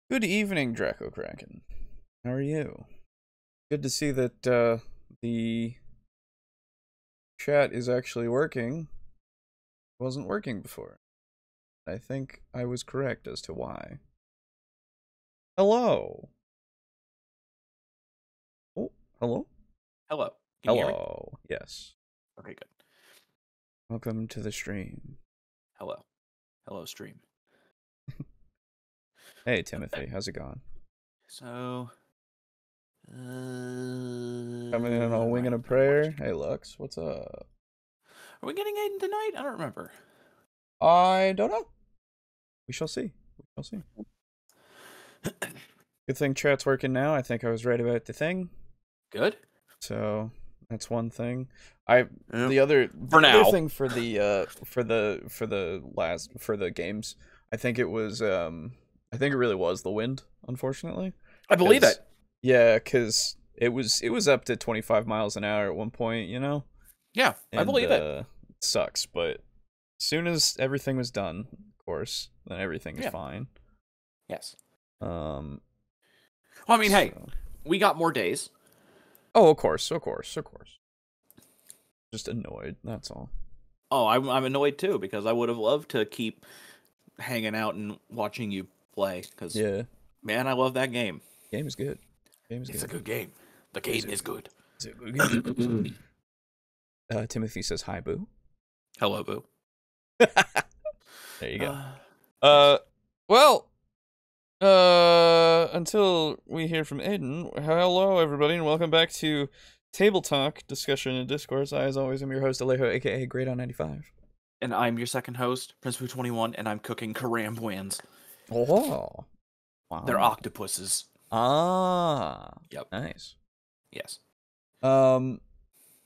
Good evening, Draco Kraken. How are you? Good to see that the chat is actually working. It wasn't working before. I think I was correct as to why. Hello. Oh, hello? Hello. Can you hear me? Hello. Yes. Okay, good. Welcome to the stream. Hello. Hello, stream. Hey, Timothy. How's it going? So, Coming in on a wing and a right, prayer. Hey, Lux. What's up? Are we getting Aiden tonight? I don't remember. I don't know. We shall see. We shall see. Good thing chat's working now. I think I was right about the thing. Good. So that's one thing. The other thing for the games, I think it was I think it really was the wind, unfortunately. I believe it. Yeah, because it was up to 25 miles an hour at one point, you know? Yeah, And, I believe it. It sucks, but as soon as everything was done, of course, then everything is fine. Yes. Well, I mean, hey, we got more days. Oh, of course. Just annoyed, that's all. Oh, I'm annoyed too, because I would have loved to keep hanging out and watching you play, because, yeah, man, I love that game. Game is good. It's a good game. The game is good. It's a good game. Timothy says hi, boo. Hello, boo. There you go. Well, until we hear from Aiden, hello everybody, and welcome back to TableTalk, discussion and discourse. I, as always, am your host, Alejo, aka Great on95. And I'm your second host, Prince21, and I'm cooking Karambwans. Oh, wow. They're octopuses. Ah, yep. Nice. Yes.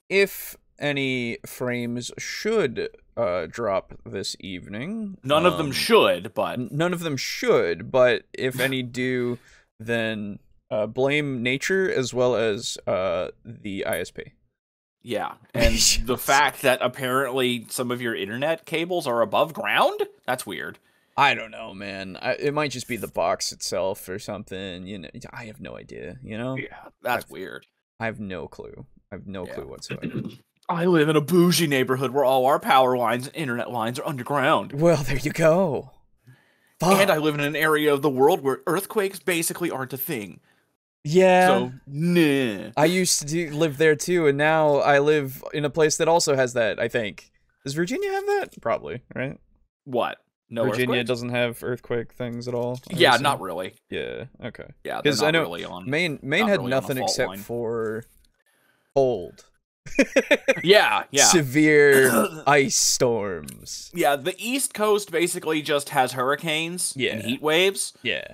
If any frames should drop this evening, none of them should, but if any do, then blame nature as well as the ISP. Yeah, and the fact that apparently some of your internet cables are above ground? That's weird. I don't know, man. It might just be the box itself or something. You know, I have no idea. You know? Yeah, that's weird. I have no clue. I have no clue whatsoever. I live in a bougie neighborhood where all our power lines and internet lines are underground. Well, there you go. Fuck. And I live in an area of the world where earthquakes basically aren't a thing. Yeah. So, nah. I used to live there too, and now I live in a place that also has that, I think. Does Virginia have that? Probably, right? What? No, Virginia doesn't have earthquake things at all? Yeah, not really. Yeah, okay. Yeah, because I know really on, Maine had really nothing except for cold. yeah. Severe ice storms. Yeah, the East Coast basically just has hurricanes and heat waves. Yeah.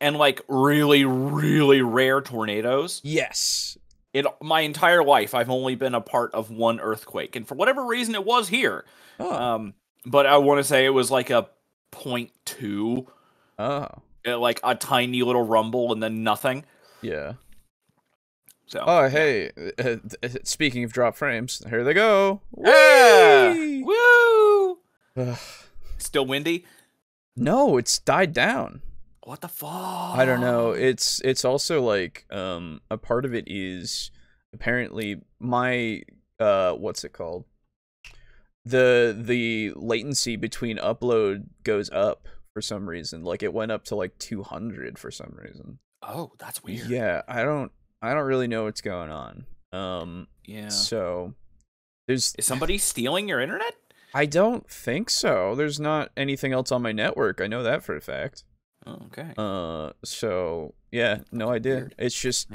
And, like, really, really rare tornadoes. Yes. In my entire life, I've only been a part of one earthquake. And for whatever reason, it was here. Oh. But I want to say it was, like, a 0.2. Oh. Like, a tiny little rumble and then nothing. Yeah. So. Oh, hey. Speaking of drop frames, here they go. Yeah! Woo! Still windy? No, it's died down. What the fuck? I don't know. It's also like a part of it is apparently my what's it called? The latency between upload goes up for some reason. Like it went up to like 200 for some reason. Oh, that's weird. Yeah, I don't really know what's going on. Yeah. So is somebody stealing your internet? I don't think so. There's not anything else on my network. I know that for a fact. Oh, okay. So yeah, no idea. Weird. It's just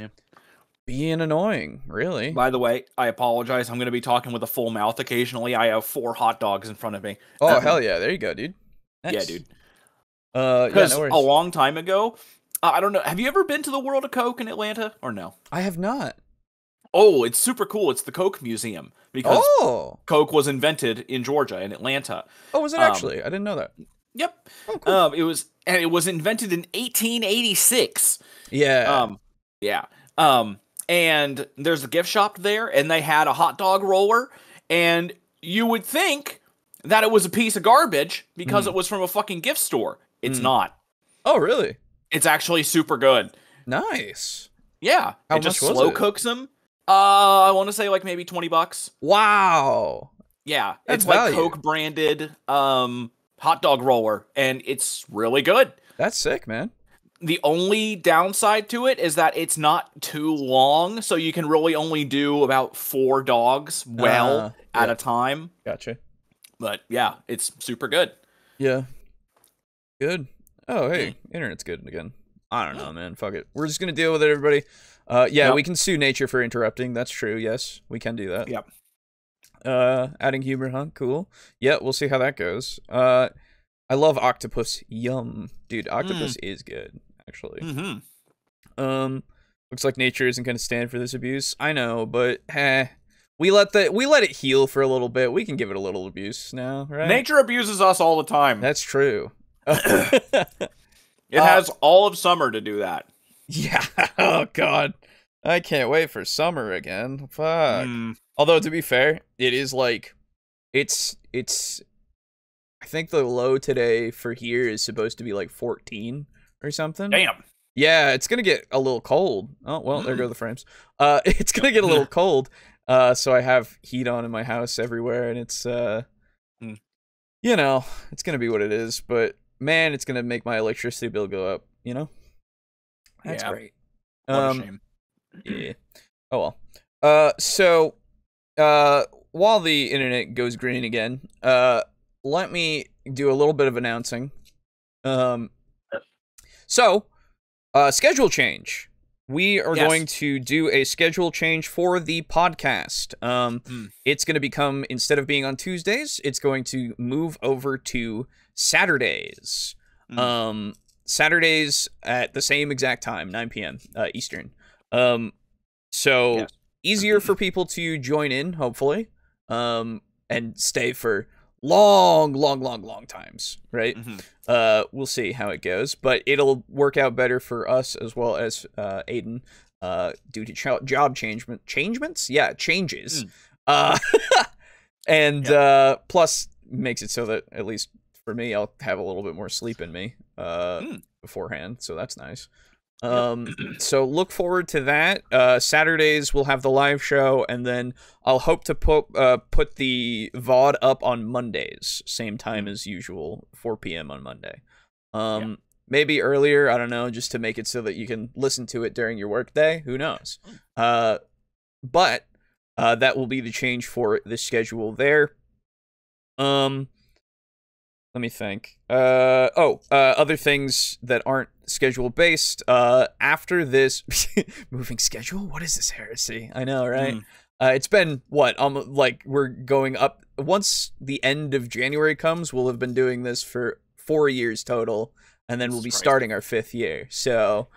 being annoying, really. By the way, I apologize. I'm going to be talking with a full mouth occasionally. I have 4 hot dogs in front of me. Oh, hell yeah. There you go, dude. Nice. Yeah, dude. Because a long time ago, I don't know. Have you ever been to the World of Coke in Atlanta or no? I have not. Oh, it's super cool. It's the Coke Museum because Coke was invented in Georgia, in Atlanta. Oh, was it actually? I didn't know that. Yep. Oh, cool. It was invented in 1886. Yeah. Yeah. And there's a gift shop there, and they had a hot dog roller, and you would think that it was a piece of garbage because it was from a fucking gift store. It's not. Oh, really? It's actually super good. Nice. Yeah, How it just much was slow it? cooks them. I want to say like maybe $20. Wow. Yeah, That's it's like value. Coke branded hot dog roller, and it's really good. That's sick, man. The only downside to it is that it's not too long, so you can really only do about 4 dogs at Yeah. a time. Gotcha. But yeah, it's super good. Yeah. Good. Oh, hey, internet's good again. I don't know, man. Fuck it. We're just gonna deal with it, everybody. Yeah, Yep. we can sue nature for interrupting. That's true. Yes, we can do that. Yep. Adding humor, huh? Cool. Yeah, we'll see how that goes. I love octopus. Yum, dude. Octopus is good, actually. Looks like nature isn't gonna stand for this abuse. I know, but we let it heal for a little bit. We can give it a little abuse now, right? Nature abuses us all the time. That's true. It has all of summer to do that. Yeah. Oh God, I can't wait for summer again. Fuck. Although to be fair, it is like, it's. I think the low today for here is supposed to be like 14 or something. Damn. Yeah, it's gonna get a little cold. Oh well, there go the frames. It's gonna get a little cold. So I have heat on in my house everywhere, and it's you know, it's gonna be what it is. But man, it's gonna make my electricity bill go up. You know, that's great. What a shame. Yeah. Oh well. So while the internet goes green again, let me do a little bit of announcing. So schedule change. We are going to do a schedule change for the podcast. It's going to become, instead of being on Tuesdays, it's going to move over to Saturdays. Saturdays at the same exact time, 9 p.m. Eastern. So easier for people to join in, hopefully, and stay for long times, right? We'll see how it goes, but it'll work out better for us as well as Aiden, due to job changements. Yeah, changes. And plus makes it so that, at least for me, I'll have a little bit more sleep in me beforehand, so that's nice. So look forward to that. Saturdays we'll have the live show, and then I'll hope to put the VOD up on Mondays, same time as usual, 4 p.m. on Monday. Maybe earlier, I don't know, just to make it so that you can listen to it during your workday. Who knows? But that will be the change for the schedule there. Let me think. Other things that aren't schedule based. After this moving schedule, what is this heresy? I know, right? It's been what? Like we're going up. Once the end of January comes, we'll have been doing this for 4 years total, and then we'll be starting our 5th year. So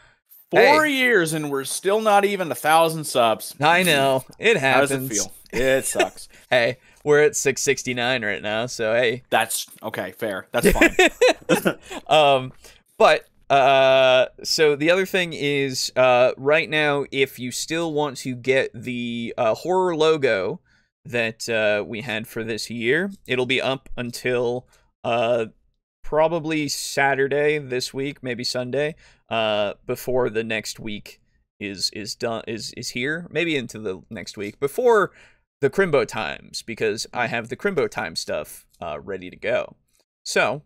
4 years, and we're still not even 1,000 subs. I know, it happens. How does it feel? It sucks. Hey, we're at 669 right now, so hey, that's okay. Fair. That's fine. But so the other thing is, right now, if you still want to get the horror logo that we had for this year, it'll be up until probably Saturday this week, maybe Sunday, before the next week is done, is here, maybe into the next week, before the Crimbo Times, because I have the Crimbo Time stuff ready to go. So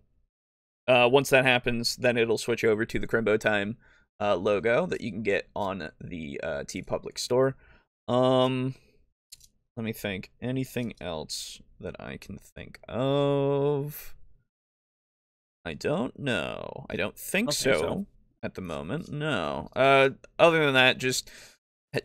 once that happens, then it'll switch over to the Crimbo Time logo that you can get on the TeePublic store. Let me think. Anything else that I can think of? I don't know. I don't think so at the moment. No. Other than that, just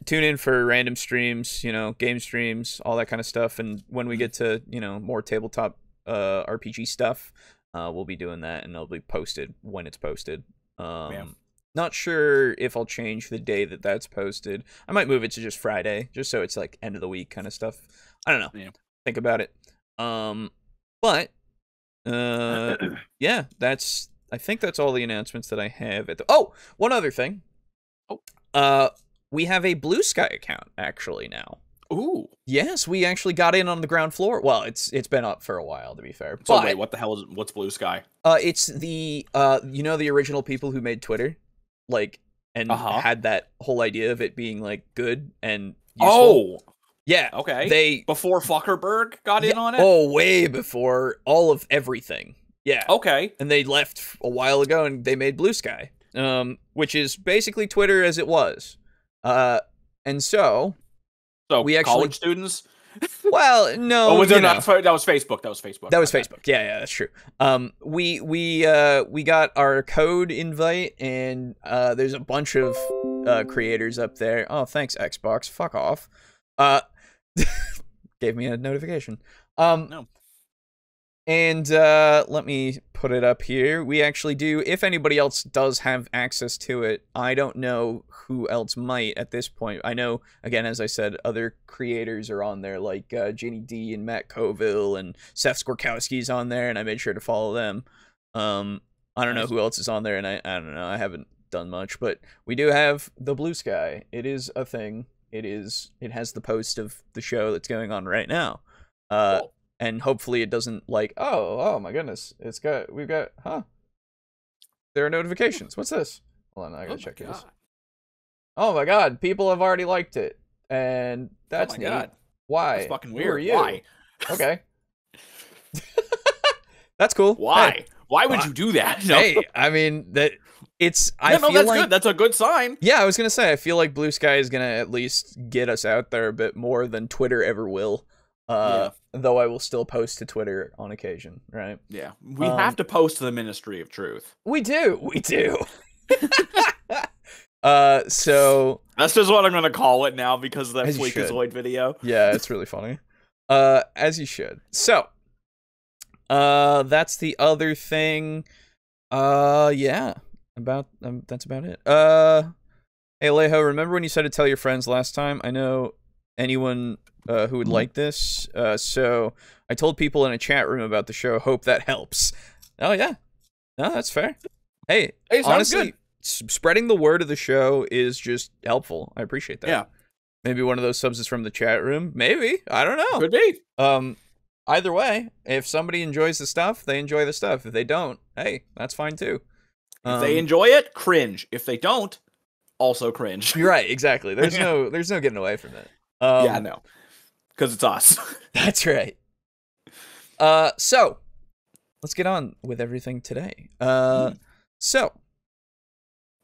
tune in for random streams, you know, game streams, all that kind of stuff. And when we get to, you know, more tabletop RPG stuff, we'll be doing that, and it'll be posted when it's posted. Not sure if I'll change the day that that's posted. I might move it to just Friday, just so it's like end of the week kind of stuff. I don't know. Think about it. But yeah, I think that's all the announcements that I have at the one other thing. We have a Blue Sky account actually now. Ooh. Yes, we actually got in on the ground floor. Well, it's been up for a while, to be fair. So wait, what the hell what's Blue Sky? It's the you know, the original people who made Twitter. like, and had that whole idea of it being like good and useful. Oh, yeah. Okay. Before Fuckerberg got in on it. Oh, way before all of everything. Yeah. Okay. And they left a while ago, and they made Blue Sky, which is basically Twitter as it was. And so we actually college students. Well, no. Oh, was it not? That was Facebook. That was Facebook. That was Facebook. Yeah, that's true. We got our code invite, and there's a bunch of creators up there. Oh, thanks, Xbox. Fuck off. Gave me a notification. No. And let me put it up here. We actually do, if anybody else does have access to it, I don't know who else might at this point. I know, again, as I said, other creators are on there, like Ginny D and Matt Colville, and Seth Skorkowski's on there, and I made sure to follow them. I don't know who else is on there, and I don't know, I haven't done much, but we do have the Blue Sky. It is a thing. It has the post of the show that's going on right now. Cool. And hopefully it doesn't like, oh my goodness, we've got, there are notifications. What's this? Hold on, I gotta check this. Oh my god, people have already liked it. And that's neat. God. Why? That's fucking weird. Who are you? Why? Okay. That's cool. Why? Hey. Why would you do that? No. Hey, I mean, that's good. That's a good sign. Yeah, I was gonna say, I feel like Blue Sky is gonna at least get us out there a bit more than Twitter ever will. Though I will still post to Twitter on occasion, right? Yeah, we have to post to the Ministry of Truth. We do. So that's just what I'm gonna call it now because of that Freakazoid video. Yeah, it's really funny. As you should. So, that's the other thing. Yeah, that's about it. Hey Alejo, remember when you said to tell your friends last time? I know anyone who would like this. So I told people in a chat room about the show. Hope that helps. Oh yeah, no, that's fair. Hey honestly, spreading the word of the show is just helpful. I appreciate that. Yeah. Maybe one of those subs is from the chat room. Maybe, I don't know. Could be. Either way, if somebody enjoys the stuff, they enjoy the stuff. If they don't, hey, that's fine too. If they enjoy it, cringe. If they don't, also cringe. You're right. Exactly. There's no getting away from it. Yeah, no. Because it's us. That's right. So, let's get on with everything today. So,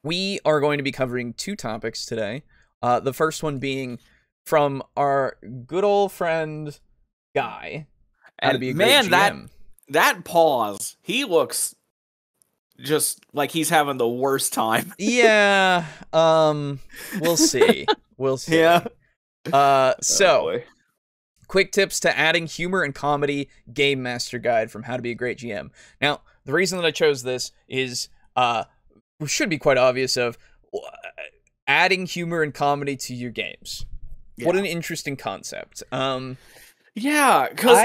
we are going to be covering two topics today. The first one being from our good old friend, Guy. And man, that pause, he looks just like he's having the worst time. Yeah, we'll see. We'll see. Yeah. Quick tips to adding humor and comedy, Game Master Guide from How to Be a Great GM. Now, the reason that I chose this is, should be quite obvious of adding humor and comedy to your games. Yeah. What an interesting concept. Yeah, because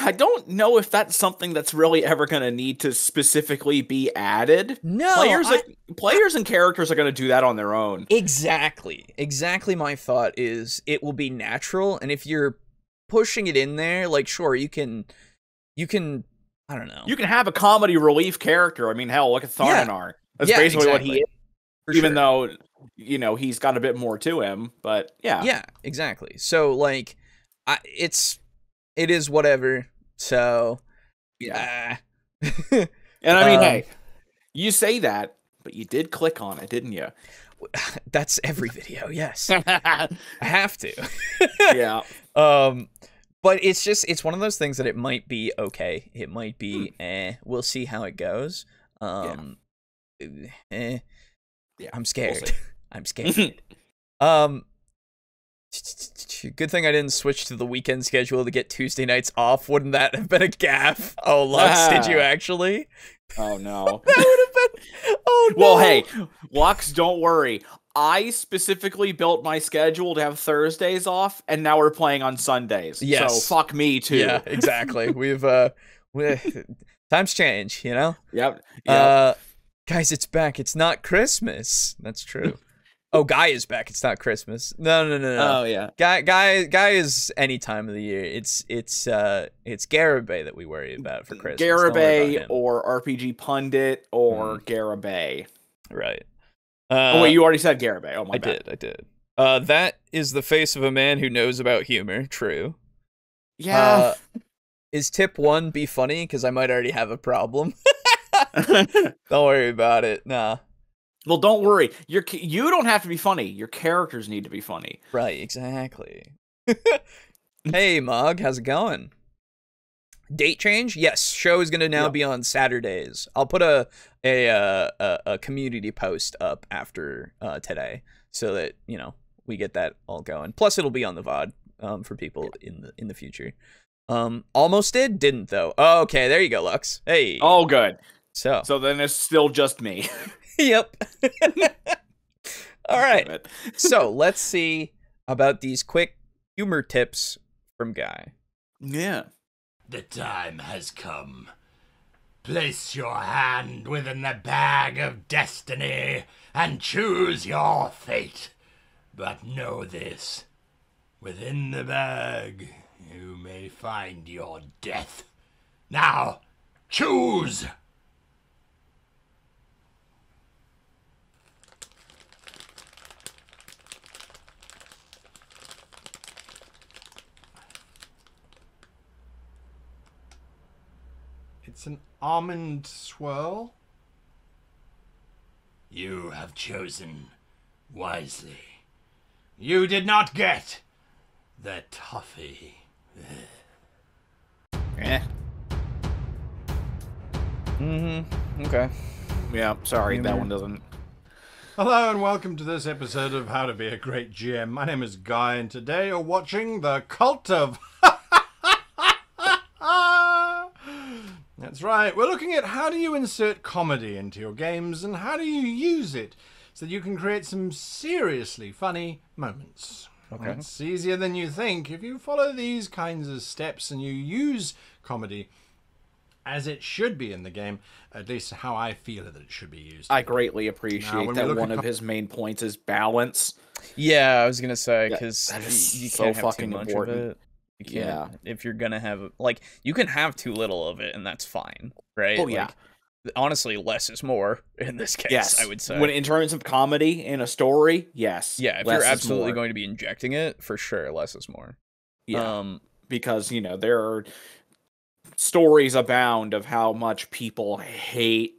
I don't know if that's something that's really ever going to need to specifically be added. No, players and characters are going to do that on their own. Exactly my thought is it will be natural, and if you're pushing it in there, like, sure, you can I don't know. You can have a comedy relief character. I mean, hell, look at Tharnanar. That's basically what he is. Even though, he's got a bit more to him, but yeah. Yeah, exactly. So, like, it is whatever. So, yeah. And I mean, hey, you say that, but you did click on it, didn't you? That's every video, yes. I have to. Yeah. But it's one of those things that it might be okay. It might be we'll see how it goes. I'm scared. We'll I'm scared. Good thing I didn't switch to the weekend schedule to get Tuesday nights off. Wouldn't that have been a gaffe? Oh, Lux, did you actually? Oh, no. That would have been... Oh, no. Well, hey, Lux, don't worry. I specifically built my schedule to have Thursdays off, and now we're playing on Sundays. Yes. So, fuck me, too. Yeah, exactly. Times change, Yep. Guys, it's back. It's not Christmas. That's true. Oh, Guy is back. It's not Christmas. No. Oh yeah. Guy is any time of the year. It's Garibay that we worry about for Christmas. Garibay or RPG Pundit or Garibay. Right. Oh wait, you already said Garibay. Oh my bad. I did. That is the face of a man who knows about humor. True. Yeah. Is tip 1 be funny? Because I might already have a problem. Don't worry about it. Nah. Well, don't worry. You don't have to be funny. Your characters need to be funny. Right, exactly. Hey, Mog, how's it going? Date change? Yes, show is gonna now be on Saturdays. I'll put a community post up after today, so that we get that all going. Plus, it'll be on the VOD for people in the future. Almost didn't though. Oh, okay, there you go, Lux. Hey. Oh, good. So then it's still just me. Yep. All right. So let's see about these quick humor tips from Guy. Yeah. The time has come. Place your hand within the bag of destiny and choose your fate. But know this, within the bag you may find your death. Now, choose! It's an almond swirl. You have chosen wisely. You did not get the toffee. Eh. Okay. Yeah, sorry, that one doesn't. Hello and welcome to this episode of How to Be a Great GM. My name is Guy and today you're watching The Cult of... That's right, we're looking at how do you insert comedy into your games and how do you use it so that you can create some seriously funny moments. Okay. It's easier than you think if you follow these kinds of steps and you use comedy as it should be in the game, at least how I feel that it should be used. I greatly appreciate that one of his main points is balance. Yeah, I was gonna say, because you so can't have fucking too much important. of it. You can't, if you're gonna have, like, you can have too little of it, and that's fine, right? Oh, yeah. Like, honestly, less is more in this case, Yes. I would say. When in terms of comedy in a story, yes. Yeah, if less you're is absolutely more. going to be injecting it, for sure, less is more. Yeah. Because, there are stories abound of how much people hate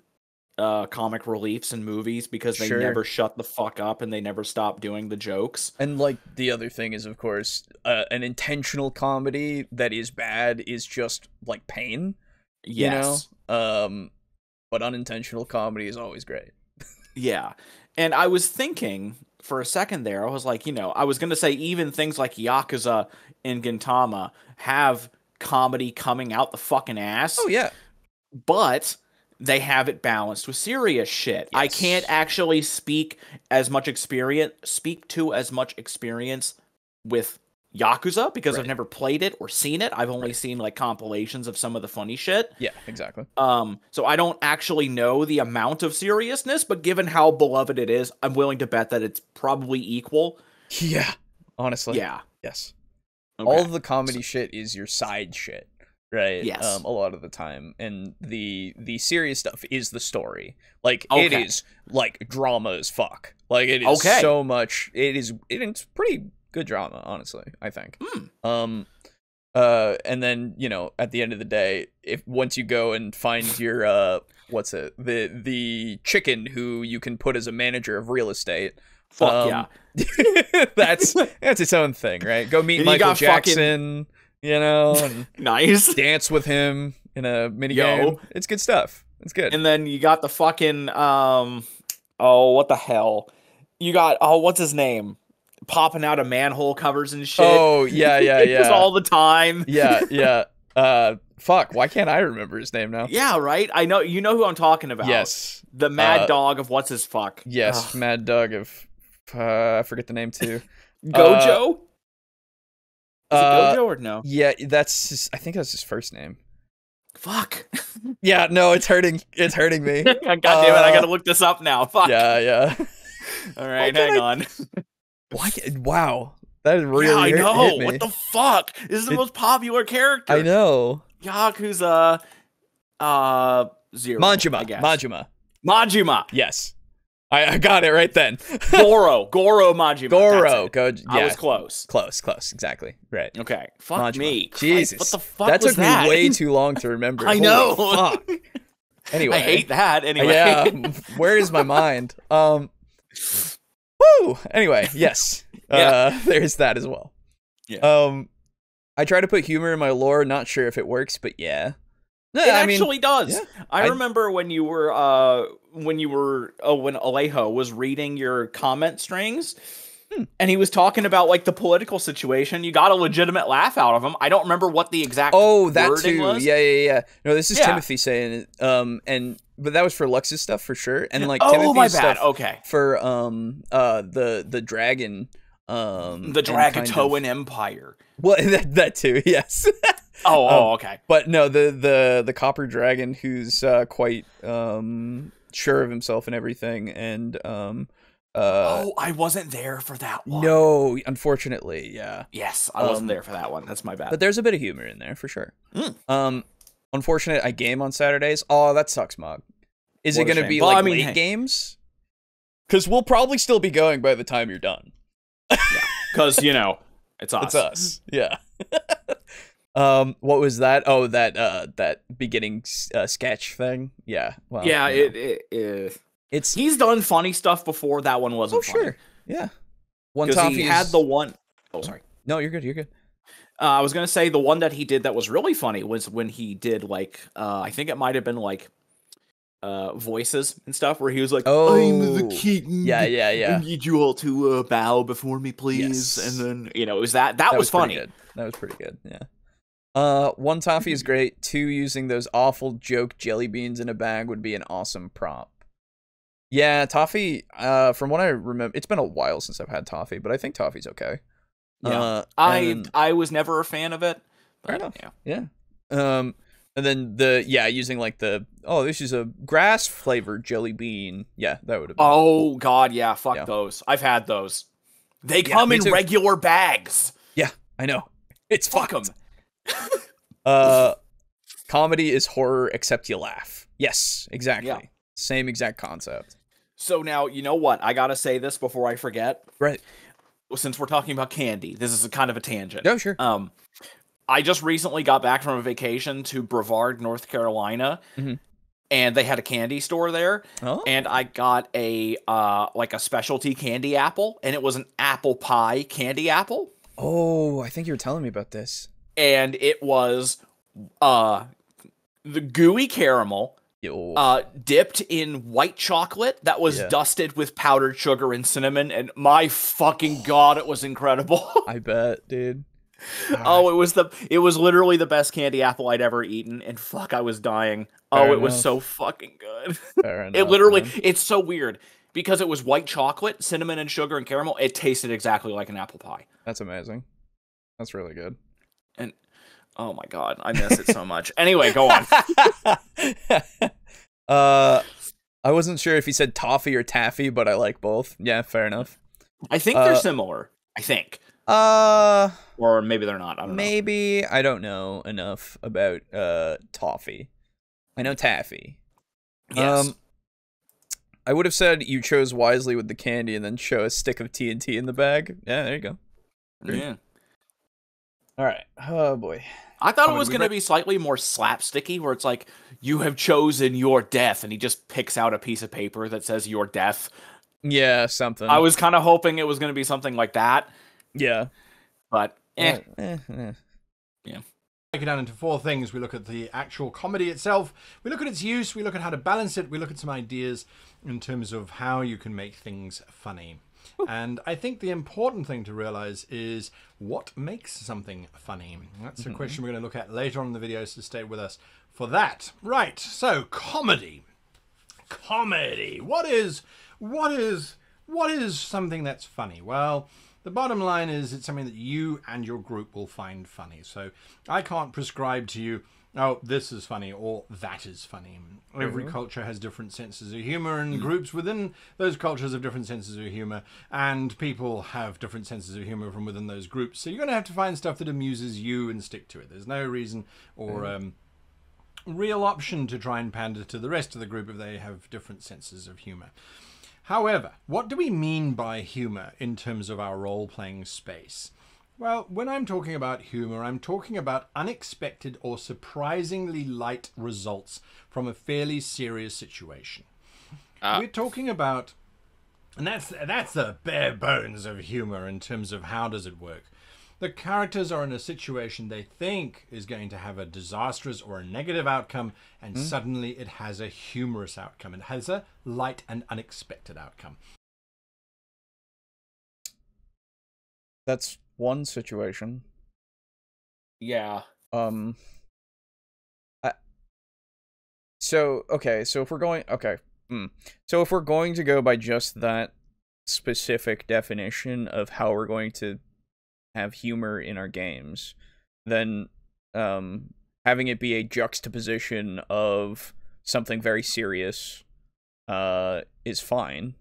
comic reliefs in movies because they never shut the fuck up and they never stop doing the jokes. And, like, the other thing is, of course, an intentional comedy that is bad is just, like, pain. Yes. But unintentional comedy is always great. Yeah. And I was thinking for a second there, I was like, I was going to say even things like Yakuza and Gintama have comedy coming out the fucking ass. Oh, yeah. But they have it balanced with serious shit. Yes. I can't actually speak to as much experience with Yakuza because I've never played it or seen it. I've only seen like compilations of some of the funny shit. Yeah, exactly. So I don't actually know the amount of seriousness, but given how beloved it is, I'm willing to bet that it's probably equal. Yeah, honestly. Yeah. Yes. Okay. All of the comedy shit is your side shit, right? Yes. A lot of the time, and the serious stuff is the story. Like it is like drama as fuck. Like it is so much. It's pretty good drama, honestly, I think. And then at the end of the day, once you go and find your the chicken who you can put as a manager of real estate. Fuck yeah. that's its own thing, right? Go meet Michael Jackson, and nice. Dance with him in a minigame. It's good stuff. It's good. And then you got the fucking what the hell? You got what's his name? Popping out of manhole covers and shit. Oh, yeah. Just all the time. Yeah. Fuck, why can't I remember his name now? Yeah, right? I know, you know who I'm talking about. Yes. The Mad Dog of what's his fuck. Yes, Mad Dog of, I forget the name too. Gojo? Is it Gojo or no? Yeah, I think that's his first name. Fuck. Yeah, no, it's hurting me. God damn it, I gotta look this up now. Fuck. Yeah. All right, hang on. Wow, that is really I know. hit me. What the fuck? This is the most popular character. I know. Yakuza Zero. Majima. Majima. Yes. I got it right then. Goro Majima. Goro. I was close. Close. Exactly. Right. Okay. Fuck Majima. me. Jesus. What the fuck that was took that? me way too long to remember. I know. Holy fuck. Anyway. I hate that. Anyway. Yeah. Where is my mind? Woo. Anyway, yes. There's that as well. Yeah. I try to put humor in my lore. Not sure if it works, but yeah. It actually does. Yeah, I remember when Alejo was reading your comment strings, and he was talking about like the political situation. You got a legitimate laugh out of him. I don't remember what the exact that wording too. was. Yeah. No, this is Timothy saying it. But that was for Lux's stuff for sure. And like Timothy's my bad. Stuff Okay. For the dragon the Dragatoan Empire. Well, that too. Yes. Okay. But no, the copper dragon who's quite sure of himself and everything, and I wasn't there for that one. No, unfortunately, yeah. Yes, I wasn't there for that one. That's my bad. But there's a bit of humor in there for sure. Unfortunate, I game on Saturdays. Oh, that sucks, Mog. Is it going to be like late games? Because we'll probably still be going by the time you're done. Yeah, because it's us. It's us. Yeah. What was that? Oh, that beginning sketch thing. Yeah. Well, yeah. It's he's done funny stuff before. That one wasn't. funny. Sure. Yeah. One time he had the one. Oh, sorry. No, you're good. You're good. I was gonna say the one that he did that was really funny was when he did like I think it might have been like voices and stuff where he was like, I'm the king. Yeah. I need you all to bow before me, please. Yes. And then it was that was funny. Good. That was pretty good. Yeah. One toffee is great. Two, using those awful joke jelly beans in a bag would be an awesome prop. Yeah, toffee. From what I remember, it's been a while since I've had toffee, but I think toffee's okay. Yeah, I was never a fan of it. Fair enough. Yeah. And then using like this is a grass flavored jelly bean. Yeah, that would have been. Oh God, yeah, fuck those. I've had those. They come in regular bags. Yeah, I know. It's fuck them. Comedy is horror except you laugh. Yes, exactly. Yeah. Same exact concept. So now, you know what? I gotta say this before I forget. Right. Since we're talking about candy, this is a kind of a tangent. No, sure. I just recently got back from a vacation to Brevard, North Carolina, and they had a candy store there. Oh. And I got a specialty candy apple, and it was an apple pie candy apple. Oh, I think you were telling me about this. And it was the gooey caramel dipped in white chocolate that was dusted with powdered sugar and cinnamon, and my fucking God, it was incredible. I bet, dude. Oh, it was literally the best candy apple I'd ever eaten, and fuck, I was dying. Fair enough. Was so fucking good. Fair enough, it literally, it's so weird because it was white chocolate, cinnamon and sugar and caramel. It tasted exactly like an apple pie. That's amazing. That's really good. And oh my God, I miss it so much. Anyway, go on. I wasn't sure if he said toffee or taffy, but I like both. Yeah, fair enough. I think they're similar. I think. Or maybe they're not. I don't know. Maybe. I don't know enough about toffee. I know taffy. Yes. I would have said you chose wisely with the candy and then show a stick of TNT in the bag. Yeah, there you go. Yeah. All right. Oh boy. I thought it was going to be slightly more slapsticky, where it's like, you have chosen your death, and he just picks out a piece of paper that says your death. Yeah, something. I was kind of hoping it was going to be something like that. Yeah. But, Yeah. Break it down into four things. We look at the actual comedy itself, we look at its use, we look at how to balance it, we look at some ideas in terms of how you can make things funny. And I think the important thing to realize is what makes something funny. That's a question we're going to look at later on in the video, so stay with us for that. Right, so comedy. Comedy. What is something that's funny? Well, the bottom line is it's something that you and your group will find funny. So I can't prescribe to you, oh, this is funny or that is funny. Every culture has different senses of humor, and groups within those cultures have different senses of humor, and people have different senses of humor from within those groups. So you're going to have to find stuff that amuses you and stick to it. There's no reason or real option to try and pander to the rest of the group if they have different senses of humor. However, what do we mean by humor in terms of our role-playing space? Well, when I'm talking about humor, I'm talking about unexpected or surprisingly light results from a fairly serious situation. We're talking about, and that's the bare bones of humor in terms of how does it work. The characters are in a situation they think is going to have a disastrous or a negative outcome, and suddenly it has a humorous outcome. It has a light and unexpected outcome. That's one situation. Yeah. So if we're going so if we're going to go by just that specific definition of how we're going to have humor in our games, then having it be a juxtaposition of something very serious is fine.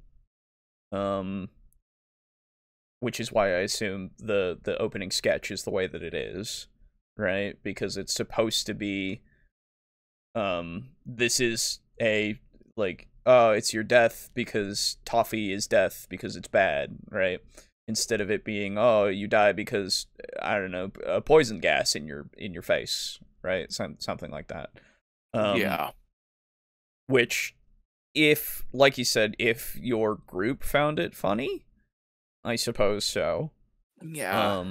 Which is why I assume the opening sketch is the way that it is, right? Because it's supposed to be this is a it's your death because toffee is death because it's bad, right? Instead of it being, oh, you die because, I don't know, a poison gas in your face, right? Something like that. Yeah. Which, if, like you said, if your group found it funny, I suppose so. Yeah.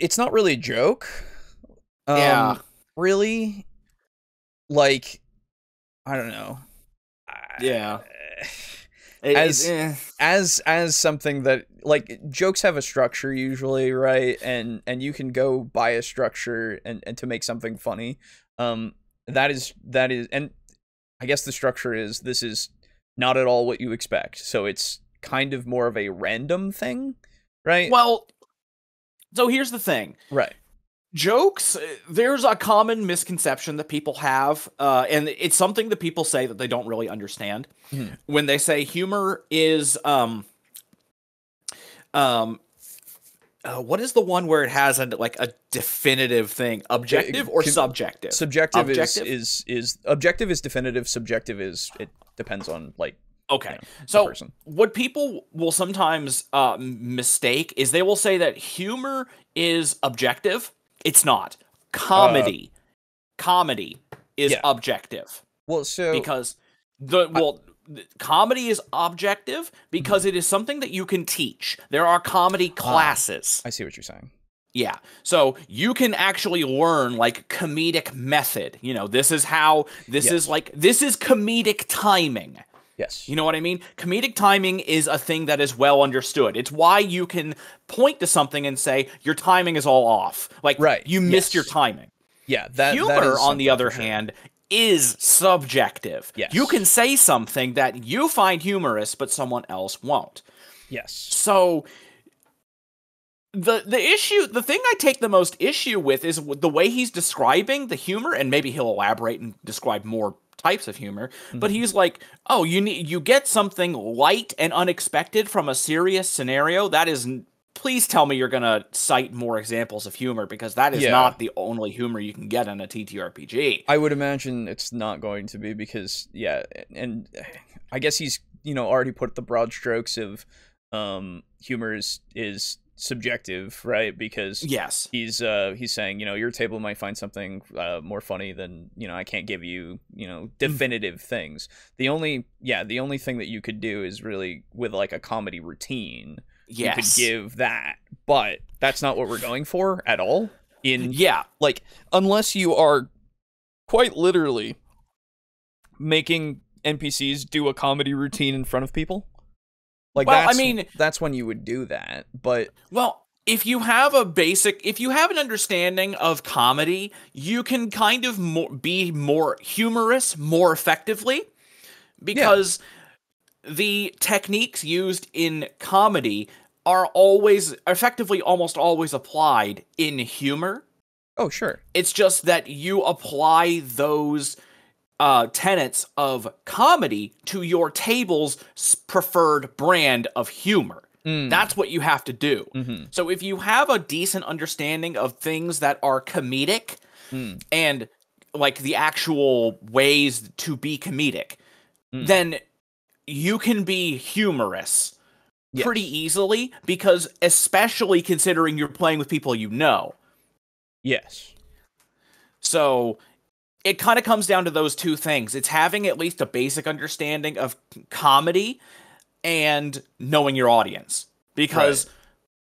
It's not really a joke. Yeah. Really? Like, I don't know. Yeah. As something that, like, jokes have a structure usually, right? And you can go by a structure and to make something funny. That is and I guess the structure is, this is not at all what you expect. So it's kind of more of a random thing, right? Well, so here's the thing. Right. Jokes, there's a common misconception that people have, and it's something that people say that they don't really understand. When they say humor is, what is the one where it has a definitive thing? Objective or subjective? Subjective is objective is definitive. Subjective is, it depends on, like, okay. You know, so person. What people will sometimes mistake is they will say that humor is objective. It's not. Comedy is objective. Well, so because comedy is objective because it is something that you can teach. There are comedy classes. I see what you're saying. Yeah. So you can actually learn, like, comedic method. You know, this is how, this is comedic timing. Yes. You know what I mean? Comedic timing is a thing that is well understood. It's why you can point to something and say, your timing is all off. Like, you missed your timing. Yeah. Humor, on the other hand, is subjective. Yes. You can say something that you find humorous, but someone else won't. Yes. So the thing I take the most issue with is the way he's describing the humor, and maybe he'll elaborate and describe more types of humor, but he's like, oh, you get something light and unexpected from a serious scenario. That is, please tell me you're gonna cite more examples of humor, because that is not the only humor you can get in a TTRPG. I would imagine it's not going to be, because and I guess he's already put the broad strokes of humor is subjective, right? Because he's saying, your table might find something more funny than, I can't give you, definitive things. The only thing that you could do is really with, like, a comedy routine. You could give that, but that's not what we're going for at all. Like, unless you are quite literally making NPCs do a comedy routine in front of people. Like, that's when you would do that, but... Well, if you have an understanding of comedy, you can kind of be more humorous more effectively, because the techniques used in comedy are effectively almost always applied in humor. Oh, sure. It's just that you apply those tenets of comedy to your table's preferred brand of humor. That's what you have to do. So if you have a decent understanding of things that are comedic and like the actual ways to be comedic, then you can be humorous pretty easily, because especially considering you're playing with people you know. Yes. So it kind of comes down to those two things. It's having at least a basic understanding of comedy and knowing your audience. Because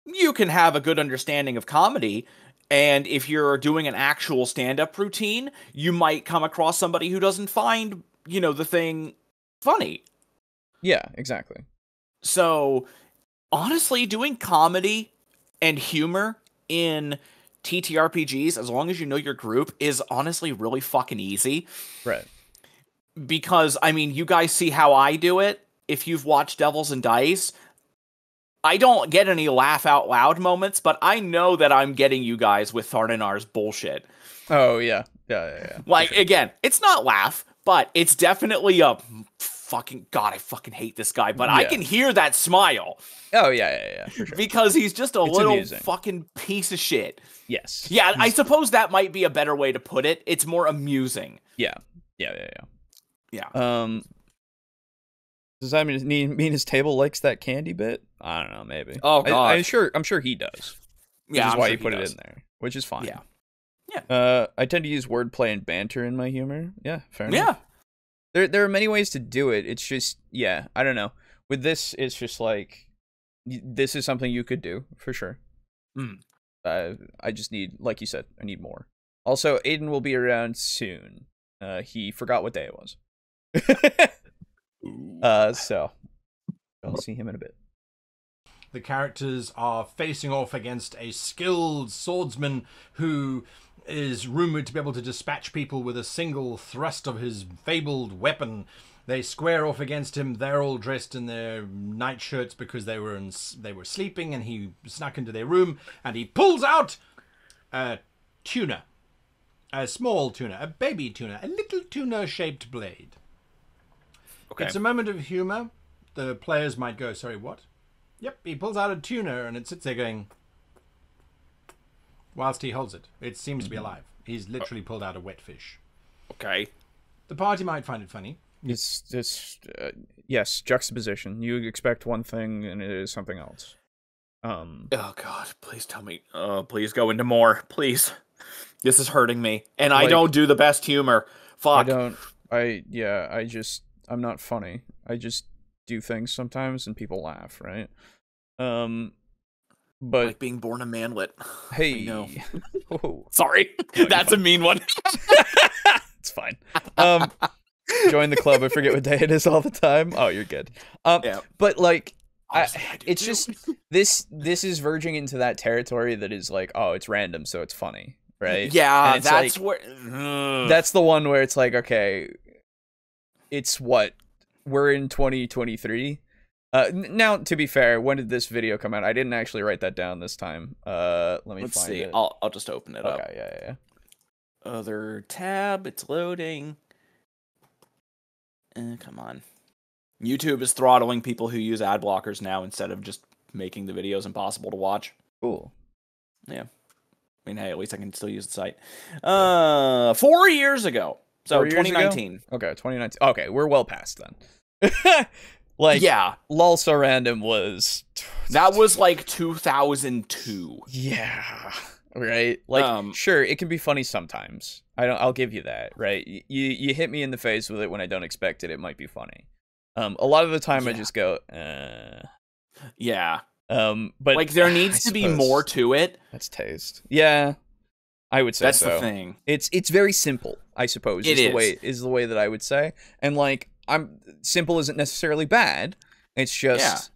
you can have a good understanding of comedy, and if you're doing an actual stand-up routine, you might come across somebody who doesn't find, the thing funny. Yeah, exactly. So, honestly, doing comedy and humor in TTRPGs, as long as you know your group, is honestly really fucking easy. Right. Because, I mean, you guys see how I do it. If you've watched Devils and Dice, I don't get any laugh out loud moments, but I know that I'm getting you guys with Tharnanar's bullshit. Oh, yeah. Yeah. Like, again, it's not laugh, but it's definitely a fucking, God, I fucking hate this guy, but I can hear that smile. Oh, yeah, for sure. Because he's just a little amusing. fucking piece of shit. Yes. Yeah, I suppose that might be a better way to put it. It's more amusing. Yeah. Yeah. Does that mean his table likes that candy bit? I don't know, maybe. Oh, God. I'm sure he does. Which is why he put it in there, which is fine. Yeah. I tend to use wordplay and banter in my humor. Yeah, fair enough. Yeah. There are many ways to do it. It's just, I don't know. With this, it's just like, this is something you could do, for sure. I just need, like you said, I need more. Also, Aiden will be around soon. He forgot what day it was. So I'll see him in a bit. The characters are facing off against a skilled swordsman who is rumored to be able to dispatch people with a single thrust of his fabled weapon. They square off against him. They're all dressed in their nightshirts because they were sleeping, and he snuck into their room and he pulls out a tuna, a small tuna, a baby tuna, a little tuna-shaped blade. Okay. It's a moment of humor. The players might go, sorry, what? Yep, he pulls out a tuna and it sits there going, whilst he holds it. It seems to be alive. He's literally pulled out a wet fish. Okay. The party might find it funny. It's yes, juxtaposition. You expect one thing and it is something else. Oh God, please tell me. Please go into more, please. This is hurting me, and I don't do the best humor. Fuck. I'm not funny. I just do things sometimes and people laugh, right? But like being born a manlet. Hey, no. Oh. Sorry, that's a mean one. It's fine. Join the club. I forget what day it is all the time. Oh, you're good. Yeah. But like, it's too. just this is verging into that territory that is like, oh, it's random, so it's funny, right? Yeah, that's like, where. That's the one where it's like, okay, it's what we're in 2023. Now, to be fair, when did this video come out? I didn't actually write that down this time. Let's find see. it. I'll just open it up. Okay, yeah. Other tab. It's loading. Come on. YouTube is throttling people who use ad blockers now instead of just making the videos impossible to watch. Cool. Yeah. I mean, hey, at least I can still use the site. 4 years ago. So 2019. Okay, 2019. Okay, we're well past then. Like, yeah. LOL So Random was... That was like 2002. Yeah. Right? Like, sure, it can be funny sometimes. I'll give you that, right? You hit me in the face with it when I don't expect it. It might be funny. A lot of the time I just go, Yeah. But like there needs to be more to it. That's taste. Yeah. I would say that's so. The thing. It's very simple, I suppose. Is the way that I would say. And like simple isn't necessarily bad. It's just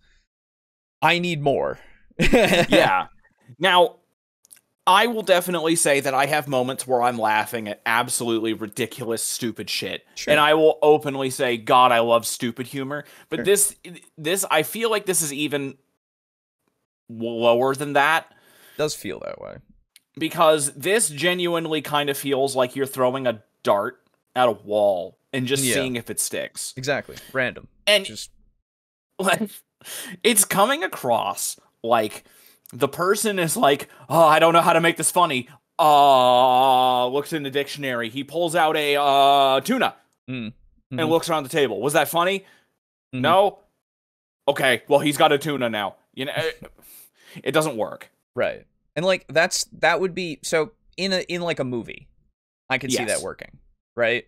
I need more. Yeah. Now, I will definitely say that I have moments where I'm laughing at absolutely ridiculous, stupid shit. Sure. And I will openly say, God, I love stupid humor. But this, I feel like this is even lower than that. It does feel that way. Because this genuinely kind of feels like you're throwing a dart at a wall and just seeing if it sticks. Exactly. Random. And just like it's coming across like the person is like, oh, I don't know how to make this funny. Looks in the dictionary. He pulls out a tuna and looks around the table. Was that funny? No? Okay, well, he's got a tuna now. You know, it doesn't work. Right. And like that would be so in like a movie, I can see that working, right?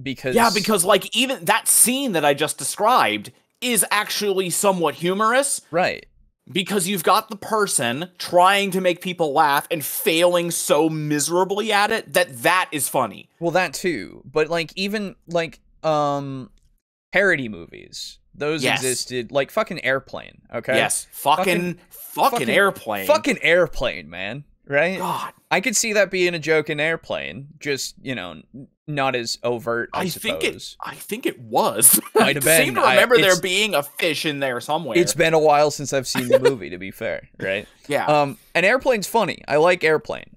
Because like even that scene that I just described is actually somewhat humorous. Right. Because you've got the person trying to make people laugh and failing so miserably at it that is funny. Well, that too. But like even like parody movies, those existed, like fucking Airplane, okay? Yes. Fucking Airplane. Fucking Airplane, man. Right? God. I could see that being a joke in Airplane, just, you know, not as overt, I suppose. I think it was. Might have been. I seem to remember there being a fish in there somewhere. It's been a while since I've seen the movie, to be fair, right? Yeah. And Airplane's funny. I like Airplane.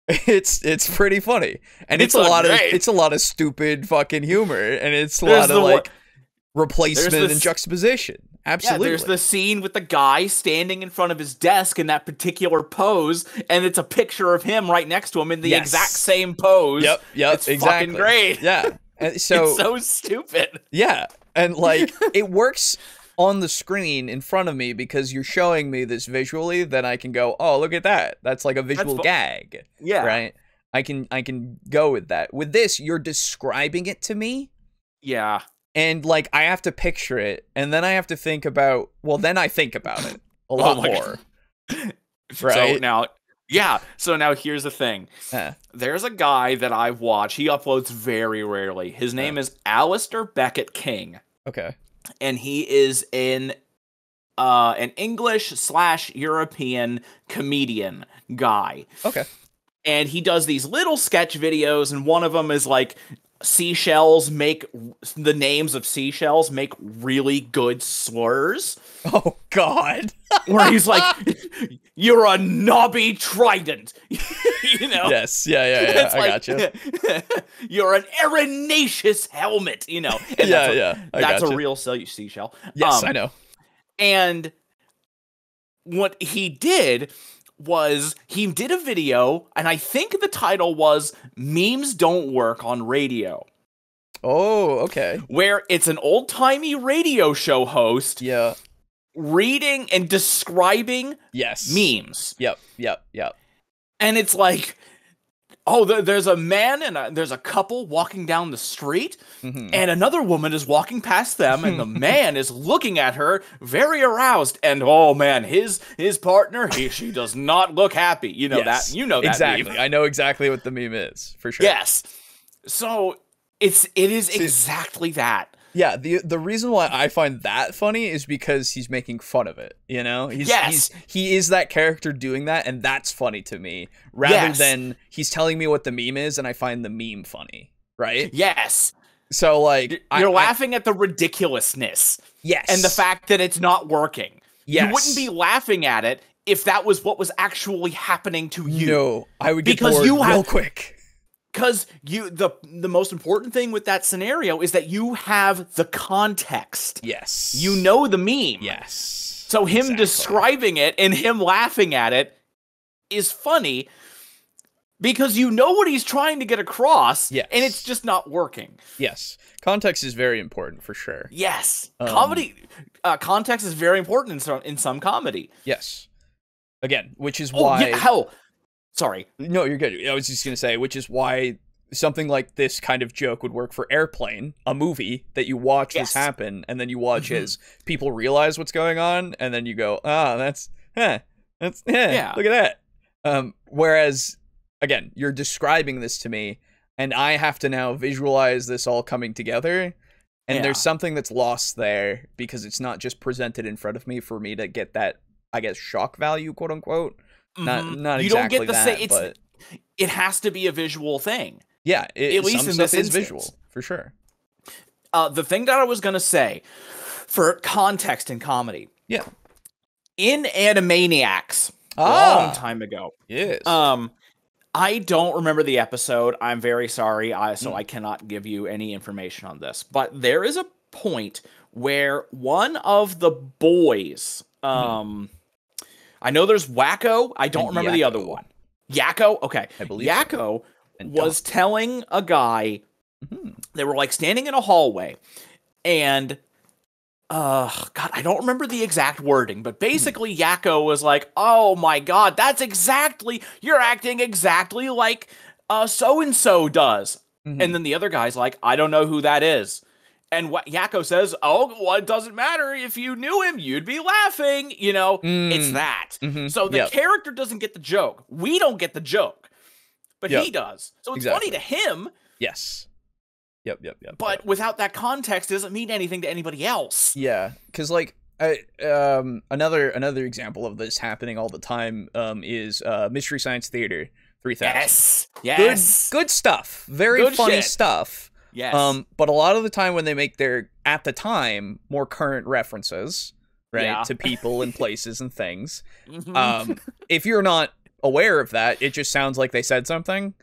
It's pretty funny. And it's a lot of stupid fucking humor, and it's a lot of like replacement and juxtaposition. Absolutely. Yeah, there's the scene with the guy standing in front of his desk in that particular pose, and it's a picture of him right next to him in the exact same pose. Yep, it's exactly. Fucking great. Yeah. And so, it's so stupid. Yeah, and like, it works on the screen in front of me because you're showing me this visually, then I can go, oh, look at that. That's like a visual gag. Yeah. Right? I can go with that. With this, you're describing it to me. Yeah. And, like, I have to picture it, and then I have to think about... Well, then I think about it a lot more. Right? So now here's the thing. There's a guy that I watch. He uploads very rarely. His name is Alistair Beckett King. Okay. And he is an English/European comedian guy. Okay. And he does these little sketch videos, and one of them is, like... the names of seashells make really good slurs. Oh, God. Where he's like, you're a knobby trident. You know? Yes. Yeah. I got you. You're an arenaceous helmet, you know? And that's a real seashell. Yes, I know. And what he did was he did a video, and I think the title was Memes Don't Work on Radio. Oh, okay. Where it's an old-timey radio show host reading and describing memes. Yep. And it's like, there's a man and there's a couple walking down the street, and another woman is walking past them, and the man is looking at her very aroused, and oh man, his partner, she does not look happy. You know that. You know that. Exactly. Meme. I know exactly what the meme is, for sure. Yes. So it is exactly that. Yeah, the reason why I find that funny is because he's making fun of it, you know? He is that character doing that, and that's funny to me, rather than he's telling me what the meme is, and I find the meme funny, right? Yes. So, like... You're laughing at the ridiculousness. Yes. And the fact that it's not working. Yes. You wouldn't be laughing at it if that was what was actually happening to you. No, I would get bored real quick. Because the most important thing with that scenario is that you have the context. Yes. You know the meme. Yes. So him describing it and him laughing at it is funny because you know what he's trying to get across, and it's just not working. Yes. Context is very important, for sure. Yes. Context is very important in some comedy. Yes. Again, which is why... Sorry. No, you're good. I was just going to say, which is why something like this kind of joke would work for Airplane, a movie that you watch this happen, and then you watch as people realize what's going on, and then you go, look at that. Whereas, again, you're describing this to me, and I have to now visualize this all coming together, and there's something that's lost there, because it's not just presented in front of me for me to get that, I guess, shock value, quote unquote. Not you exactly don't get the that, but it has to be a visual thing. Yeah, at least in this instance. Visual, for sure. The thing that I was gonna say for context in comedy. Yeah. In Animaniacs, a long time ago. Yes. I don't remember the episode. I'm very sorry. So I cannot give you any information on this. But there is a point where one of the boys, I know there's Wacko. I don't remember the other one. Yakko? Okay. I believe Yakko And was telling a guy, they were like standing in a hallway, and God, I don't remember the exact wording, but basically Yakko was like, "Oh my God, you're acting exactly like so-and-so does." And then the other guy's like, "I don't know who that is." And what Yakko says, "Oh, well, it doesn't matter. If you knew him, you'd be laughing." You know, it's that. So the character doesn't get the joke. We don't get the joke, but he does. So it's funny to him. Yes. Yep. But without that context, it doesn't mean anything to anybody else. Yeah, because like another example of this happening all the time is Mystery Science Theater 3000. Yes. Good stuff. Very Good funny shit. stuff. Yes. But a lot of the time when they make their, at the time, more current references, right, to people and places and things, if you're not aware of that, it just sounds like they said something.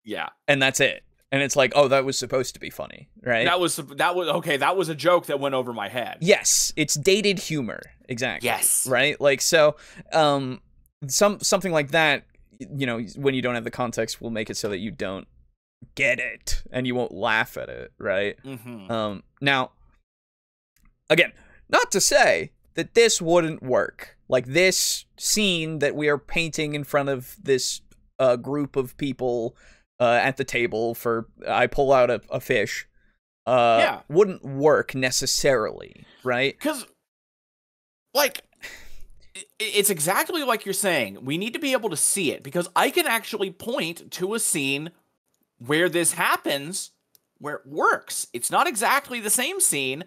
Yeah. And that's it. And it's like, oh, that was supposed to be funny, right? That was okay. That was a joke that went over my head. Yes, it's dated humor, exactly. Yes, right. Like so, something like that. You know, when you don't have the context, will make it so that you don't get it and you won't laugh at it, right? Now, again, not to say that this wouldn't work. Like this scene that we are painting in front of this group of people. At the table for I pull out a fish wouldn't work necessarily, right? Because like it's exactly like you're saying. We need to be able to see it, because I can actually point to a scene where this happens, where it works. It's not exactly the same scene,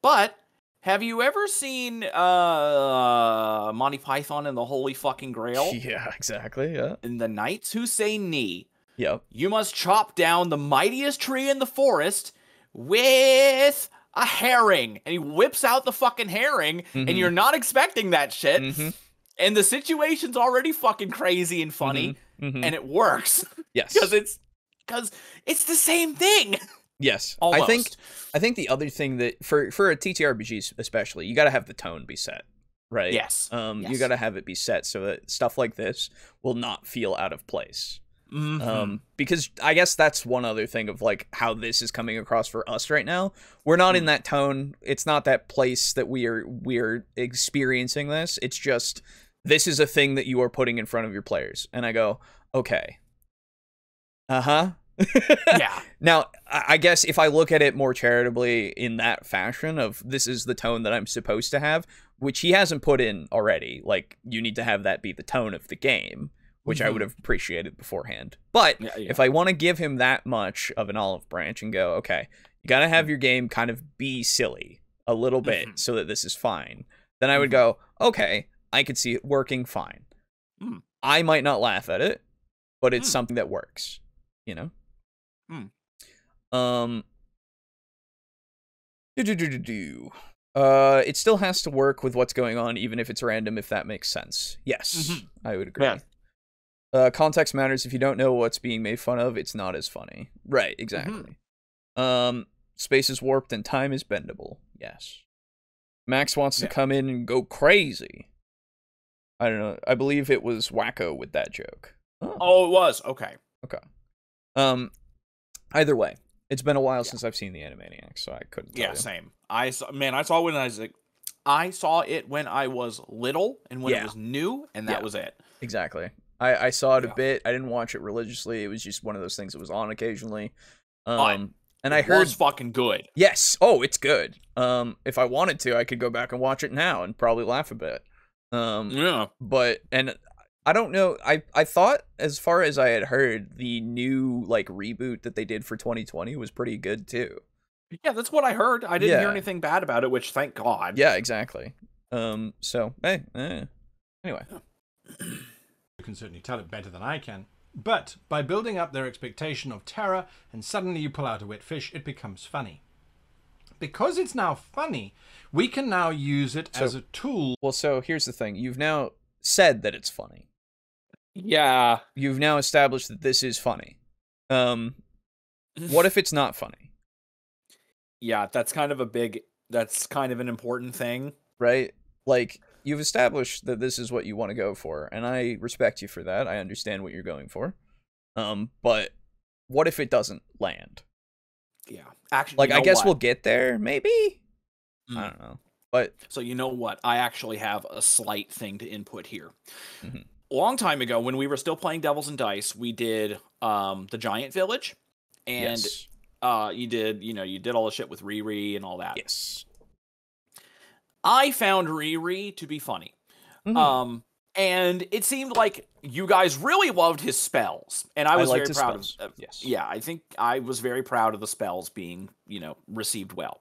but have you ever seen Monty Python and the Holy Fucking Grail? Yeah, exactly, yeah. And the knights who say knee. Yep. You must chop down the mightiest tree in the forest with a herring. And he whips out the fucking herring, and you're not expecting that shit. And the situation's already fucking crazy and funny, and it works. Yes. Because it's the same thing. Yes. Almost. I think the other thing that, for a TTRPG especially, you gotta have the tone be set, right? Yes. You gotta have it be set so that stuff like this will not feel out of place. Because I guess that's one other thing of like how this is coming across for us right now. We're not in that tone. It's not that place that we're experiencing this. It's just, this is a thing that you are putting in front of your players. And I go, okay. Yeah. Now, I guess if I look at it more charitably in that fashion of this is the tone that I'm supposed to have, which he hasn't put in already, like you need to have that be the tone of the game, which I would have appreciated beforehand. But if I want to give him that much of an olive branch and go, okay, you got to have your game kind of be silly a little bit so that this is fine, then I would go, okay, I could see it working fine. I might not laugh at it, but it's something that works, you know? It still has to work with what's going on, even if it's random, if that makes sense. Yes, I would agree. Context matters. If you don't know what's being made fun of, it's not as funny. Right, exactly. Space is warped and time is bendable. Yes. Max wants to come in and go crazy. I don't know. I believe it was Wacko with that joke. Oh, it was. Okay. Either way, it's been a while since I've seen the Animaniacs, so I couldn't tell you. Same. I saw it when I was little and when it was new, and that was it. Exactly. I saw it a bit. I didn't watch it religiously. It was just one of those things that was on occasionally. And I heard it was fucking good. Yes. Oh, it's good. If I wanted to, I could go back and watch it now and probably laugh a bit. But I don't know. I thought, as far as I had heard, the new like reboot that they did for 2020 was pretty good too. Yeah, that's what I heard. I didn't hear anything bad about it, which thank God. Yeah, exactly. So hey, anyway. You can certainly tell it better than I can. But by building up their expectation of terror and suddenly you pull out a wet fish, it becomes funny. Because it's now funny, we can now use it as a tool. Well, so here's the thing. You've now said that it's funny. Yeah. You've now established that this is funny. What if it's not funny? Yeah, that's kind of an important thing. Right? Like, you've established that this is what you want to go for, and I respect you for that. I understand what you're going for. But what if it doesn't land? Yeah. Actually, Like, I guess we'll get there, maybe? I don't know. But so you know what? I actually have a slight thing to input here. Mm-hmm. A long time ago, when we were still playing Devils and Dice, we did the Giant Village, and yes. you did all the shit with Riri and all that. Yes. I found Riri to be funny. Mm-hmm. And it seemed like you guys really loved his spells, and I was very proud of. Yes. Yeah, I think I was very proud of the spells being, received well.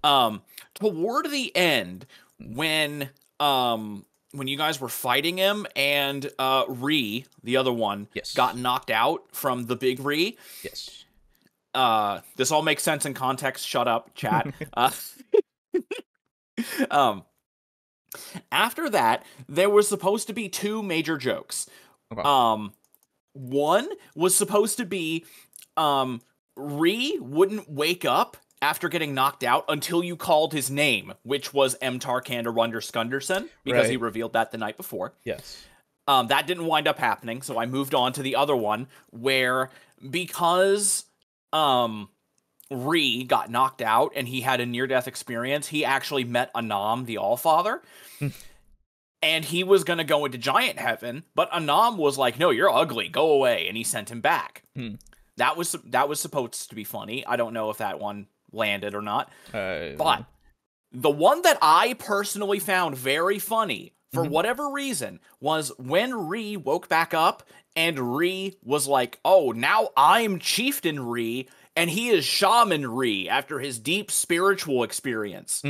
Toward the end, when you guys were fighting him, and Ree, the other one, got knocked out from the big Ree. Yes. This all makes sense in context. Shut up, chat. After that, there was supposed to be two major jokes. Okay. One was supposed to be Ree wouldn't wake up after getting knocked out until you called his name, which was Tarkander Runder Skunderson, because he revealed that the night before. Yes. That didn't wind up happening, so I moved on to the other one, where because Ree got knocked out and he had a near-death experience, he actually met Anam, the Allfather, and he was going to go into giant heaven, but Anam was like, no, you're ugly, go away, and he sent him back. That was supposed to be funny. I don't know if that one landed or not, but the one that I personally found very funny, for whatever reason, was when Ree woke back up, and Ree was like, oh, now I'm Chieftain Ree, and he is Shaman Ree after his deep spiritual experience.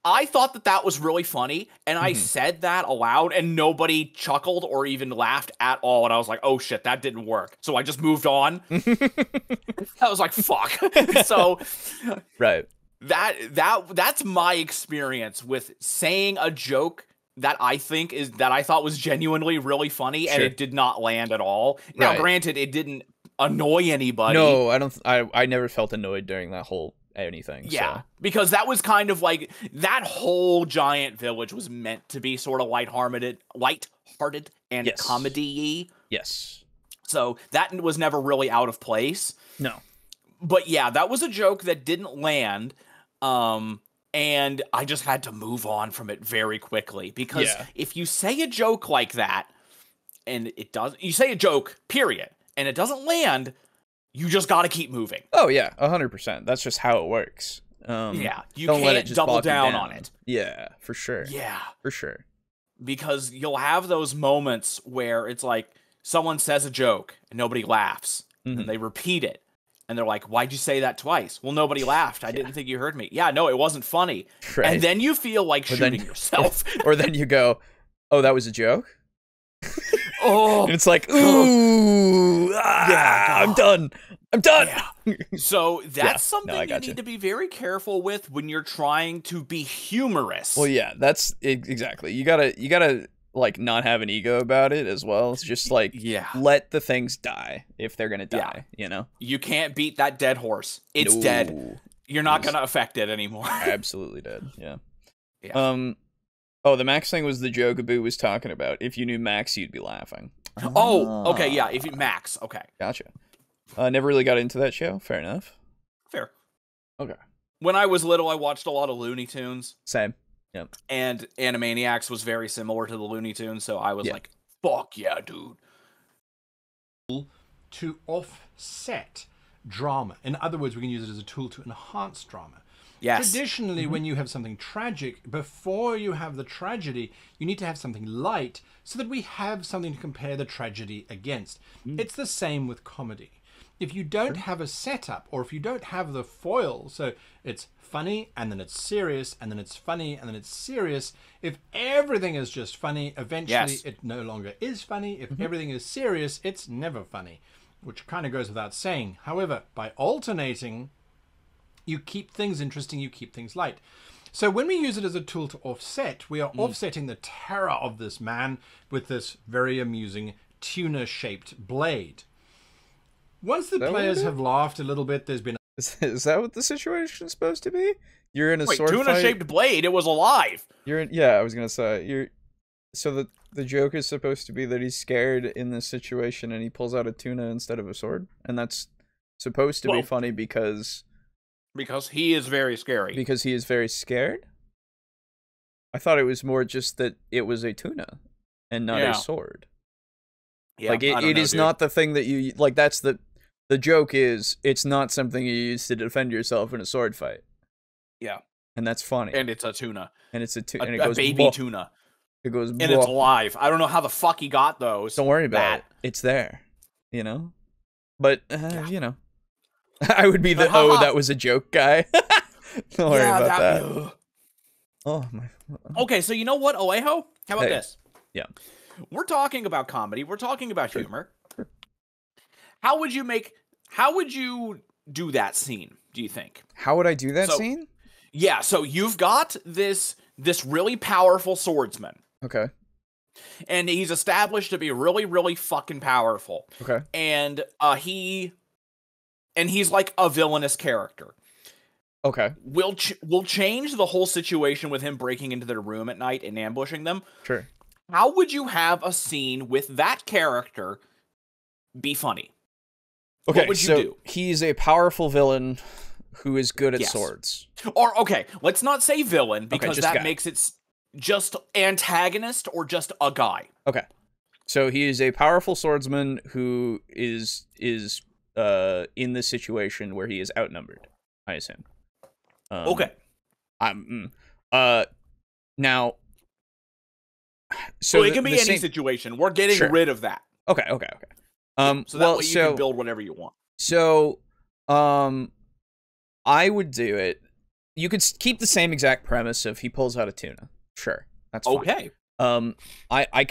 I thought that was really funny, and I said that aloud, and nobody chuckled or even laughed at all, and I was like, oh shit, that didn't work. So I just moved on. I was like, fuck. So right. That's my experience with saying a joke that I thought was genuinely really funny, and it did not land at all. Now, granted, it didn't annoy anybody. No, I never felt annoyed during that whole anything. Yeah, so. because that was kind of like, that whole giant village was meant to be sort of lighthearted and comedy-y. Yes. So that was never really out of place. No. But yeah, that was a joke that didn't land. And I just had to move on from it very quickly, because if you say a joke like that and you say a joke, period, and it doesn't land, you just got to keep moving. Oh yeah, 100%. That's just how it works. You can't let it just double down on it. Yeah, for sure. Yeah, for sure. Because you'll have those moments where it's like someone says a joke and nobody laughs, and they repeat it. And they're like, why'd you say that twice? Well, nobody laughed. I didn't think you heard me. Yeah, no, it wasn't funny. Right. And then you feel like shooting yourself. Or then you go, oh, that was a joke? Oh. And it's like, ooh, I'm done. Yeah. So that's something you need to be very careful with when you're trying to be humorous. Well, yeah, that's exactly. You gotta like not have an ego about it as well. It's just like, let the things die if they're gonna die. You can't beat that dead horse. It's dead. You're not gonna affect it anymore. Absolutely dead. Yeah. Oh, the Max thing was the joke Abu was talking about. If you knew Max, you'd be laughing. Oh, okay, yeah. If you Max, okay, gotcha. Never really got into that show. Fair enough. Fair. Okay. When I was little, I watched a lot of Looney Tunes. Same. Yep. And Animaniacs was very similar to the Looney Tunes, so I was like, fuck yeah, dude. To offset drama. In other words, we can use it as a tool to enhance drama. Yes. Traditionally, when you have something tragic, before you have the tragedy, you need to have something light so that we have something to compare the tragedy against. It's the same with comedy. If you don't have a setup, or if you don't have the foil, so it's funny, and then it's serious, and then it's funny, and then it's serious. If everything is just funny, eventually it no longer is funny. If everything is serious, it's never funny, which kind of goes without saying. However, by alternating, you keep things interesting, you keep things light. So when we use it as a tool to offset, we are offsetting the terror of this man with this very amusing tuna-shaped blade. Once the players have laughed a little bit, there's been Is that what the situation is supposed to be? You're in a Wait, sword fight. tuna-shaped blade. It was alive. Yeah, I was gonna say you're. So the joke is supposed to be that he's scared in this situation and he pulls out a tuna instead of a sword, and that's supposed to be funny because he is very scary. Because he is very scared. I thought it was more just that it was a tuna and not a sword. Yeah, like it is not the thing that you like. That's the joke is it's not something you use to defend yourself in a sword fight. Yeah, and that's funny. And it's a tuna. And it's a tuna. And it it goes baby tuna. It goes and it's alive. I don't know how the fuck he got those. Don't worry about it. It's there, you know. But you know, I would be the that was a joke guy. Don't worry about that. Oh my. Okay, so you know what, Alejo? How about this? Yeah. We're talking about comedy. We're talking about humor. How would you do that scene, do you think? How would I do that scene? Yeah, so you've got this really powerful swordsman. Okay. And he's established to be really, really fucking powerful. Okay. And he's like a villainous character. Okay. We'll change the whole situation with him breaking into their room at night and ambushing them. Sure. How would you have a scene with that character be funny? Okay, what would you do? He's a powerful villain who is good at swords. Or, okay, let's not say villain, because that makes it just antagonist or just a guy. Okay. So he is a powerful swordsman who is in this situation where he is outnumbered, I assume. Okay. Now... So it can be any situation. We're getting rid of that. Okay. So that way you can build whatever you want. So, I would do it. You could keep the same exact premise of he pulls out a tuna. Sure, that's fine. Okay. I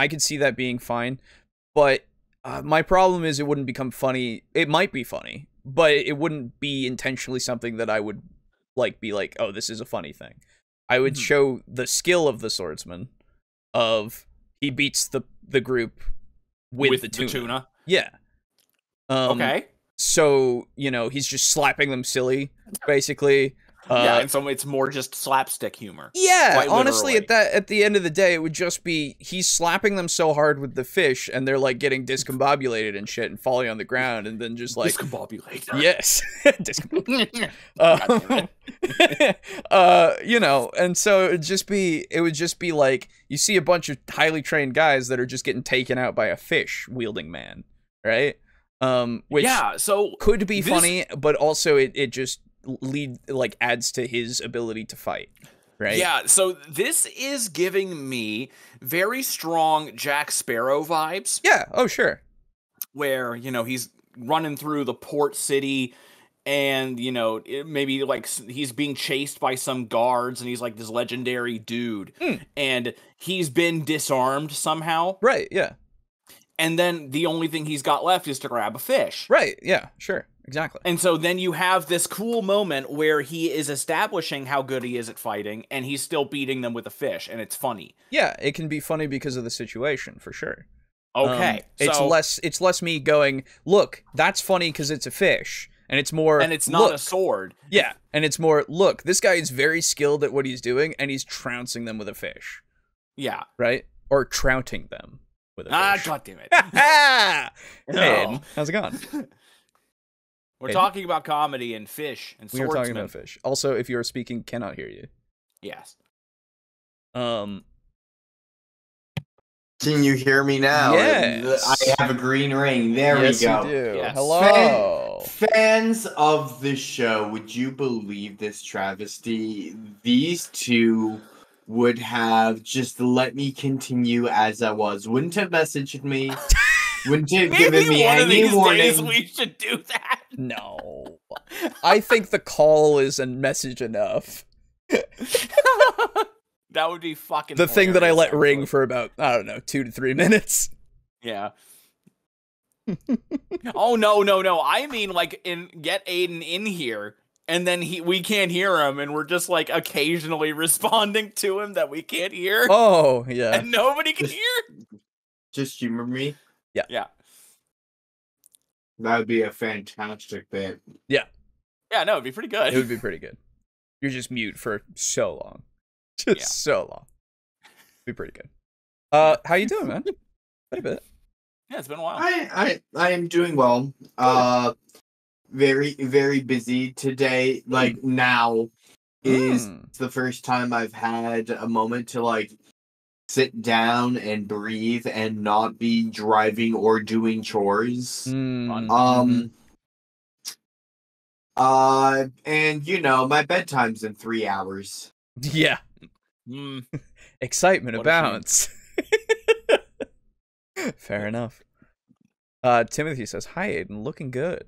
could see that being fine, but my problem is it wouldn't become funny. It might be funny, but it wouldn't be intentionally something that I would be like, oh, this is a funny thing. I would show the skill of the swordsman. Of he beats the group with the tuna. Yeah. Okay. So, you know, he's just slapping them silly, basically. And so it's more just slapstick humor. Yeah, honestly, at the end of the day, it would just be he's slapping them so hard with the fish, and they're like getting discombobulated and shit, and falling on the ground, and then just like discombobulated. Yes, discombobulated. You know, and so it would just be like you see a bunch of highly trained guys that are just getting taken out by a fish wielding man, right? Which so could be funny, but also it just adds to his ability to fight, right? Yeah, so this is giving me very strong Jack Sparrow vibes. Yeah, oh sure. Where, you know, he's running through the port city and, you know, maybe like he's being chased by some guards and he's like this legendary dude and he's been disarmed somehow. Right, yeah. And then the only thing he's got left is to grab a fish. Right, yeah, sure. Exactly. And so then you have this cool moment where he is establishing how good he is at fighting, and he's still beating them with a fish, and it's funny. Yeah, it can be funny because of the situation, for sure. Okay. It's less me going, look, that's funny because it's a fish. And it's more, and it's not a sword. Yeah, and it's more, look, this guy is very skilled at what he's doing, and he's trouncing them with a fish. Yeah. Right? Or trouting them with a fish. God damn it. Hey, how's it going? We're talking about comedy and fish and swordsmen. We are talking about fish. Also, if you are speaking, cannot hear you. Yes. Can you hear me now? Yes. I have a green ring. There we go. Yes, you do. Yes. Hello. Fans of the show, would you believe this travesty? These two would have just let me continue as I was. Wouldn't have messaged me. Wouldn't have given me any warning. Days we should do that. No. I think the call is a message enough. That would be fucking the thing that I let ring for about, I don't know, 2 to 3 minutes. Yeah. Oh, no. I mean, like, get Aiden in here, and then we can't hear him, and we're just, like, occasionally responding to him that we can't hear. Oh, yeah. And nobody can hear. Just humor me? Yeah. That would be a fantastic bit. Yeah. Yeah, no, it'd be pretty good. It would be pretty good. You're just mute for so long. Just so long. Be pretty good. How you doing, man? Been a bit. Yeah, it's been a while. I am doing well. Very, very busy today. Like, now is the first time I've had a moment to, like, sit down and breathe and not be driving or doing chores. And you know, my bedtime's in 3 hours. Yeah. Excitement abounds. Fair enough. Timothy says, "Hi, Aiden. Looking good."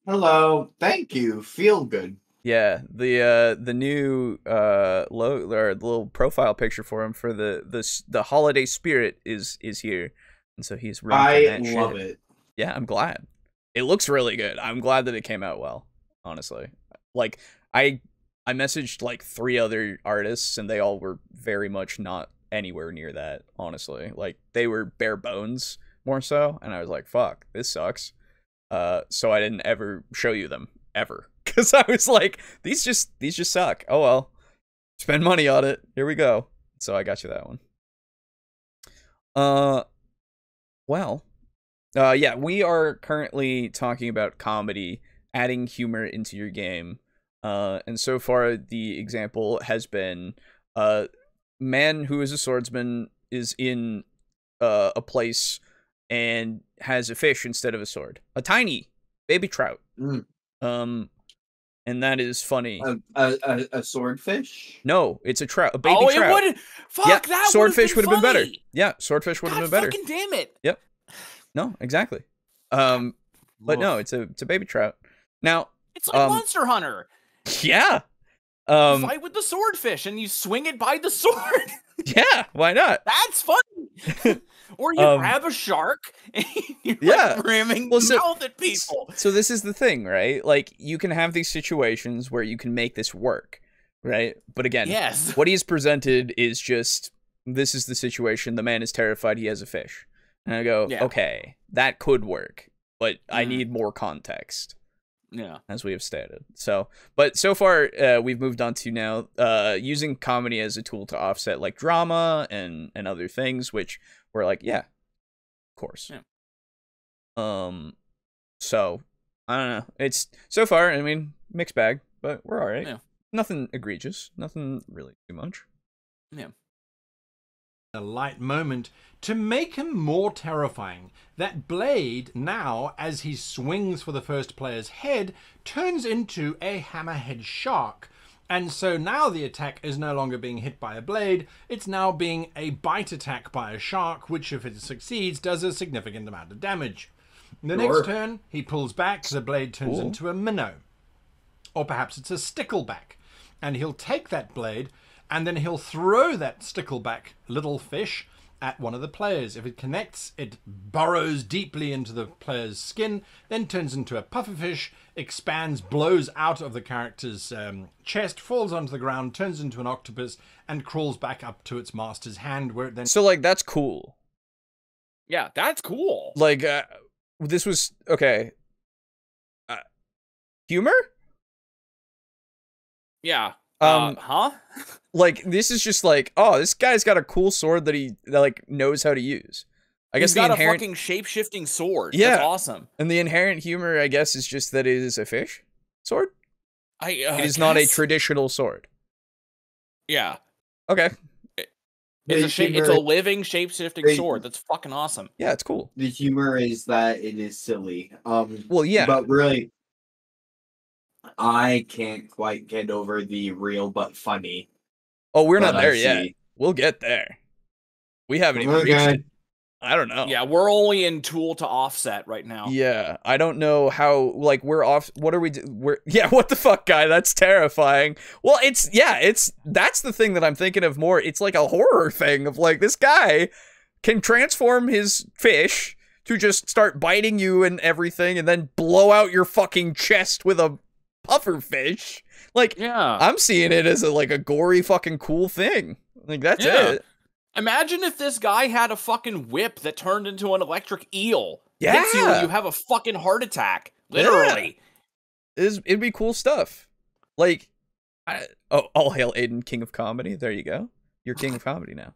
Hello. Thank you. Feel good. Yeah, the new little profile picture for him for the holiday spirit is here, and so he's I that love shit. it. Yeah, I'm glad. It looks really good. I'm glad that it came out well. Honestly, like I messaged like 3 other artists, and they all were very much not anywhere near that. Honestly, like they were bare bones more so, and I was like, "Fuck, this sucks." So I didn't ever show you them ever. Because I was like, these just suck. Oh well, spend money on it. Here we go. So I got you that one. Yeah, we are currently talking about comedy, adding humor into your game. And so far the example has been, man who is a swordsman is in a place and has a fish instead of a sword, a tiny baby trout. And that is funny. A swordfish? No, it's a trout, a baby trout. Oh, it would. Fuck, yeah, that swordfish would have been better. funny. Yeah, swordfish would have been better. Fucking damn it. Yep. No, exactly. But no, it's a baby trout. Now, it's like Monster Hunter. Yeah. You fight with the swordfish and you swing it by the sword. Yeah, why not? That's funny. Or you grab a shark and you're like ramming mouth at people. So this is the thing, right? Like, you can have these situations where you can make this work, right? But again, what he's presented is just, this is the situation. The man is terrified he has a fish. And I go, okay, that could work, but I need more context. Yeah, as we have stated. So, but so far, we've moved on to now using comedy as a tool to offset like drama and other things, which we're like, yeah, of course. Yeah. So I don't know. It's so far, I mean, mixed bag, but we're all right. Yeah. Nothing egregious. Nothing really too much. Yeah. A light moment to make him more terrifying. That blade now, as he swings for the first player's head, turns into a hammerhead shark. And so now the attack is no longer being hit by a blade, it's now being a bite attack by a shark, which if it succeeds does a significant amount of damage. The next turn, he pulls back, the blade turns into a minnow. Or perhaps it's a stickleback. And he'll take that blade, and then he'll throw that stickleback little fish at one of the players. If it connects, it burrows deeply into the player's skin, then turns into a pufferfish, expands, blows out of the character's chest, falls onto the ground, turns into an octopus, and crawls back up to its master's hand, where it then... So, like, that's cool. Yeah, that's cool. Like, this was... Okay. Humor? Yeah. Like, this is just like, oh, this guy's got a cool sword that like knows how to use. I guess he's got a fucking shape-shifting sword. Yeah, that's awesome. And the inherent humor, I guess, is just that it is a fish sword. It is not a traditional sword. Yeah. Okay. It's a living shape-shifting sword. That's fucking awesome. Yeah, it's cool. The humor is that it is silly. Well, yeah. But really, I can't quite get over the real but funny. Oh, we're not there yet. We'll get there. We haven't even reached it. I don't know. Yeah, we're only in tool to offset right now. Yeah, I don't know how, like, we're off. What are we what the fuck, guy? That's terrifying. Well, that's the thing that I'm thinking of more. It's like a horror thing of, like, this guy can transform his fish to just start biting you and everything and then blow out your fucking chest with a pufferfish. Like, yeah, I'm seeing it as a gory fucking cool thing. Like, that's it. Imagine if this guy had a fucking whip that turned into an electric eel. Yeah. Hits you, you have a fucking heart attack. Literally. it'd be cool stuff. Like, all hail Aiden, king of comedy. There you go. You're king of comedy now.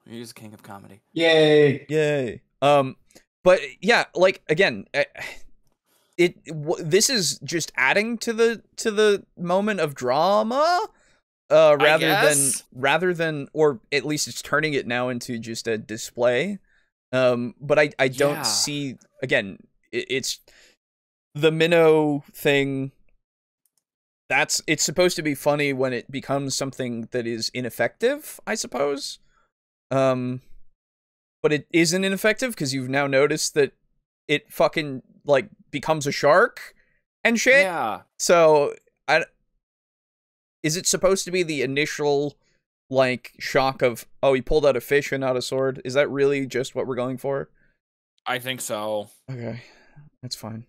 He's king of comedy. Yay! Yay. But yeah, like again, this is just adding to the moment of drama, rather than, or at least it's turning it now into just a display. But I don't see, again, it's the minnow thing. It's supposed to be funny when it becomes something that is ineffective, I suppose. But it isn't ineffective because you've now noticed that it fucking, like, becomes a shark and shit. Yeah. So, is it supposed to be the initial, like, shock of, oh, he pulled out a fish and not a sword? Is that really just what we're going for? I think so. Okay, that's fine.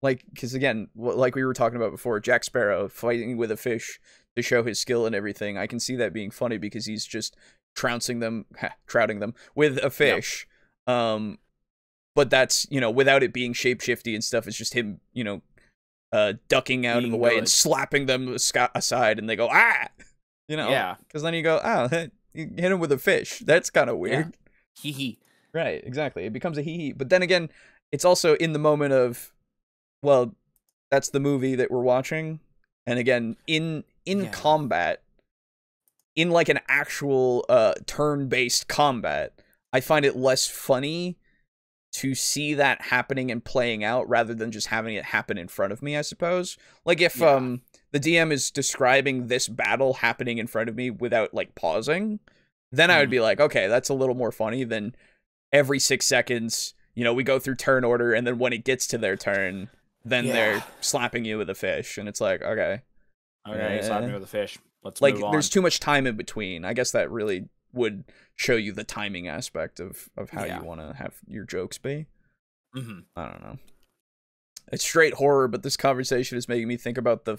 Like, because again, like we were talking about before, Jack Sparrow fighting with a fish to show his skill and everything. I can see that being funny because he's just trouncing them with a fish. Yep. But that's, you know, without it being shapeshifty and stuff, it's just him, you know, ducking out of the way and slapping them aside, and they go, ah! You know? Yeah. Because then you go, oh, you hit him with a fish. That's kind of weird. Yeah. Hee hee. Right, exactly. It becomes a hee hee. But then again, it's also in the moment of, well, that's the movie that we're watching. And again, in combat, in like an actual turn-based combat, I find it less funny to see that happening and playing out rather than just having it happen in front of me, I suppose. Like if the DM is describing this battle happening in front of me without like pausing, then I would be like, okay, that's a little more funny than every 6 seconds, you know, we go through turn order, and then when it gets to their turn, then they're slapping you with a fish, and it's like, okay. Okay, slap me with a fish. Let's like, move on. there's too much time in between. I guess that really would show you the timing aspect of how you want to have your jokes be. Mm-hmm. I don't know. It's straight horror, but this conversation is making me think about the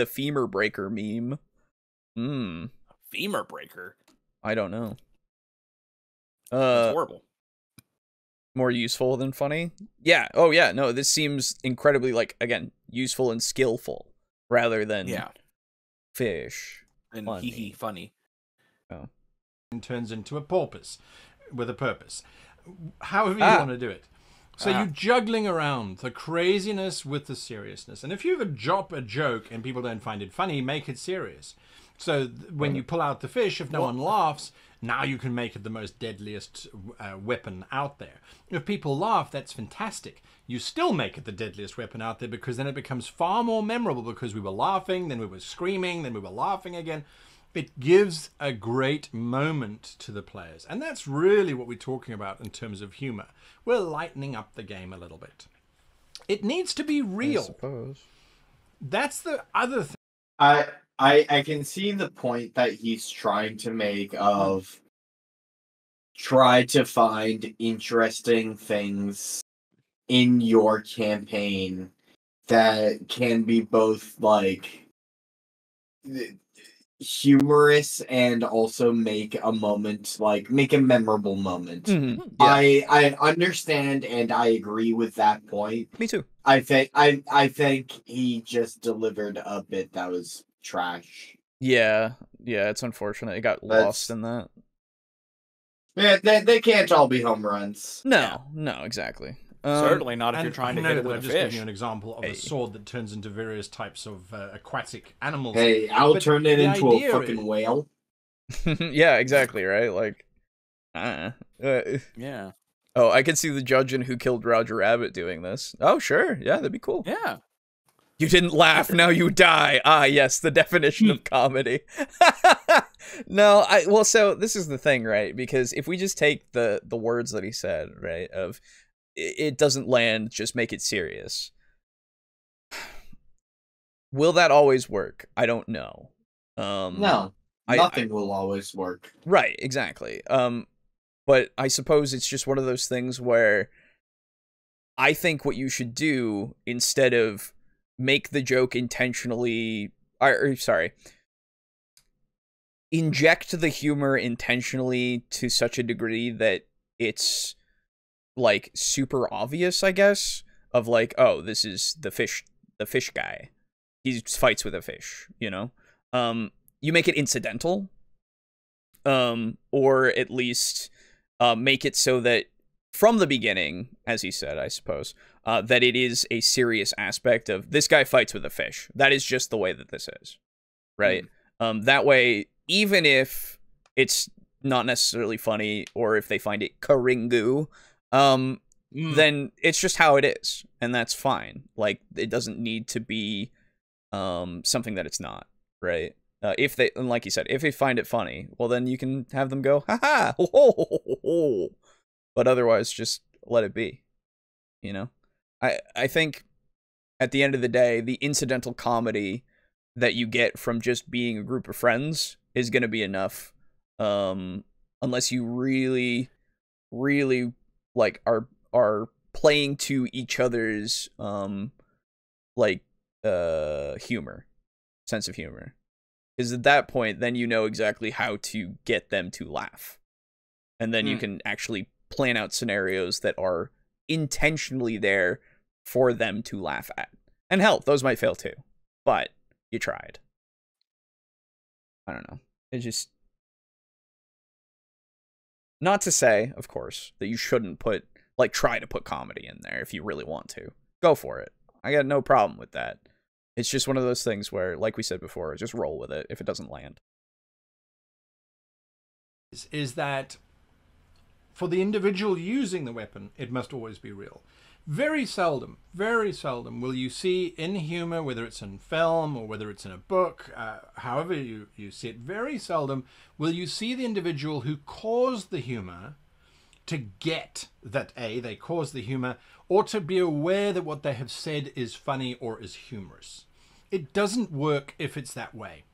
femur breaker meme. Femur breaker? I don't know. It's horrible. More useful than funny? Yeah. Oh, yeah. No, this seems incredibly, like, again, useful and skillful rather than fish. And hee hee funny. Oh. And turns into a porpoise with a purpose. However you want to do it. So you're juggling around the craziness with the seriousness. And if you ever drop a joke and people don't find it funny, make it serious. So when you pull out the fish, if no one laughs, now you can make it the most deadliest weapon out there. If people laugh, that's fantastic. You still make it the deadliest weapon out there, because then it becomes far more memorable, because we were laughing, then we were screaming, then we were laughing again. It gives a great moment to the players. And that's really what we're talking about in terms of humor. We're lightening up the game a little bit. It needs to be real. I suppose. That's the other thing. I can see the point that he's trying to make of try to find interesting things in your campaign that can be both like humorous and also make a moment, like make a memorable moment. Mm-hmm. Yeah. I understand and I agree with that point. Me too. I think he just delivered a bit that was trash. Yeah, it's unfortunate. It got lost in that. Yeah, they can't all be home runs. No, exactly. Certainly not if you're trying to hit it with a just fish. Give you an example of a sword that turns into various types of aquatic animals. Hey, I'll turn it into a fucking whale. Yeah, exactly, right? Like, yeah. Oh, I can see the judge in Who Killed Roger Rabbit doing this. Oh, sure. Yeah, that'd be cool. Yeah. You didn't laugh, now you die. Ah, yes, the definition of comedy. No, well, so this is the thing, right? Because if we just take the words that he said, right, of it doesn't land, just make it serious. Will that always work? I don't know. No, nothing will always work. Right, exactly. But I suppose it's just one of those things where I think what you should do, instead of make the joke intentionally, inject the humor intentionally to such a degree that it's like super obvious, I guess, of like, oh, this is the fish the fish guy. He fights with a fish, you know? You make it incidental, or at least make it so that from the beginning, as he said, I suppose, that it is a serious aspect of this guy fights with a fish. That is just the way that this is, right? That way, even if it's not necessarily funny, or if they find it Karingu, then it's just how it is, and that's fine. Like, it doesn't need to be something that it's not, right? If they, and like you said, if they find it funny, well, then you can have them go, ha ho, ho, ho, ho, ho. But otherwise, just let it be, you know? I think at the end of the day, the incidental comedy that you get from just being a group of friends is going to be enough, unless you really, really, like, are playing to each other's, like, humor, sense of humor. Because at that point, then you know exactly how to get them to laugh. And then you can actually plan out scenarios that are intentionally there for them to laugh at. And hell, those might fail too. But you tried. I don't know. It just... Not to say, of course, that you shouldn't put, like, try to put comedy in there if you really want to. Go for it. I got no problem with that. It's just one of those things where, like we said before, just roll with it if it doesn't land. Is that for the individual using the weapon, it must always be real. Very seldom will you see in humor, whether it's in film or whether it's in a book, however you see it, very seldom will you see the individual who caused the humor to get that they caused the humor, or to be aware that what they have said is funny or is humorous. It doesn't work if it's that way,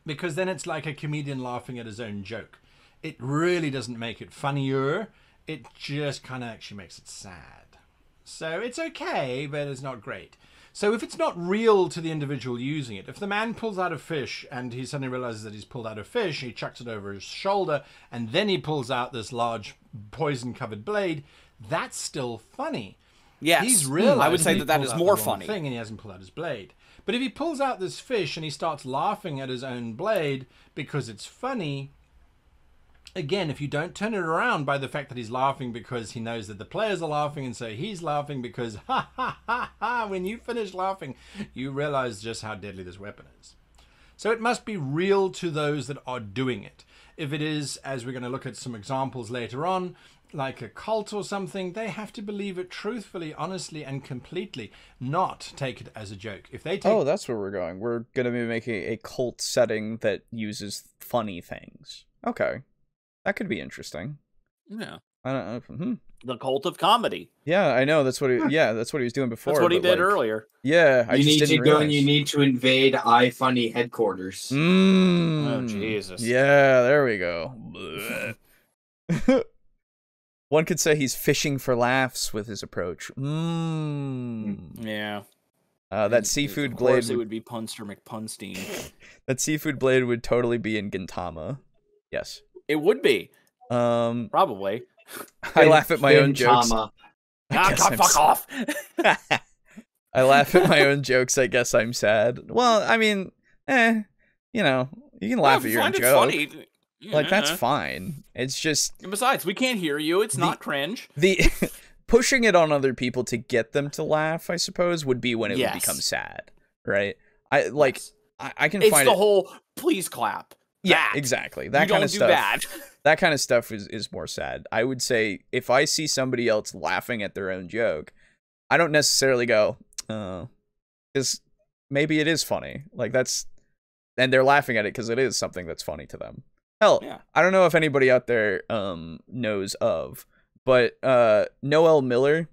because then it's like a comedian laughing at his own joke. It really doesn't make it funnier. It just kind of actually makes it sad. So it's okay, but it's not great. So if it's not real to the individual using it, if the man pulls out a fish and he suddenly realizes that he's pulled out a fish, he chucks it over his shoulder, and then he pulls out this large poison-covered blade, that's still funny. Yes, he's realized I would say that is more funny. Thing, and he hasn't pulled out his blade. But if he pulls out this fish and he starts laughing at his own blade because it's funny, again, if you don't turn it around by the fact that he's laughing because he knows that the players are laughing, and so he's laughing because, ha, ha, ha, ha, when you finish laughing, you realize just how deadly this weapon is. So it must be real to those that are doing it. If it is, as we're going to look at some examples later on, like a cult or something, they have to believe it truthfully, honestly, and completely, not take it as a joke. If they take... Oh, that's where we're going. We're going to be making a cult setting that uses funny things. Okay. That could be interesting. Yeah. I don't know. The cult of comedy. Yeah, I know. That's what he, that's what he was doing before. That's what he did earlier. Yeah, you need to go and you need to invade iFunny headquarters. Oh, Jesus. Yeah, there we go. One could say he's fishing for laughs with his approach. Yeah. That seafood of course blade. It would be Punster McPunstein. That seafood blade would totally be in Gintama. Yes. It would be. Probably. I laugh at my own jokes. Fuck off. I laugh at my own jokes. I guess I'm sad. Well, I mean, you know, you can laugh at your own joke. Funny. Like, that's fine. It's just... And besides, we can't hear you. It's not cringe. The pushing it on other people to get them to laugh, I suppose, would be when it would become sad, right? I can find it's the whole please clap. Yeah, exactly. That kind of stuff. Bad. That kind of stuff is more sad. I would say if I see somebody else laughing at their own joke, I don't necessarily go, because maybe it is funny. Like, that's... And they're laughing at it because it is something that's funny to them. Hell, yeah. I don't know if anybody out there knows of, but Noel Miller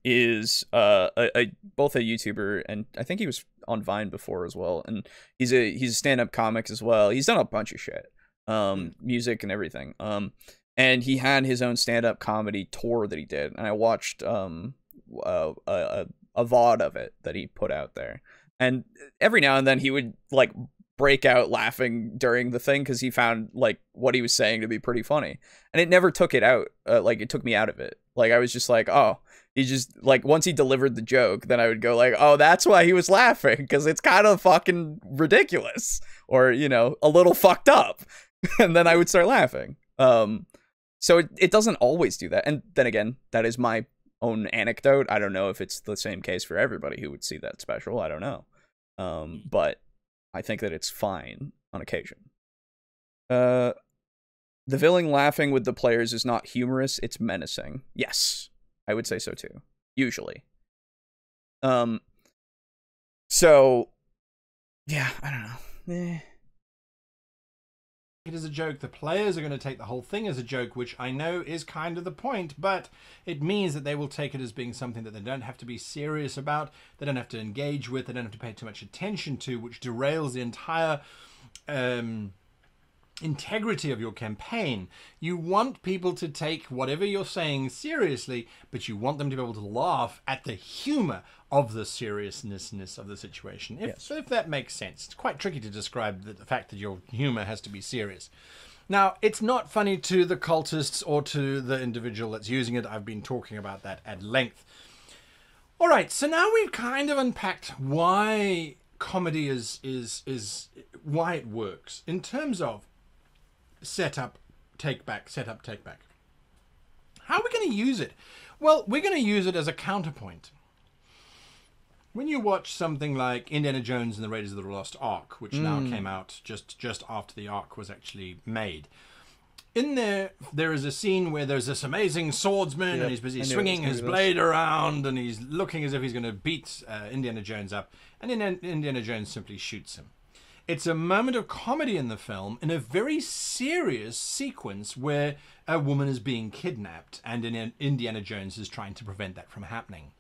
is both a YouTuber, and I think he was on Vine before as well, and he's a stand-up comic as well. He's done a bunch of shit, music and everything. And he had his own stand-up comedy tour that he did, and I watched a VOD of it that he put out there. And every now and then he would like break out laughing during the thing because he found like what he was saying to be pretty funny, and it never took it out. Like, it took me out of it. Like, I was just like, oh He just, like, once he delivered the joke, then I would go like, oh, that's why he was laughing, because it's kind of fucking ridiculous, or, you know, a little fucked up. And then I would start laughing. So it doesn't always do that. And then again, that is my own anecdote. I don't know if it's the same case for everybody who would see that special. I don't know. But I think that it's fine on occasion. The villain laughing with the players is not humorous, it's menacing. Yes, I would say so too. Usually. So, yeah, I don't know. It is a joke. The players are going to take the whole thing as a joke, which I know is kind of the point, but it means that they will take it as being something that they don't have to be serious about, they don't have to engage with, they don't have to pay too much attention to, which derails the entire integrity of your campaign. You want people to take whatever you're saying seriously, but you want them to be able to laugh at the humor of the seriousness of the situation. If that makes sense. It's quite tricky to describe the fact that your humor has to be serious. Now, it's not funny to the cultists or to the individual that's using it. I've been talking about that at length. All right, so now we've kind of unpacked why comedy is why it works in terms of setup, take back, setup, take back. How are we going to use it? Well, we're going to use it as a counterpoint. When you watch something like Indiana Jones and the Raiders of the Lost Ark, which now came out just after the Ark was actually made, in there is a scene where there's this amazing swordsman and he's busy swinging his blade around and he's looking as if he's going to beat Indiana Jones up, and then Indiana Jones simply shoots him. It's a moment of comedy in the film in a very serious sequence where a woman is being kidnapped and Indiana Jones is trying to prevent that from happening.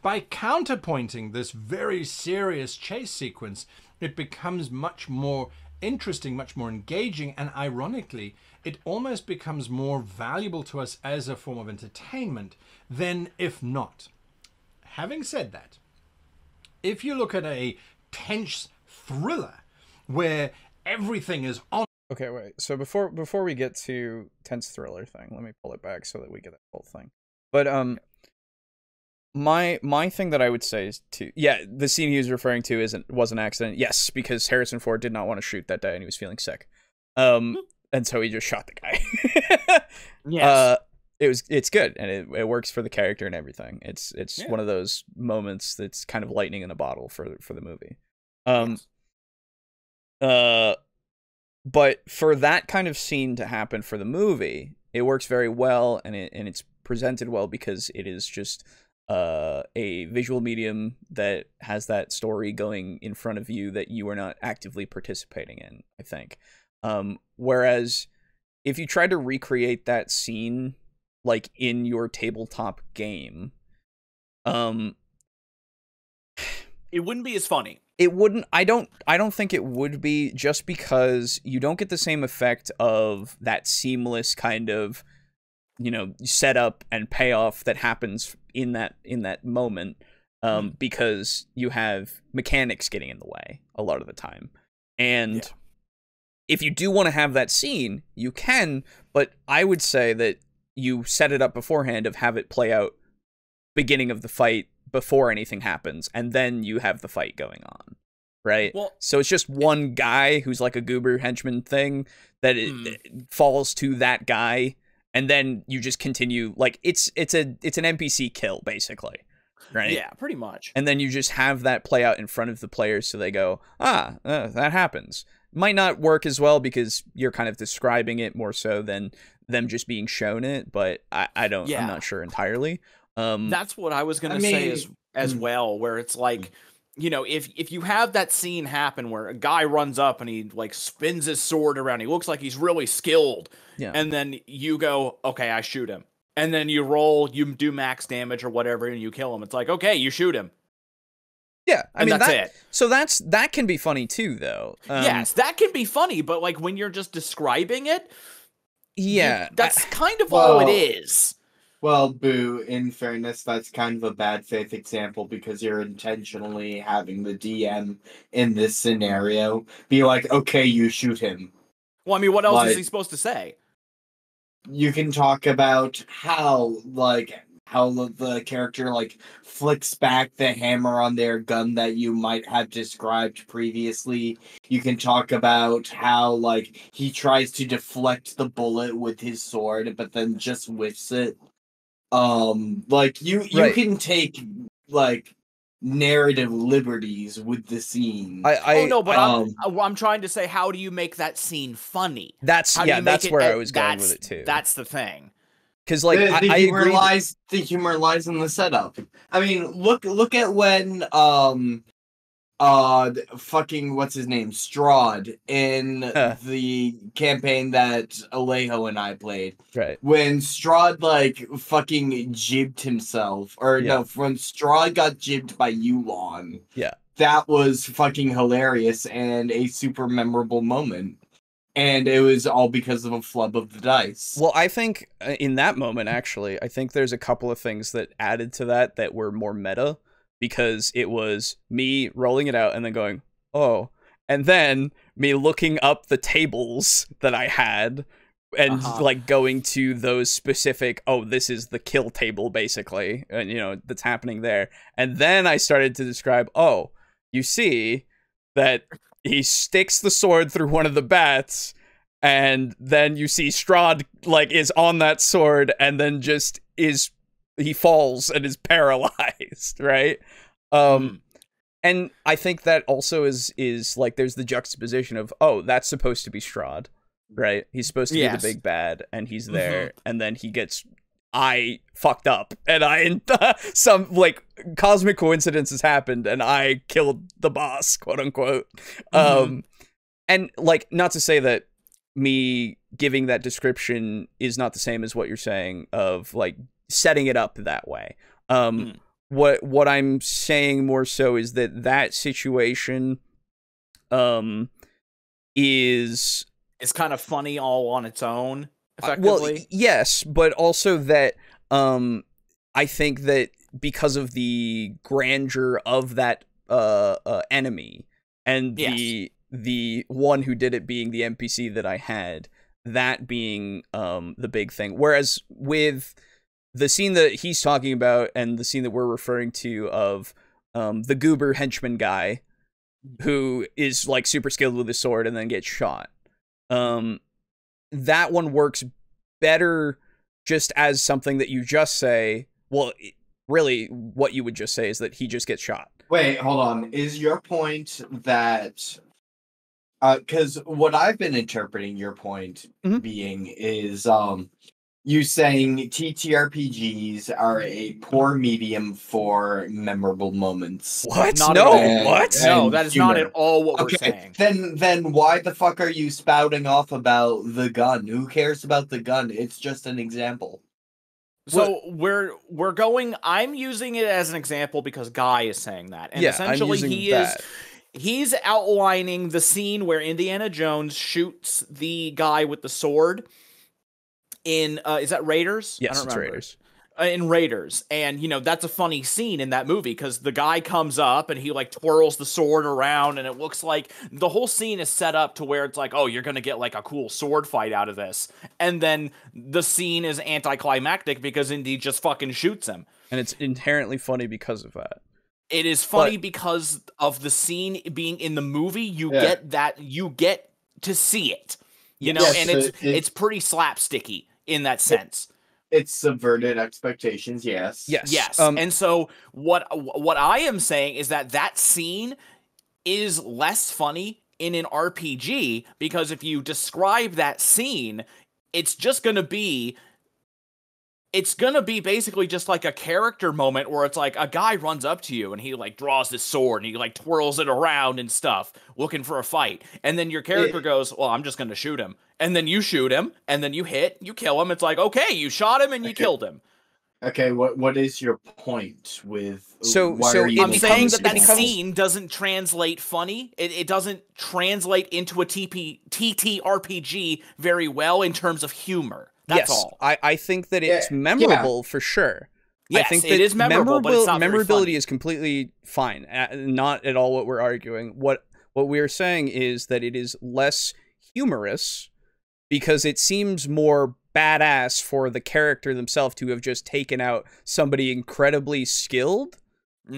By counterpointing this very serious chase sequence, it becomes much more interesting, much more engaging, and ironically, it almost becomes more valuable to us as a form of entertainment than if not. Having said that, if you look at a tense thriller where everything is on... Okay, wait. So before we get to tense thriller thing, let me pull it back so that we get that whole thing. But my thing that I would say is the scene he was referring to was an accident. Yes, because Harrison Ford did not want to shoot that day and he was feeling sick. And so he just shot the guy. Yes. It's good and it works for the character and everything. It's one of those moments that's kind of lightning in a bottle for the movie. But for that kind of scene to happen for the movie, it works very well and it's presented well because it is just a visual medium that has that story going in front of you that you are not actively participating in, I think. Whereas if you try to recreate that scene like in your tabletop game, it wouldn't be as funny. It wouldn't. I don't think it would be, just because you don't get the same effect of that seamless kind of, setup and payoff that happens in that moment, because you have mechanics getting in the way a lot of the time. And if you do want to have that scene, you can, but I would say that you set it up beforehand, of have it play out beginning of the fight before anything happens, and then you have the fight going on, right? Well, so it's just one guy who's like a goober henchman thing that it falls to that guy, and then you just continue, like it's an NPC kill basically, right? Yeah, pretty much. And then you just have that play out in front of the players, so they go, that happens. Might not work as well because you're kind of describing it more so than them just being shown it, but I'm not sure entirely. That's what I was gonna say as well, where it's like, if you have that scene happen where a guy runs up and he like spins his sword around, he looks like he's really skilled, and then you go, okay, I shoot him, and then you roll, you do max damage or whatever, and you kill him. It's like, okay, you shoot him. Yeah, I mean, that's it. So that can be funny too, though. Yes, that can be funny, but like when you're just describing it, that's kind of all it is. Well, Boo, in fairness, that's kind of a bad faith example because you're intentionally having the DM in this scenario be like, okay, you shoot him. Well, I mean, what else is he supposed to say? You can talk about how how the character like flicks back the hammer on their gun that you might have described previously. You can talk about how like he tries to deflect the bullet with his sword, but then just whiffs it. Like you Right. can take like narrative liberties with the scene. I'm trying to say, how do you make that scene funny? That's where I was going with it too. That's the thing. Because like the I humor agree. The humor lies in the setup. I mean, look at when fucking what's his name, Strahd, in the campaign that Alejo and I played. Right. When Strahd like fucking jibbed himself, or no, when Strahd got jibbed by Yulon. Yeah. That was fucking hilarious and a super memorable moment. And it was all because of a flub of the dice. Well, I think in that moment, actually, I think there's a couple of things that added to that were more meta, because it was me rolling it out and then going, oh, and then me looking up the tables that I had and like going to those specific, oh, this is the kill table, basically, and you know, that's happening there. And then I started to describe, oh, you see that he sticks the sword through one of the bats, and then you see Strahd like is on that sword, and then just he falls and is paralyzed, right? And I think that also is like there's the juxtaposition of, oh, that's supposed to be Strahd, right? He's supposed to be the big bad, and he's there, and then he gets fucked up, and some like cosmic coincidence has happened, and I killed the boss, quote unquote. And like, not to say that me giving that description is not the same as what you're saying of like setting it up that way. What I'm saying more so is that situation is kind of funny all on its own, effectively. Well, yes, but also that I think that because of the grandeur of that enemy and the one who did it being the NPC that I had, that being the big thing. Whereas with the scene that he's talking about and the scene that we're referring to of the goober henchman guy who is like super skilled with his sword and then gets shot, that one works better just as something that you just say. Well, really what you would just say is that he just gets shot. Wait, hold on. Is your point that because what I've been interpreting your point being is you saying TTRPGs are a poor medium for memorable moments. What? Not no, what? No, that is not at all what we're saying. Then why the fuck are you spouting off about the gun? Who cares about the gun? It's just an example. So we're going. I'm using it as an example because Guy is saying that, and essentially he's outlining the scene where Indiana Jones shoots the guy with the sword in is that Raiders? Yes, it's Raiders. In Raiders, and you know that's a funny scene in that movie because the guy comes up and he like twirls the sword around, and it looks like the whole scene is set up to where it's like, oh, you're gonna get like a cool sword fight out of this, and then the scene is anticlimactic because Indy just fucking shoots him, and it's inherently funny because of that. It is funny because of the scene being in the movie. You get to see it, you know, and it's pretty slapsticky in that sense. It's subverted expectations, yes. Yes. And so what I am saying is that scene is less funny in an RPG because if you describe that scene, it's going to be basically just like a character moment where it's like a guy runs up to you and he like draws his sword and he like twirls it around and stuff looking for a fight. And then your character goes, well, I'm just going to shoot him. And then you shoot him and then you kill him. It's like, okay, you shot him and you killed him. Okay, what is your point with I'm saying that scene doesn't translate funny. It doesn't translate into a TTRPG very well in terms of humor. That's all. I think that it's memorable for sure. Yes, I think it is memorable, but it's not memorability is completely fine. Not at all what we're arguing. What we are saying is that it is less humorous because it seems more badass for the character themselves to have just taken out somebody incredibly skilled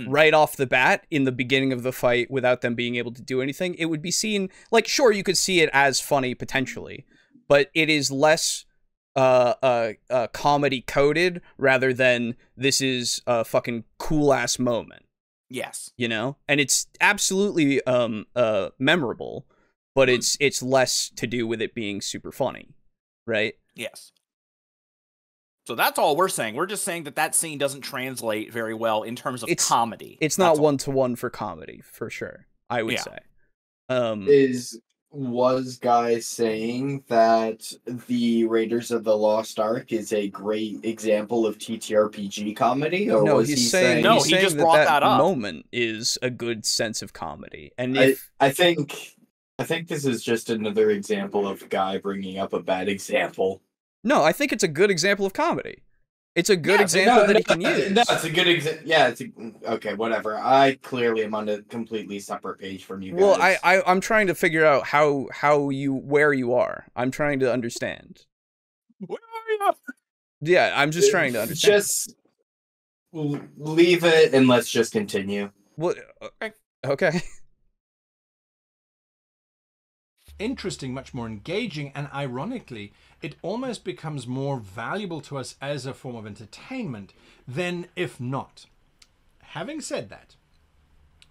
right off the bat in the beginning of the fight without them being able to do anything. It would be seen like, sure, you could see it as funny potentially, but it is less comedy coded rather than this is a fucking cool ass moment. Yes. You know? And it's absolutely memorable, but it's less to do with it being super funny, right? Yes. So that's all we're saying. We're just saying that that scene doesn't translate very well in terms of comedy. It's not one-to-one for comedy, for sure, I would say. Was Guy saying that the Raiders of the Lost Ark is a great example of TTRPG comedy? Or no, was he's he saying no, he's he saying just brought that up. moment is a good sense of comedy. And I think this is just another example of Guy bringing up a bad example. No, I think it's a good example of comedy. It's a good example that he can use. No, it's a good example. Yeah, okay, whatever. I clearly am on a completely separate page from you guys. Well, I'm trying to figure out where you are. I'm trying to understand. Where are you? Yeah, I'm just trying to understand. Just leave it and let's just continue. Well, okay. Interesting, much more engaging, and ironically, it almost becomes more valuable to us as a form of entertainment than if not. Having said that,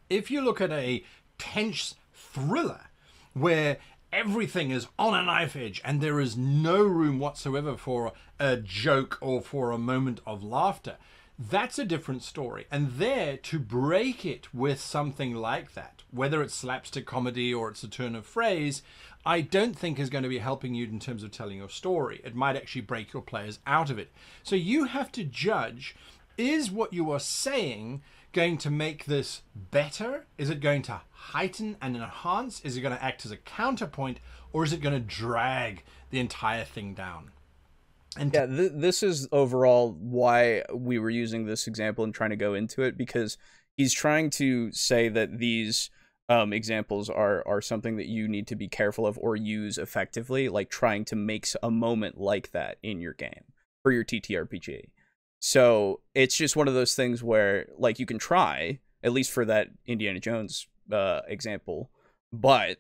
if you look at a tense thriller where everything is on a knife edge and there is no room whatsoever for a joke or for a moment of laughter, that's a different story. And there, to break it with something like that, whether it's slapstick comedy or it's a turn of phrase, I don't think is going to be helping you in terms of telling your story. It might actually break your players out of it. So you have to judge, is what you are saying going to make this better? Is it going to heighten and enhance? Is it going to act as a counterpoint? Or is it going to drag the entire thing down? And yeah, this is overall why we were using this example and trying to go into it, because he's trying to say that these examples are something that you need to be careful of or use effectively, like trying to make a moment like that in your game for your TTRPG. So it's just one of those things where, like, you can try, at least for that Indiana Jones example, but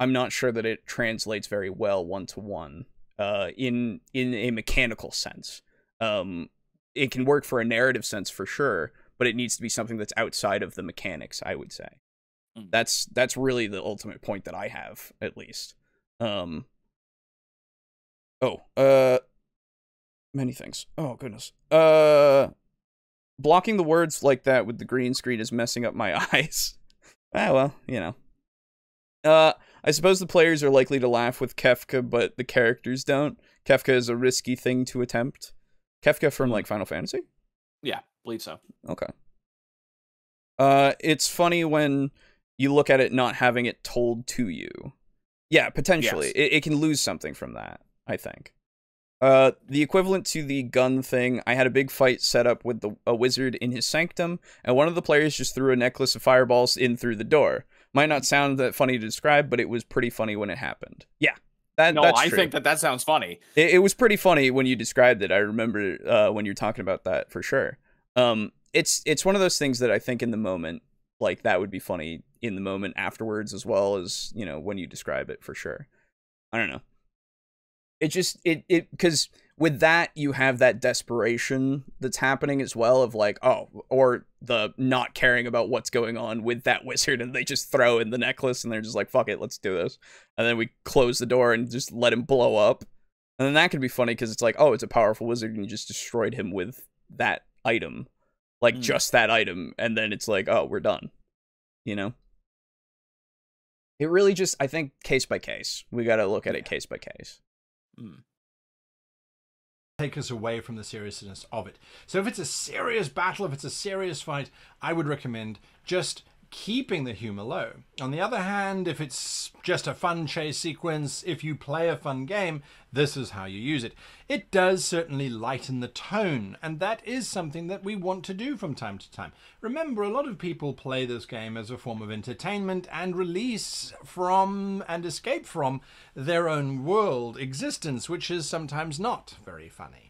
I'm not sure that it translates very well one-to-one in a mechanical sense. It can work for a narrative sense for sure, but it needs to be something that's outside of the mechanics, I would say. That's really the ultimate point that I have, at least. Many things. Oh, goodness. Blocking the words like that with the green screen is messing up my eyes. Well, you know. I suppose the players are likely to laugh with Kefka, but the characters don't. Kefka is a risky thing to attempt. Kefka from, like, Final Fantasy? Yeah, believe so. Okay. It's funny when you look at it not having it told to you. Yeah, potentially. Yes. It can lose something from that, I think. The equivalent to the gun thing, I had a big fight set up with a wizard in his sanctum, and one of the players just threw a necklace of fireballs in through the door. Might not sound that funny to describe, but it was pretty funny when it happened. Yeah, that's true. I think that sounds funny. It was pretty funny when you described it. I remember when you're talking about that for sure. It's one of those things that I think in the moment, like, that would be funny in the moment afterwards, as well as, you know, when you describe it for sure. I don't know. It just, because with that, you have that desperation that's happening as well of like, oh, or the not caring about what's going on with that wizard, and they just throw in the necklace and they're just like, fuck it, let's do this. And then we close the door and just let him blow up. And then that could be funny because it's like, oh, it's a powerful wizard and you just destroyed him with that item. Like, just that item. And then it's like, oh, we're done. You know? It really just, I think, case by case. We got to look at it case by case. Take us away from the seriousness of it. So if it's a serious battle, if it's a serious fight, I would recommend just keeping the humor low. On the other hand, if it's just a fun chase sequence, if you play a fun game, this is how you use it. It does certainly lighten the tone, and that is something that we want to do from time to time. Remember, a lot of people play this game as a form of entertainment and release from and escape from their own world existence, which is sometimes not very funny.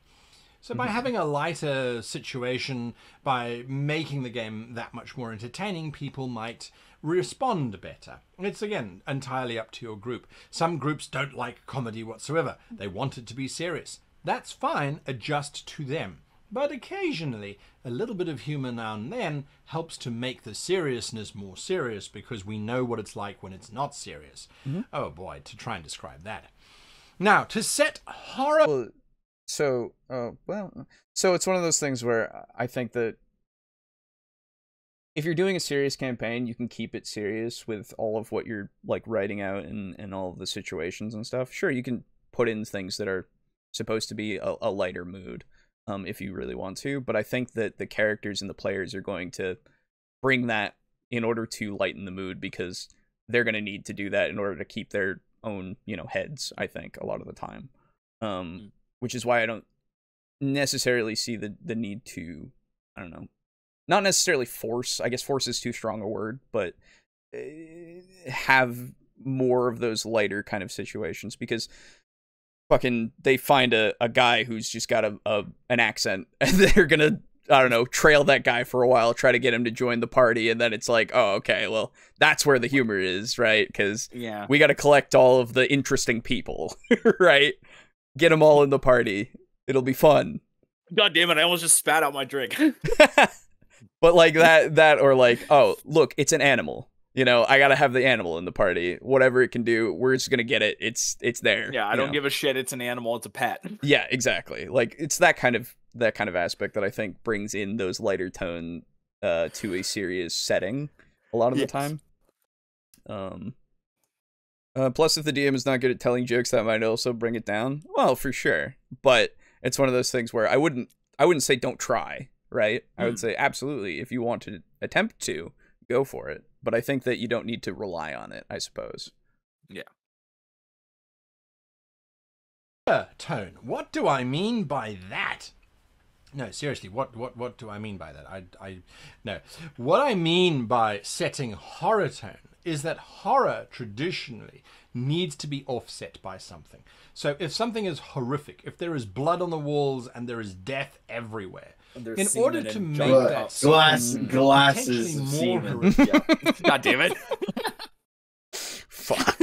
So by having a lighter situation, by making the game that much more entertaining, people might respond better. It's, again, entirely up to your group. Some groups don't like comedy whatsoever. They want it to be serious. That's fine, adjust to them. But occasionally, a little bit of humor now and then helps to make the seriousness more serious, because we know what it's like when it's not serious. Oh boy, to try and describe that. Now, to set horror... Well, so it's one of those things where I think that if you're doing a serious campaign, you can keep it serious with all of what you're like writing out and all of the situations and stuff. Sure, you can put in things that are supposed to be a lighter mood, if you really want to, but I think that the characters and the players are going to bring that in order to lighten the mood, because they're going to need to do that in order to keep their own, heads, I think, a lot of the time. Which is why I don't necessarily see the need to, I don't know, not necessarily force, I guess force is too strong a word, but have more of those lighter kind of situations, because fucking they find a guy who's just got an accent, and they're gonna, I don't know, trail that guy for a while, try to get him to join the party, and then it's like, oh, okay, well, that's where the humor is, right? Because we got to collect all of the interesting people, right? Get them all in the party. It'll be fun. God damn it, I almost just spat out my drink. But like that, or like, oh, look, it's an animal. I gotta have the animal in the party. Whatever it can do, we're just gonna get it. It's there. Yeah, I don't give a shit. It's an animal. It's a pet. Yeah, exactly. Like, it's that kind of aspect that I think brings in those lighter tone to a serious setting a lot of the time. Plus, if the DM is not good at telling jokes, that might also bring it down. Well, for sure. But it's one of those things where I wouldn't say don't try, right? I would say absolutely, if you want to attempt to, go for it. But I think that you don't need to rely on it, I suppose. Yeah. Tone. What do I mean by that? No, seriously, what do I mean by that? No. What I mean by setting horror tone is that horror traditionally needs to be offset by something. So if something is horrific, if there is blood on the walls and there is death everywhere, in order to make that glasses of more semen. horrific, God damn it. Fuck.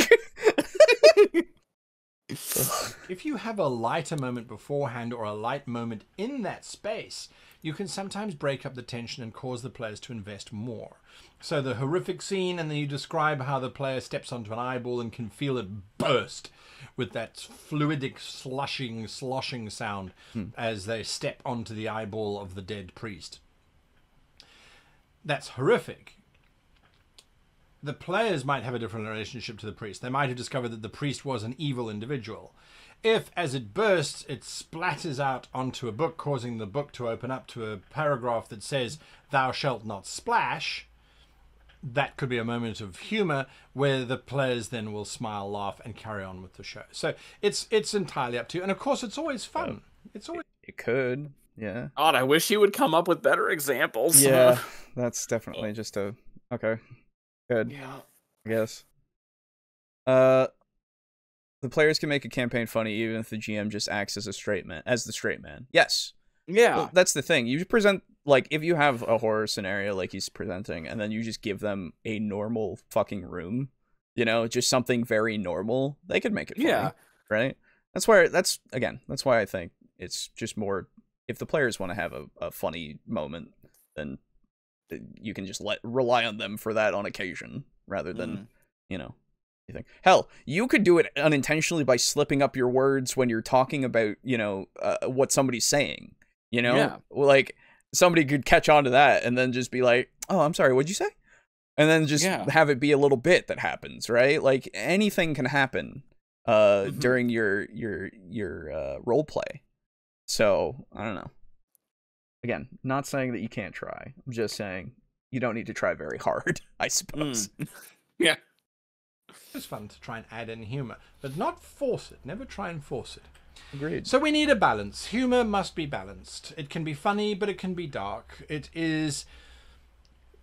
if you have a lighter moment beforehand or a light moment in that space, you can sometimes break up the tension and cause the players to invest more. So the horrific scene, and then you describe how the player steps onto an eyeball and can feel it burst with that fluidic sloshing sound as they step onto the eyeball of the dead priest. That's horrific. The players might have a different relationship to the priest. They might have discovered that the priest was an evil individual. If, as it bursts, it splatters out onto a book, causing the book to open up to a paragraph that says, "Thou shalt not splash," that could be a moment of humor where the players then will smile, laugh, and carry on with the show. So it's entirely up to you. And of course, it's always fun. It could, yeah. God, I wish you would come up with better examples. Yeah, that's definitely just okay. Good. Yeah. I guess. The players can make a campaign funny even if the GM just acts as the straight man. Yes. Yeah. Well, that's the thing. You present, like, if you have a horror scenario like he's presenting, and then you just give them a normal fucking room, just something very normal, they could make it funny. Yeah. Right? That's why I think it's just more, if the players want to have a funny moment, then you can just rely on them for that on occasion, rather than, you think. Hell, you could do it unintentionally by slipping up your words when you're talking about, what somebody's saying, Yeah. Like, somebody could catch on to that and then just be like, oh, I'm sorry, what'd you say? And then just have it be a little bit that happens, right? Like, anything can happen during your role play. So, I don't know. Again, not saying that you can't try. I'm just saying you don't need to try very hard, I suppose. Yeah. It's fun to try and add in humor, but not force it. Never try and force it. Agreed. So we need a balance. Humor must be balanced. It can be funny, but it can be dark. It is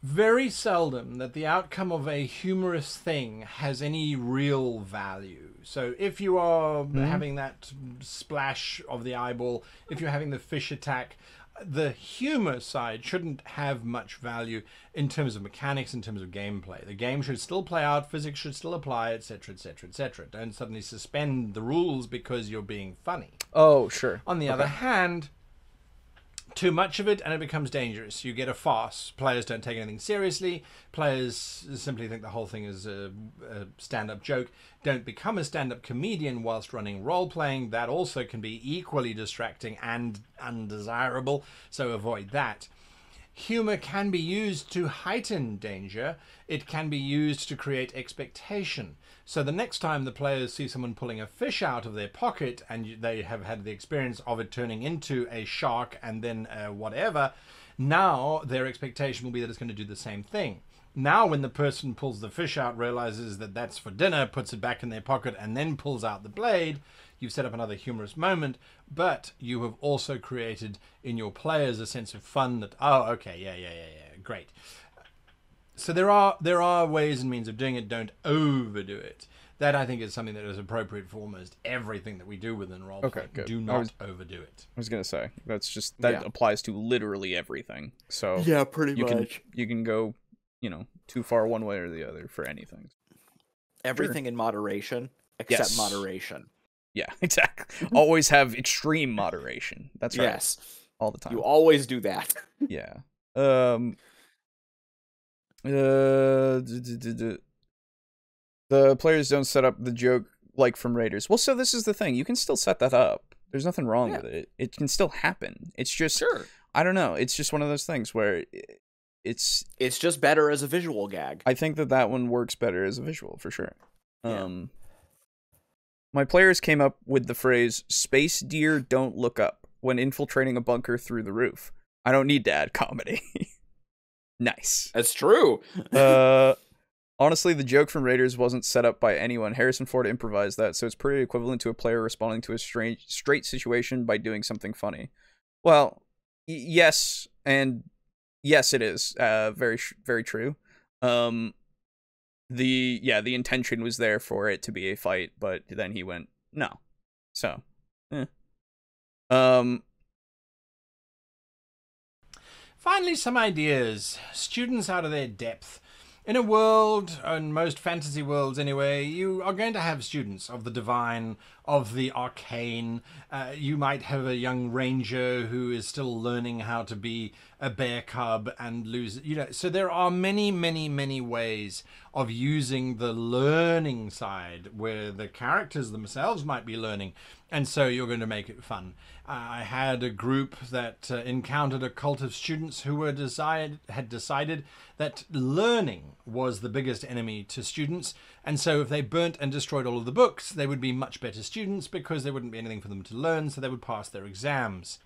very seldom that the outcome of a humorous thing has any real value. So if you are having that splash of the eyeball, if you're having the fish attack, the humor side shouldn't have much value in terms of mechanics, in terms of gameplay. The game should still play out, physics should still apply, etc., etc., etc. Don't suddenly suspend the rules because you're being funny. Oh, sure. On the other hand, too much of it and it becomes dangerous. You get a farce. Players don't take anything seriously. Players simply think the whole thing is a stand-up joke. Don't become a stand-up comedian whilst running role-playing. That also can be equally distracting and undesirable, so avoid that. Humor can be used to heighten danger. It can be used to create expectation. So the next time the players see someone pulling a fish out of their pocket and they have had the experience of it turning into a shark and then whatever, now their expectation will be that it's going to do the same thing. Now when the person pulls the fish out, realizes that that's for dinner, puts it back in their pocket and then pulls out the blade, you've set up another humorous moment, but you have also created in your players a sense of fun that, oh, okay, yeah, great. So there are ways and means of doing it. Don't overdo it. That, I think, is something that is appropriate for almost everything that we do within role play. Good. Do not overdo it. I was going to say, that applies to literally everything. So yeah, pretty much. You can go, too far one way or the other for anything. Everything in moderation, except moderation. Yeah, exactly. Always have extreme moderation. That's right. Yes. All the time. You always do that. Yeah. The players don't set up the joke like from Raiders. Well, so this is the thing. You can still set that up. There's nothing wrong with it. It can still happen. It's just, I don't know. It's just one of those things where it's just better as a visual gag. I think that one works better as a visual for sure. My players came up with the phrase "space deer don't look up" when infiltrating a bunker through the roof. I don't need to add comedy. Nice. That's true. Honestly, the joke from Raiders wasn't set up by anyone. Harrison Ford improvised that, so it's pretty equivalent to a player responding to a straight situation by doing something funny. Well, yes, and yes, it is. Very, very true. The intention was there for it to be a fight, but then he went no. So, Finally, some ideas. Students out of their depth. In a world, in most fantasy worlds anyway, you are going to have students of the divine, of the arcane. You might have a young ranger who is still learning how to be a bear cub and lose, so there are many, many, many ways of using the learning side where the characters themselves might be learning, and so you're going to make it fun. I had a group that encountered a cult of students who had decided that learning was the biggest enemy to students, and so if they burnt and destroyed all of the books, they would be much better students because there wouldn't be anything for them to learn, so they would pass their exams.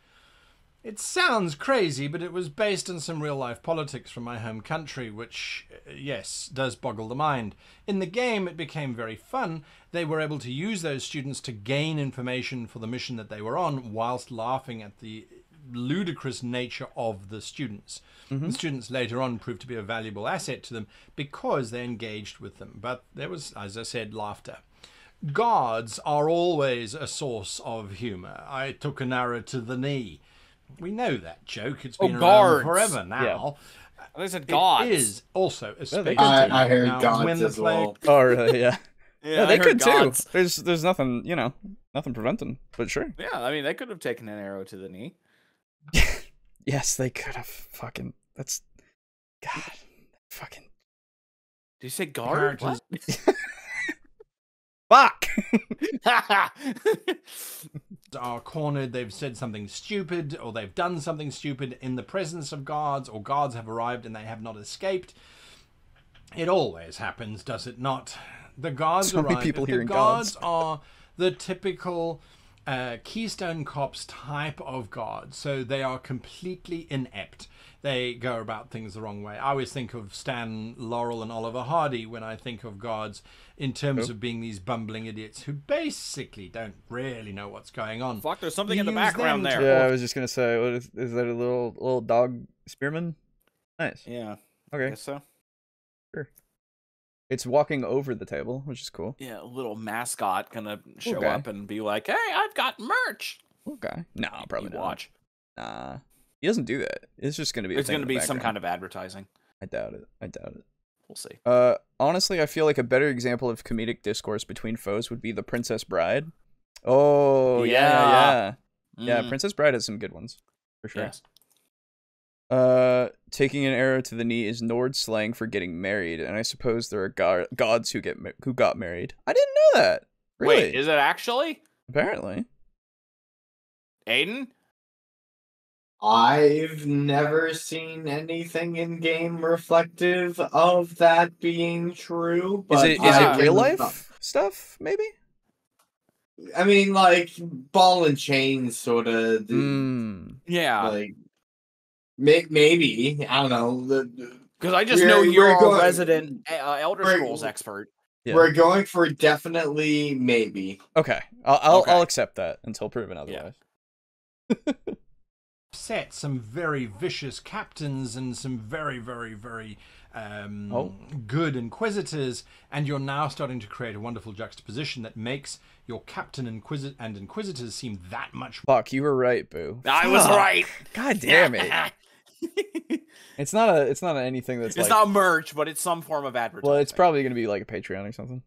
It sounds crazy, but it was based on some real-life politics from my home country, which, yes, does boggle the mind. In the game, it became very fun. They were able to use those students to gain information for the mission that they were on, whilst laughing at the ludicrous nature of the students. The students later on proved to be a valuable asset to them because they engaged with them. But there was, as I said, laughter. Guards are always a source of humour. I took an arrow to the knee. We know that joke. It's been around forever now. They said gods. It is also a space. I heard gods as well. Oh, really? Yeah. Yeah, they could gods. Too. There's nothing, nothing preventing. But sure. Yeah, I mean, they could have taken an arrow to the knee. Yes, they could have. Fucking. That's. God. Fucking. Did you say guard? What? Fuck. Are cornered, they've said something stupid, or they've done something stupid in the presence of guards, or guards have arrived and they have not escaped. It always happens, does it not? The guards so arrive. many people the hearing guards are the typical Keystone Cop's type of god. So they are completely inept. They go about things the wrong way. I always think of Stan Laurel and Oliver Hardy when I think of gods in terms of being these bumbling idiots who basically don't really know what's going on. Fuck, there's something in the background there. Yeah, I was just gonna say, what is that a little dog spearman? Nice. Yeah. Okay. I guess so. Sure. It's walking over the table, which is cool. Yeah, a little mascot gonna show Okay. up and be like, "Hey, I've got merch." Okay. No, probably You not. watch. Nah. He doesn't do that. It's just gonna be. It's gonna be some kind of advertising. I doubt it. I doubt it. We'll see. Honestly, I feel like a better example of comedic discourse between foes would be the Princess Bride. Oh yeah. Princess Bride has some good ones for sure. Yes. Taking an arrow to the knee is Nord slang for getting married, and I suppose there are gods who got married. I didn't know that. Really? Wait, is it actually? Apparently. Aiden? I've never seen anything in game reflective of that being true. But Is it real life stuff? Maybe. I mean, like ball and chain, sort of. Yeah. Like maybe, I don't know. Because I just know you're a resident Elder Scrolls expert. Yeah. We're going for definitely maybe. Okay, I'll accept that until proven otherwise. Set some very vicious captains and some very, very, very good inquisitors, and you're now starting to create a wonderful juxtaposition that makes your captain and inquisitors seem that much. Fuck, you were right, Boo. I was right. God damn it. It's not anything that's it's not merch, but it's some form of advertising. Well, it's probably going to be like a Patreon or something.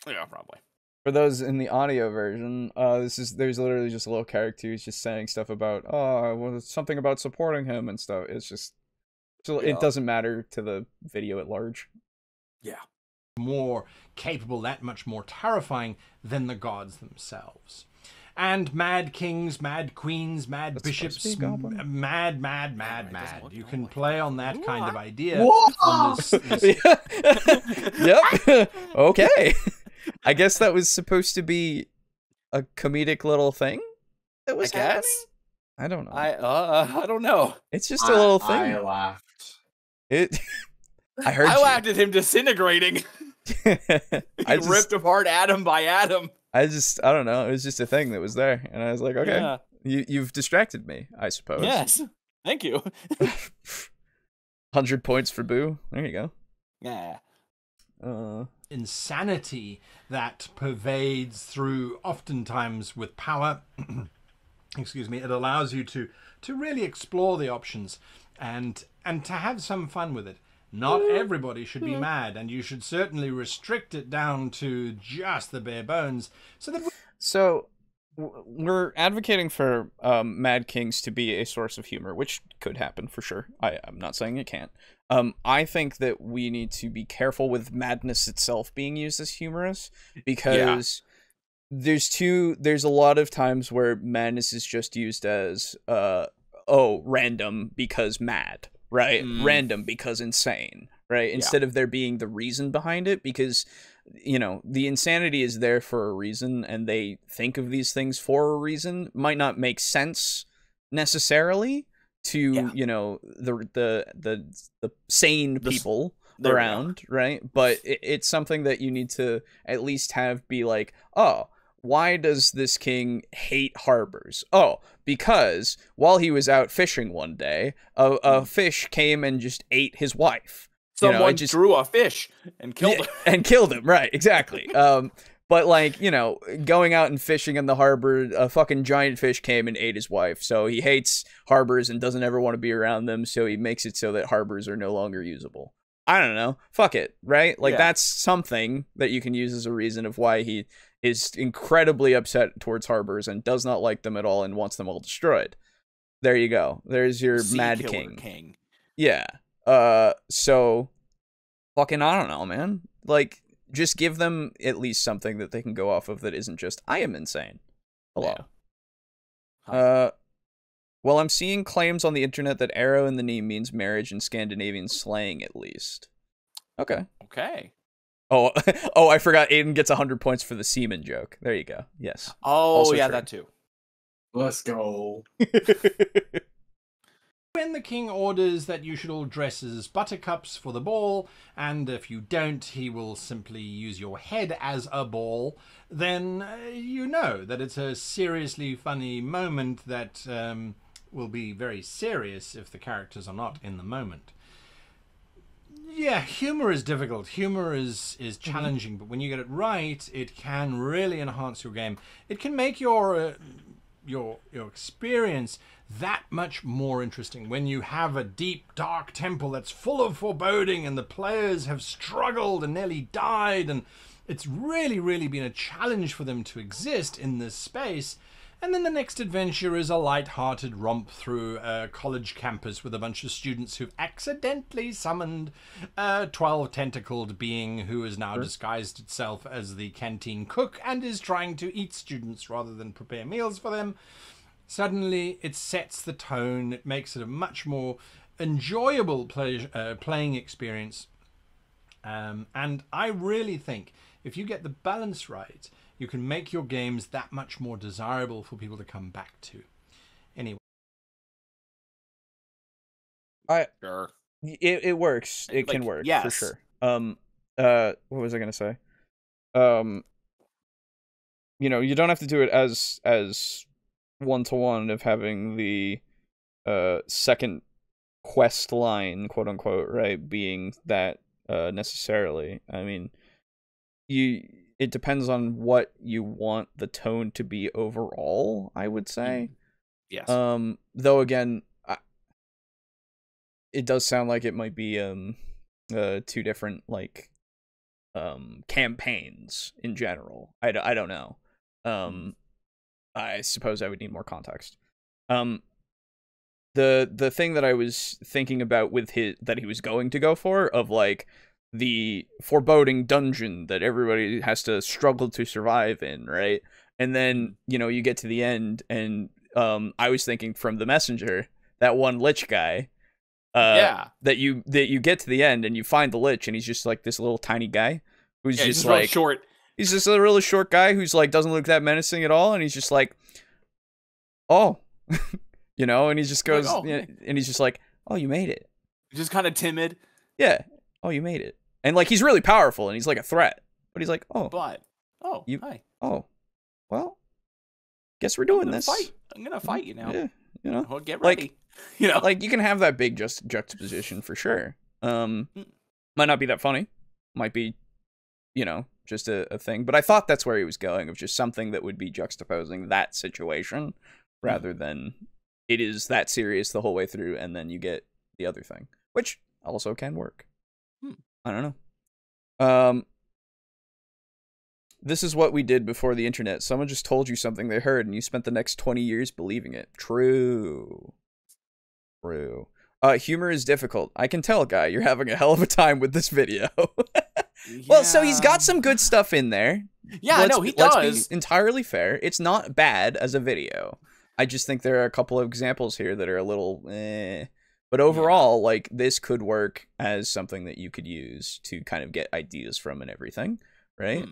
Yeah, probably. For those in the audio version, there's literally just a little character who's just saying stuff about something about supporting him and stuff. It's just it doesn't matter to the video at large. Yeah. More capable, that much more terrifying than the gods themselves. And mad kings, mad queens, mad bishops, mad. You can play on that kind of idea. On this... Yep. Okay. I guess that was supposed to be a comedic little thing that was happening? I don't know. I don't know. It's just a little thing. I laughed. I heard I laughed at him disintegrating. He ripped apart atom by atom. I don't know. It was just a thing that was there, and I was like, okay, yeah. You've distracted me, I suppose. Yes, thank you. 100 points for Boo. There you go. Yeah. Insanity that pervades through, oftentimes with power. Excuse me. It allows you to really explore the options and to have some fun with it. Not everybody should be mad, and you should certainly restrict it down to just the bare bones. So we're advocating for Mad Kings to be a source of humor, which could happen for sure. I'm not saying it can't. I think that we need to be careful with madness itself being used as humorous, because there's a lot of times where madness is just used as random because mad. Right? Random because insane, right? Instead of there being the reason behind it, because, the insanity is there for a reason, and they think of these things for a reason. Might not make sense necessarily to, the sane people around, right? But it's something that you need to at least be like, oh, why does this king hate harbors? Oh, because while he was out fishing one day, a fish came and just ate his wife. Someone drew a fish and killed him. And killed him, right, exactly. But going out and fishing in the harbor, a fucking giant fish came and ate his wife. So he hates harbors and doesn't ever want to be around them, so he makes it so that harbors are no longer usable. I don't know. Fuck it, right? That's something that you can use as a reason of why he is incredibly upset towards harbors and does not like them at all and wants them all destroyed. There you go. There's your Mad King. Yeah. So fucking, I don't know, man. Just give them at least something that they can go off of that isn't just, I am insane. Hello. Yeah. Well, I'm seeing claims on the internet that arrow in the knee means marriage in Scandinavian slang, at least. Okay. Oh, I forgot Aiden gets 100 points for the semen joke. There you go. Yes. Oh, also yeah, true. that too. Let's go. When the king orders that you should all dress as buttercups for the ball, and if you don't, he will simply use your head as a ball, then you know that it's a seriously funny moment that will be very serious if the characters are not in the moment. Yeah, humor is difficult. Humor is challenging, but when you get it right, it can really enhance your game. It can make your experience that much more interesting when you have a deep, dark temple that's full of foreboding and the players have struggled and nearly died, and it's really, really been a challenge for them to exist in this space. And then the next adventure is a light-hearted romp through a college campus with a bunch of students who've accidentally summoned a 12-tentacled being who has now disguised itself as the canteen cook and is trying to eat students rather than prepare meals for them. Suddenly, it sets the tone. It makes it a much more enjoyable playing experience. And I really think if you get the balance right, you can make your games that much more desirable for people to come back to. Anyway. Sure. It works. It can work, yes. for sure. What was I gonna say? You know, you don't have to do it as one-to-one of having the second quest line, quote unquote, right, being that necessarily. I mean, it depends on what you want the tone to be overall, I would say. Yes. Though again, it does sound like it might be two different like campaigns in general. I don't know. I suppose I would need more context. The thing that I was thinking about with that he was going to go for, of like the foreboding dungeon that everybody has to struggle to survive in, right? And then, you know, you get to the end, and I was thinking from the messenger, that one lich guy, that you get to the end and you find the lich, and he's just like this little tiny guy who's just like short. He's just a really short guy who's like doesn't look that menacing at all, and he's just like, oh, you know, and he just goes, like, oh, and he's just like, oh, you made it. Just kind of timid. Yeah. Oh, you made it. And like he's really powerful, and he's like a threat, but he's like, oh, but hi. Oh, well, guess we're doing this. I'm gonna fight you now. Yeah, you know, well, get ready. Like, you know, like you can have that big juxtaposition for sure. Might not be that funny. Might be, you know, just a thing. But I thought that's where he was going, of just something that would be juxtaposing that situation rather than it is that serious the whole way through, and then you get the other thing, which also can work. I don't know. This is what we did before the internet. Someone just told you something they heard, and you spent the next 20 years believing it. True. Humor is difficult. I can tell, guy. You're having a hell of a time with this video. Well, so he's got some good stuff in there. Yeah, no, he does. Let's be entirely fair. It's not bad as a video. I just think there are a couple of examples here that are a little But overall, like, this could work as something that you could use to kind of get ideas from and everything, right?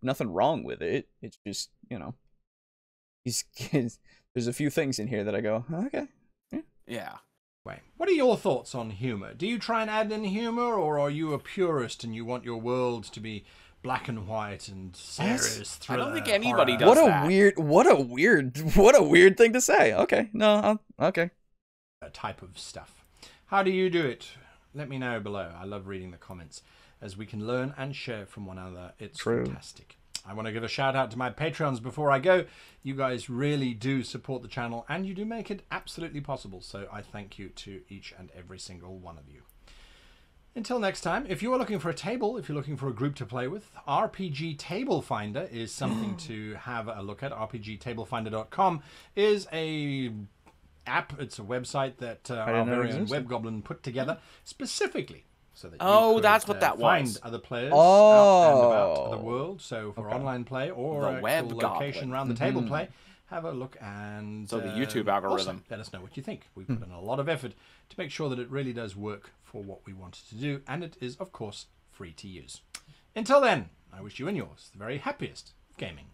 Nothing wrong with it. It's just, you know, there's a few things in here that I go, okay. Yeah. Wait, what are your thoughts on humor? Do you try and add in humor, or are you a purist and you want your world to be black and white and serious thriller? I don't think anybody horror? does. What a weird thing to say. Okay, no, okay. Type of stuff. How do you do it? Let me know below. I love reading the comments as we can learn and share from one another. It's fantastic. I want to give a shout out to my Patreons before I go. You guys really do support the channel, and you do make it absolutely possible. So I thank you to each and every single one of you. Until next time, if you are looking for a table, if you're looking for a group to play with, RPG Table Finder is something to have a look at. RPGTableFinder.com is a app. It's a website that our very own Web Goblin put together specifically so that you could that's what that find was. other players out and about the world. So for online play or The a Web cool Goblin. location around the table play, have a look and So the YouTube algorithm. also let us know what you think. We put in a lot of effort to make sure that it really does work for what we wanted to do, and it is of course free to use. Until then, I wish you and yours the very happiest of gaming.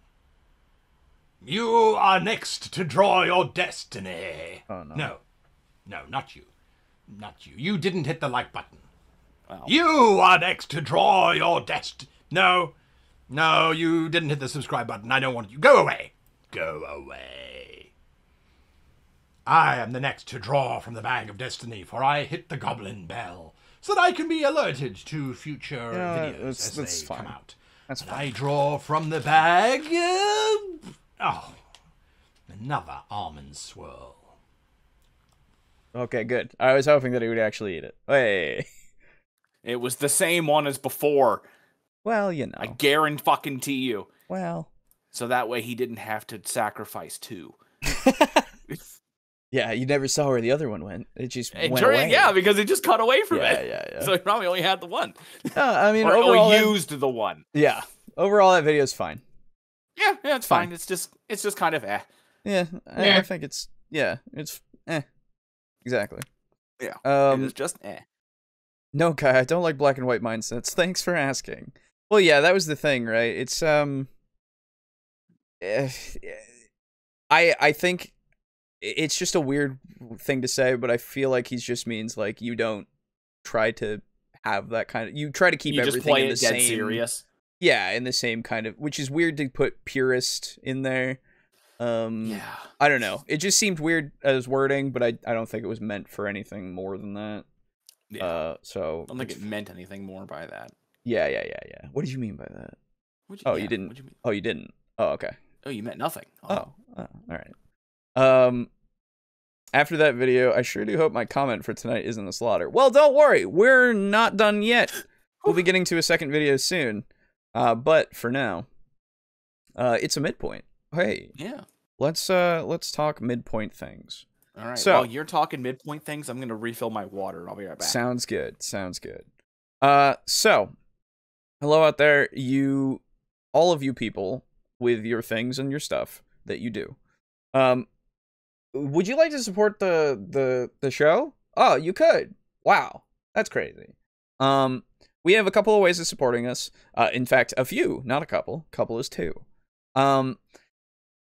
You are next to draw your destiny. Oh, no. No, not you. Not you. You didn't hit the like button. Wow. You are next to draw your destiny. No, you didn't hit the subscribe button. I don't want you. Go away. Go away. I am the next to draw from the bag of destiny, for I hit the goblin bell, so that I can be alerted to future videos as they come out. That's fine. I draw from the bag. Another almond swirl. Okay, good. I was hoping that he would actually eat it. Hey. It was the same one as before. Well, you know. I guarantee you. Well. So that way he didn't have to sacrifice 2. Yeah, you never saw where the other one went. It just went away. Yeah, because he just cut away from it. Yeah. So he probably only had the one. I mean, or overall, used the one. Yeah. Overall, that video's fine. Yeah, it's fine. It's just kind of Yeah, I think it's exactly. Yeah. It is just No, Kai, I don't like black and white mindsets. Thanks for asking. Well, yeah, that was the thing, right? It's I think it's just a weird thing to say, but I feel like he just means like you don't try to have that kind of, you try to keep everything just play in the it dead same serious. Yeah, in the same kind of, which is weird to put purist in there. Yeah. I don't know. It just seemed weird as wording, but I don't think it was meant for anything more than that. Yeah. So I don't think it meant anything more by that. Yeah. What did you mean by that? You didn't. What do you mean? Oh, you didn't. Oh, okay. Oh, you meant nothing. Oh, all right. After that video, I sure do hope my comment for tonight isn't a slaughter. Well, don't worry, we're not done yet. We'll be getting to a second video soon. But for now, it's a midpoint. Hey. Yeah. Let's talk midpoint things. All right. So, while you're talking midpoint things, I'm gonna refill my water. I'll be right back. Sounds good. So, hello out there, all of you people with your things and your stuff that you do. Would you like to support the show? Oh, you could. Wow, that's crazy. We have a couple of ways of supporting us. In fact, a few, not a couple. Couple is 2.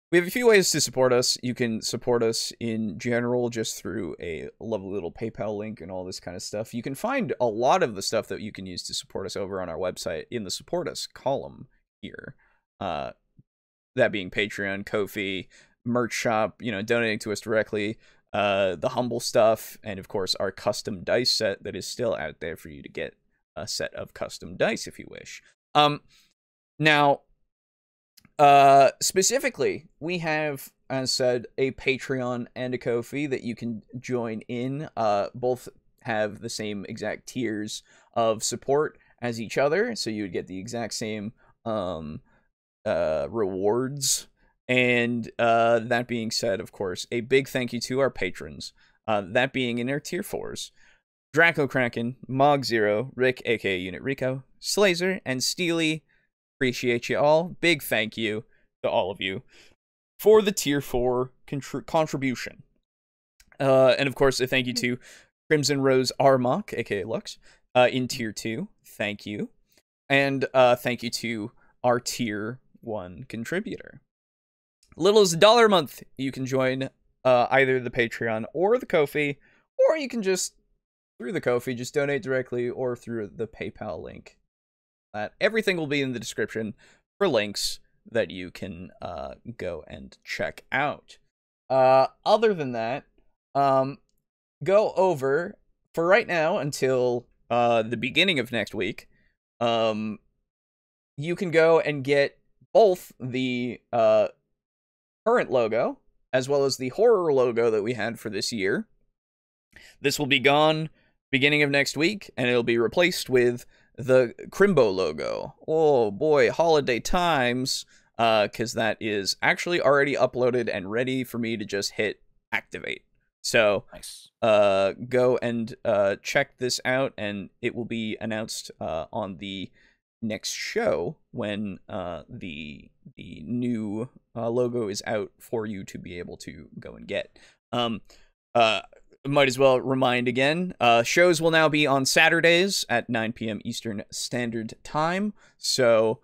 We have a few ways to support us. You can support us in general just through a lovely little PayPal link and all this kind of stuff. You can find a lot of the stuff that you can use to support us over on our website in the Support Us column here. That being Patreon, Ko-fi, merch shop, donating to us directly, the humble stuff, and of course our custom dice set that is still out there for you to get a set of custom dice if you wish. Now, specifically, we have, as said, a Patreon and a Ko-fi that you can join in. Both have the same exact tiers of support as each other, so you would get the exact same rewards. And that being said, of course, a big thank you to our patrons. That being in our tier 4s. Draco Kraken, Mog Zero, Rick aka Unit Rico, Slazer, and Steely. Appreciate you all. Big thank you to all of you for the tier 4 contribution. And of course, a thank you to Crimson Rose Armok, aka Lux, in tier 2. Thank you. And thank you to our tier 1 contributor. Little as $1 a month, you can join either the Patreon or the Ko-fi, or you can just, through the Ko-fi, just donate directly or through the PayPal link. Everything will be in the description for links that you can go and check out. Other than that, go over, for right now, until the beginning of next week, you can go and get both the current logo, as well as the horror logo that we had for this year. This will be gone beginning of next week, and it'll be replaced with the Crimbo logo. Oh boy, holiday times, because that is actually already uploaded and ready for me to just hit activate. So, nice. Go and check this out, and it will be announced on the next show when the new logo is out for you to be able to go and get. Might as well remind again, shows will now be on Saturdays at 9 p.m. Eastern Standard Time. So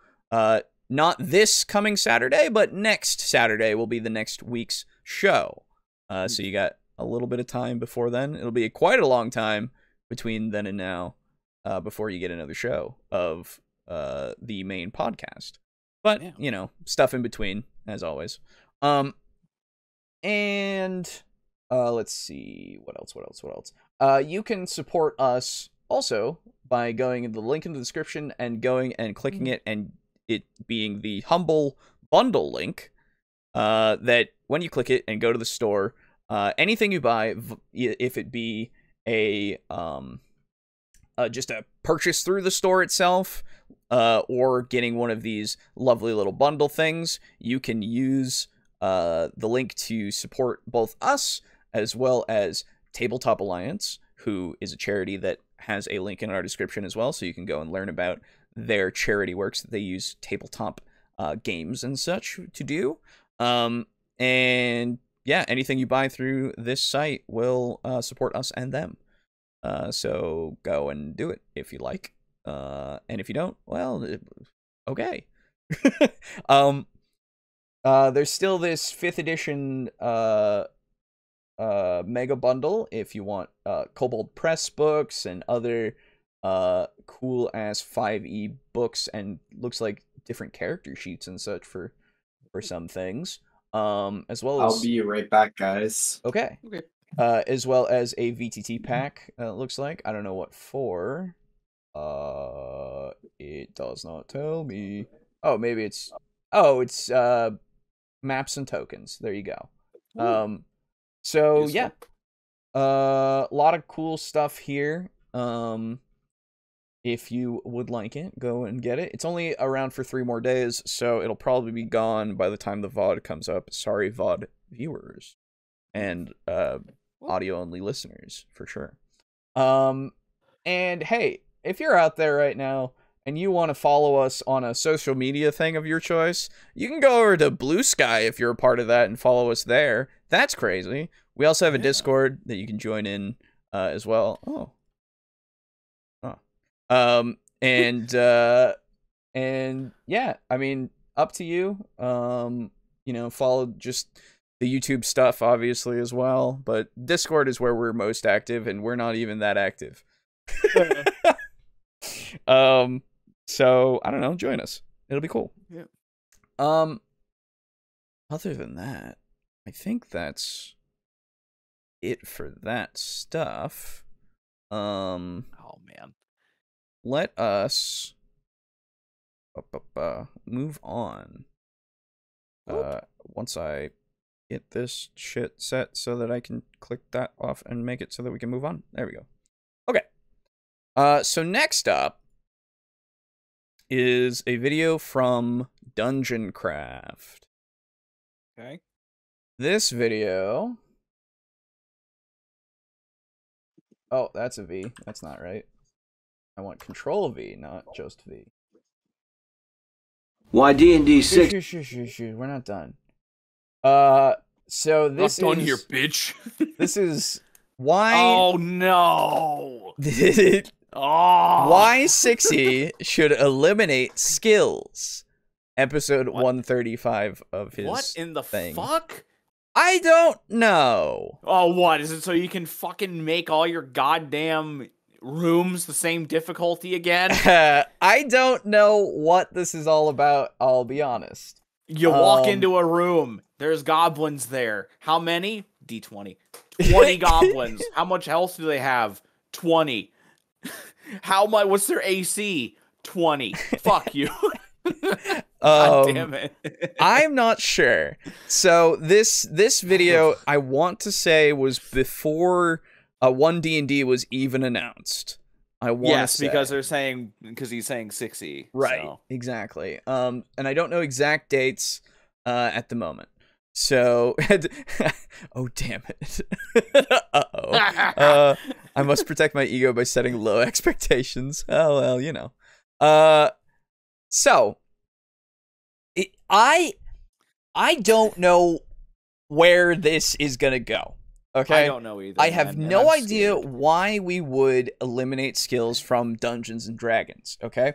not this coming Saturday, but next Saturday will be the next week's show. So you got a little bit of time before then. It'll be quite a long time between then and now before you get another show of the main podcast. But, you know, stuff in between, as always. And let's see, what else? You can support us also by going in the link in the description and going and clicking it, and it being the Humble Bundle link, that when you click it and go to the store, anything you buy, if it be a just a purchase through the store itself, or getting one of these lovely little bundle things, you can use the link to support both us as well as Tabletop Alliance, who is a charity that has a link in our description as well, so you can go and learn about their charity works that they use tabletop games and such to do. And yeah, anything you buy through this site will support us and them. So go and do it if you like. And if you don't, well, okay. There's still this 5th edition mega bundle if you want Kobold Press books and other cool ass 5e books, and looks like different character sheets and such for some things. As well as I'll be right back, guys. Okay. As well as a VTT pack, looks like. I don't know what for. It does not tell me. Oh, maybe it's... Oh, it's maps and tokens. There you go. So, yeah. A lot of cool stuff here. If you would like it, go and get it. It's only around for 3 more days, so it'll probably be gone by the time the VOD comes up. Sorry, VOD viewers. And audio-only listeners, for sure. And hey, if you're out there right now and you want to follow us on a social media thing of your choice, you can go over to Blue Sky if you're a part of that and follow us there. That's crazy. We also have a Discord that you can join in as well. And yeah, I mean, up to you. You know, follow just the YouTube stuff, obviously, as well. But Discord is where we're most active, and we're not even that active. So I don't know, join us. It'll be cool. Yeah. Other than that, I think that's it for that stuff. Oh man. Let us move on. Once I get this shit set so that I can click that off and make it so that we can move on. There we go. Okay. So next up is a video from Dungeon Craft. Okay. This video... Oh, that's a V. That's not right. I want Control V, not just V. Why D&D 6? Shh. We're not done. So this not done is... here, bitch. This is... Why... Oh, no. Oh. Why 6e should eliminate skills. Episode 135 of his What in the thing. fuck? I don't know. Oh, what? Is it so you can fucking make all your goddamn rooms the same difficulty again? I don't know what this is all about, I'll be honest. You walk into a room. There's goblins there. How many? D20. 20 goblins. How much health do they have? 20. How much? What's their AC? 20. Fuck you. God damn it. I'm not sure. So this video, I want to say, was before 1D&D was even announced. I want to say. Because he's saying 6e. Right, so. Exactly. And I don't know exact dates at the moment. So, oh damn it. Uh-oh. I must protect my ego by setting low expectations. Oh well, you know. So I don't know where this is gonna go. Okay, I don't know either. I have no idea why we would eliminate skills from Dungeons and Dragons. Okay,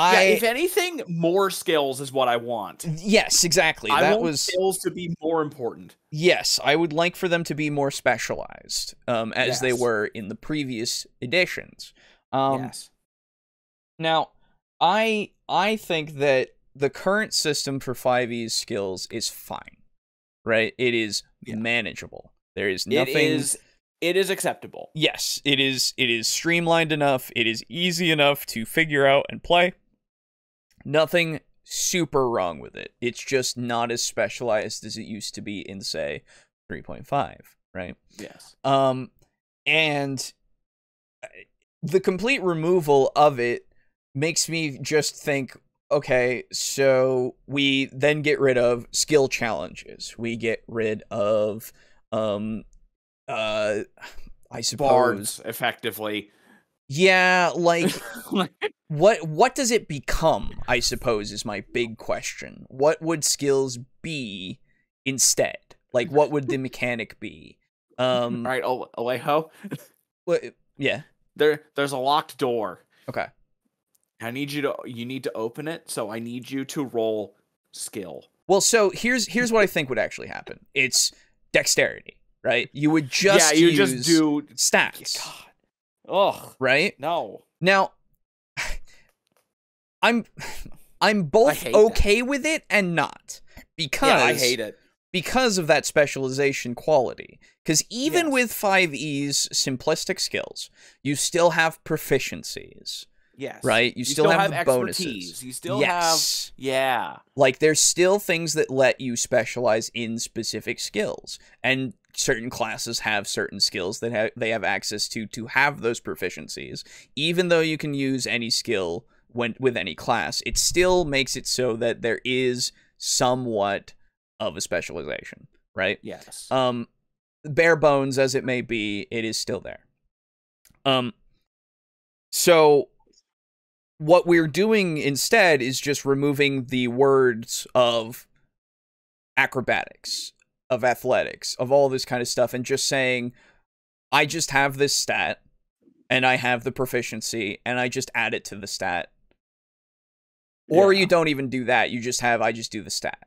if anything, more skills is what I want. Yes, exactly. I want skills to be more important. Yes, I would like for them to be more specialized, as they were in the previous editions. Yes. Now, I think that the current system for 5e's skills is fine, right? It is manageable. There is nothing... It is acceptable. Yes, it is streamlined enough. It is easy enough to figure out and play. Nothing super wrong with it. It's just not as specialized as it used to be in, say, 3.5, right? Yes. And the complete removal of it makes me just think, okay, so we then get rid of skill challenges. We get rid of, I suppose... bards, effectively. Yeah, like, what does it become, I suppose, is my big question. What would skills be instead? Like, what would the mechanic be? Alright, Alejo? Yeah. There's a locked door. Okay. I need you need to open it, so I need you to roll skill. Well, so here's what I think would actually happen. It's dexterity, right? You would just just do stats. God. Ugh. Right? No. Now, I'm both okay with it and not. Because I hate it. Because of that specialization quality. Because even with 5e's simplistic skills, you still have proficiencies. Yes. Right? You still have the expertise. bonuses. You still have... Yeah. Like, there's still things that let you specialize in specific skills. And certain classes have certain skills that they have access to have those proficiencies. Even though you can use any skill with any class, it still makes it so that there is somewhat of a specialization, right? Yes. Bare bones as it may be, it is still there. So what we're doing instead is just removing the words of acrobatics, of athletics, of all this kind of stuff, and just saying, I just have this stat, and I have the proficiency, and I just add it to the stat. Or you don't even do that, you just have, I just do the stat.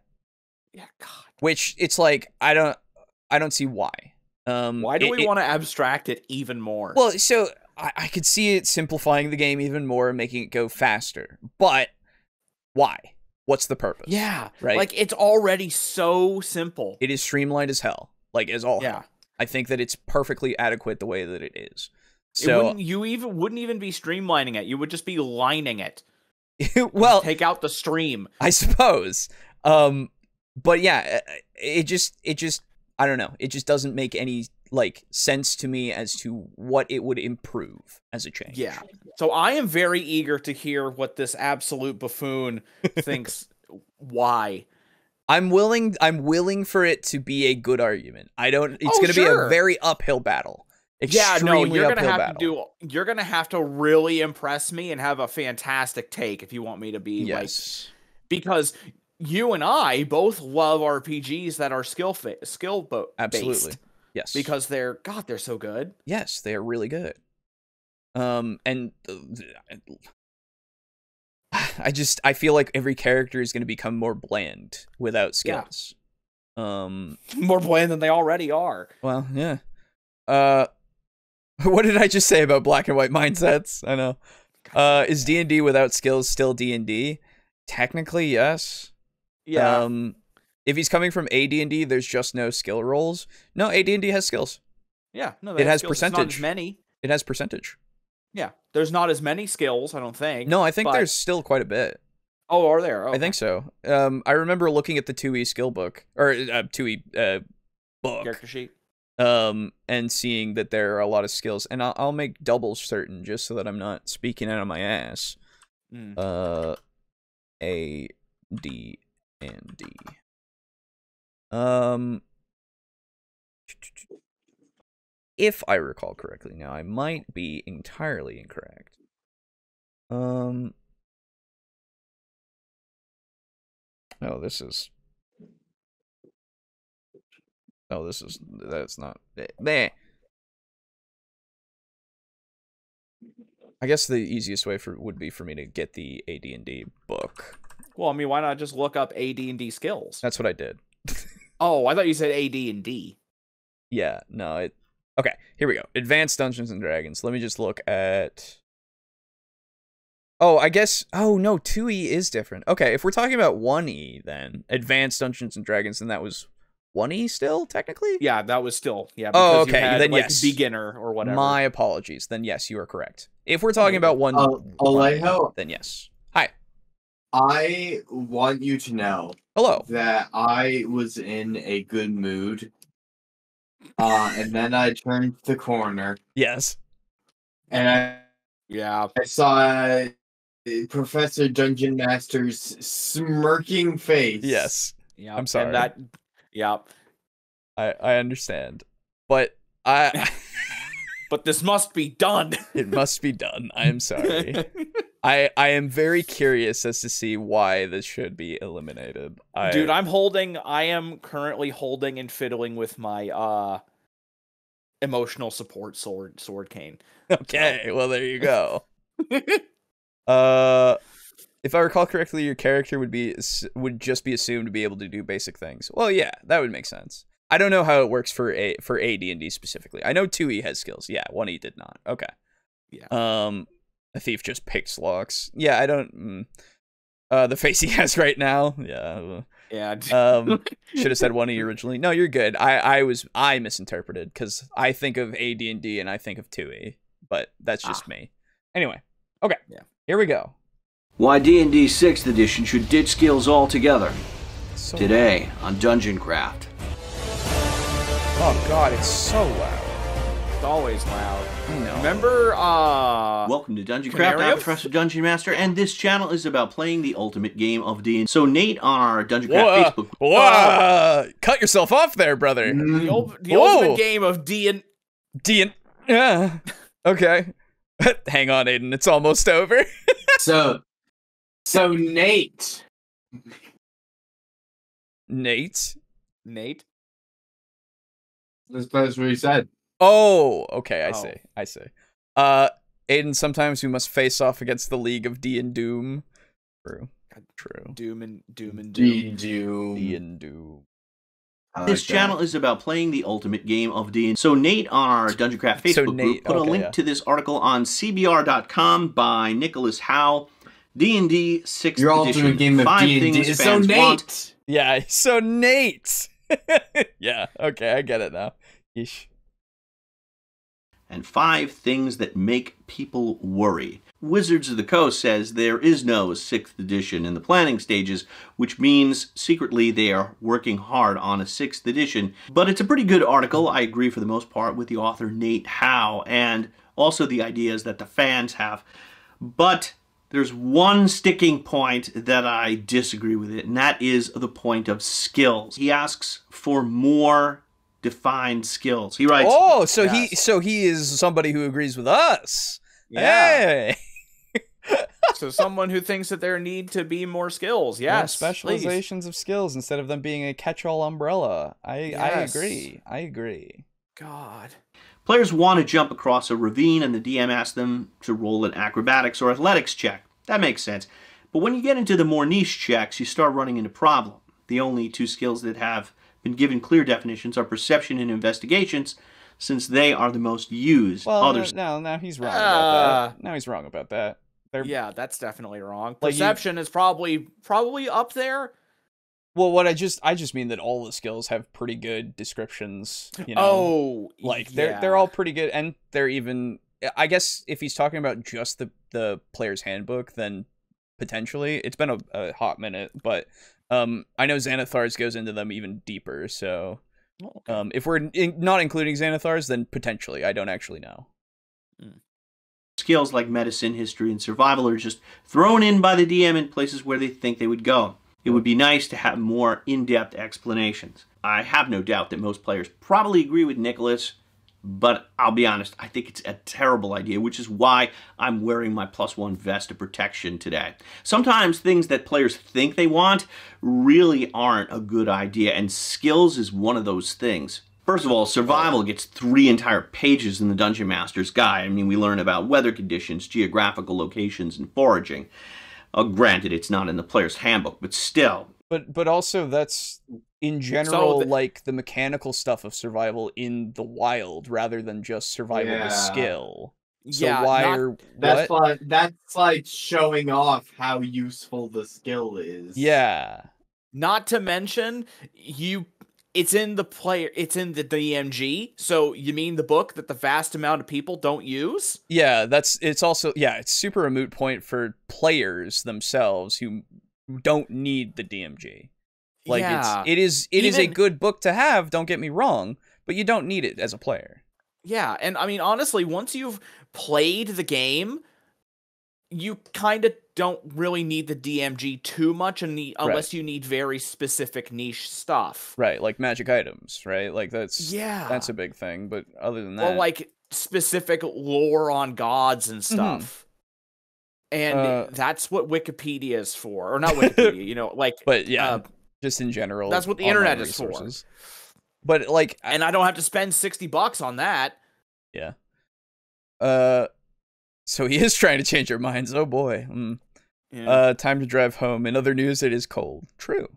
Yeah, God. Which, it's like, I don't see why. Why do we want to abstract it even more? Well, so... I could see it simplifying the game even more and making it go faster. But why? What's the purpose? Yeah. Right? Like, it's already so simple. It is streamlined as hell. Like, as all hell. I think that it's perfectly adequate the way that it is. So you wouldn't even be streamlining it. You would just be lining it. Well, take out the stream. I suppose. But yeah, it just I don't know. It just doesn't make any sense to me as to what it would improve as a change. Yeah. So I am very eager to hear what this absolute buffoon thinks. Why? I'm willing for it to be a good argument. It's going to be a very uphill battle. Extremely you're gonna have to really impress me and have a fantastic take if you want me to be because you and I both love RPGs that are skill based. Absolutely. Yes. Because they're so good. Yes, they are really good. And I feel like every character is going to become more bland without skills. More bland than they already are. Well, yeah. What did I just say about black and white mindsets? I know. Is D&D without skills still D&D? Technically, yes. Yeah. If he's coming from AD&D, there's just no skill rolls. No, AD&D has skills. Yeah, no, it has skills. percentage. It's not as many. It has percentage. Yeah, there's not as many skills, I don't think. No, I think there's still quite a bit. Oh, are there? Oh, I think so. I remember looking at the 2E skill book, or 2E book. Character sheet. And seeing that there are a lot of skills. And I'll make double certain, just so that I'm not speaking out of my ass. A, D, and D. If I recall correctly, now I might be entirely incorrect. Oh, that's not. Meh. I guess the easiest way would be for me to get the AD&D book. Well, I mean, why not just look up AD&D skills? That's what I did. Oh, I thought you said AD&D. Yeah, no, okay, here we go. Advanced Dungeons and Dragons. Let me just look at... Oh, I guess... Oh, no, 2E is different. Okay, if we're talking about 1E, then, Advanced Dungeons and Dragons, then that was 1E still, technically? Yeah, that was still... Yeah, oh, because okay, you had, then like, yes. beginner or whatever. My apologies. Then yes, you are correct. If we're talking about Alejo, then yes. Hi. I want you to know Hello. that I was in a good mood. And then I turned the corner. Yes. And Yeah. I saw Professor Dungeon Master's smirking face. Yes. Yeah. I'm sorry. And that, yeah. I understand. But But this must be done. It must be done. I am sorry. I am very curious as to see why this should be eliminated. Dude, I am currently holding and fiddling with my emotional support sword cane. Okay, well there you go. If I recall correctly, your character would just be assumed to be able to do basic things. Well, yeah, that would make sense. I don't know how it works for AD&D specifically. I know 2E has skills. Yeah, 1E did not. Okay. Yeah. A thief just picks locks. Yeah, I don't. The face he has right now. Yeah. Yeah. Should have said 1E originally. No, you're good. I misinterpreted because I think of AD&D and I think of 2E, but that's just me. Anyway. Okay. Yeah. Here we go. Why D&D 6th edition should ditch skills altogether. So Today on Dungeon Craft. Oh god, it's so loud. It's always loud. I know. Remember, Welcome to Dungeon Craft. Canary? I'm Professor Dungeon Master, and this channel is about playing the ultimate game of D&D. So Nate on our Dungeon Craft Facebook. Whoa! Cut yourself off there, brother. the ultimate game of D&D. Yeah. Okay. Hang on, Aiden. It's almost over. So Nate. Nate? That's what he said. Oh, okay, I Oh. see. I see. Aiden, sometimes we must face off against the League of D and Doom. True. Doom and Doom. D and Doom. This channel is about playing the ultimate game of D&D. So Nate on our Dungeon Craft Facebook group put a link to this article on cbr.com by Nicholas Howe. D&D 6th Your edition. ultimate game of 5 D&D. things So fans want. Nate. Yeah, so Nate. Yeah, okay, I get it now. Yeesh. And 5 things that make people worry. Wizards of the Coast says there is no 6th edition in the planning stages, which means secretly they are working hard on a 6th edition. But it's a pretty good article, I agree for the most part, with the author Nate Howe, and also the ideas that the fans have. But there's one sticking point that I disagree with it, and that is the point of skills. He asks for more defined skills. He writes, "Oh, so he is somebody who agrees with us." Yeah. Hey. So someone who thinks that there need to be more skills. Yes. More specializations of skills instead of them being a catch-all umbrella. I agree. I agree. God. Players want to jump across a ravine and the DM asks them to roll an acrobatics or athletics check. That makes sense. But when you get into the more niche checks, you start running into problem. The only 2 skills that have been given clear definitions are perception and investigations, since they are the most used. Well, now he's wrong about that. Now he's wrong about that. Yeah, that's definitely wrong. Like Perception is probably up there. Well, what I just mean that all the skills have pretty good descriptions, you know. Oh, like they're all pretty good, and they're even. I guess if he's talking about just the player's handbook, then potentially it's been a hot minute, but I know Xanathar's goes into them even deeper. So if we're not including Xanathar's, then potentially I don't actually know. Skills like medicine, history, and survival are just thrown in by the DM in places where they think they would go. It would be nice to have more in-depth explanations. I have no doubt that most players probably agree with Nicholas, but I'll be honest, I think it's a terrible idea, which is why I'm wearing my +1 vest of protection today. Sometimes things that players think they want really aren't a good idea, and skills is one of those things. First of all, survival gets 3 entire pages in the Dungeon Master's Guide. I mean, we learn about weather conditions, geographical locations, and foraging. Granted, it's not in the player's handbook, but still. But also that's in general like the mechanical stuff of survival in the wild rather than just survival with skill. So that's like showing off how useful the skill is. Yeah. Not to mention it's in the DMG, so you mean the book that the vast amount of people don't use? Yeah, it's super a moot point for players themselves who don't need the DMG. Like it is a good book to have, don't get me wrong, but you don't need it as a player. Yeah, and I mean honestly, once you've played the game, you kind of don't really need the DMG too much unless you need very specific niche stuff. Right, like magic items, right? Like that's a big thing, but other than that, well, like specific lore on gods and stuff. And that's what Wikipedia is for. Or not Wikipedia, but yeah, just in general. That's what the internet is for. But like and I don't have to spend $60 on that. Yeah. So he is trying to change our minds. Oh boy. Yeah. Time to drive home. In other news, it is cold. True.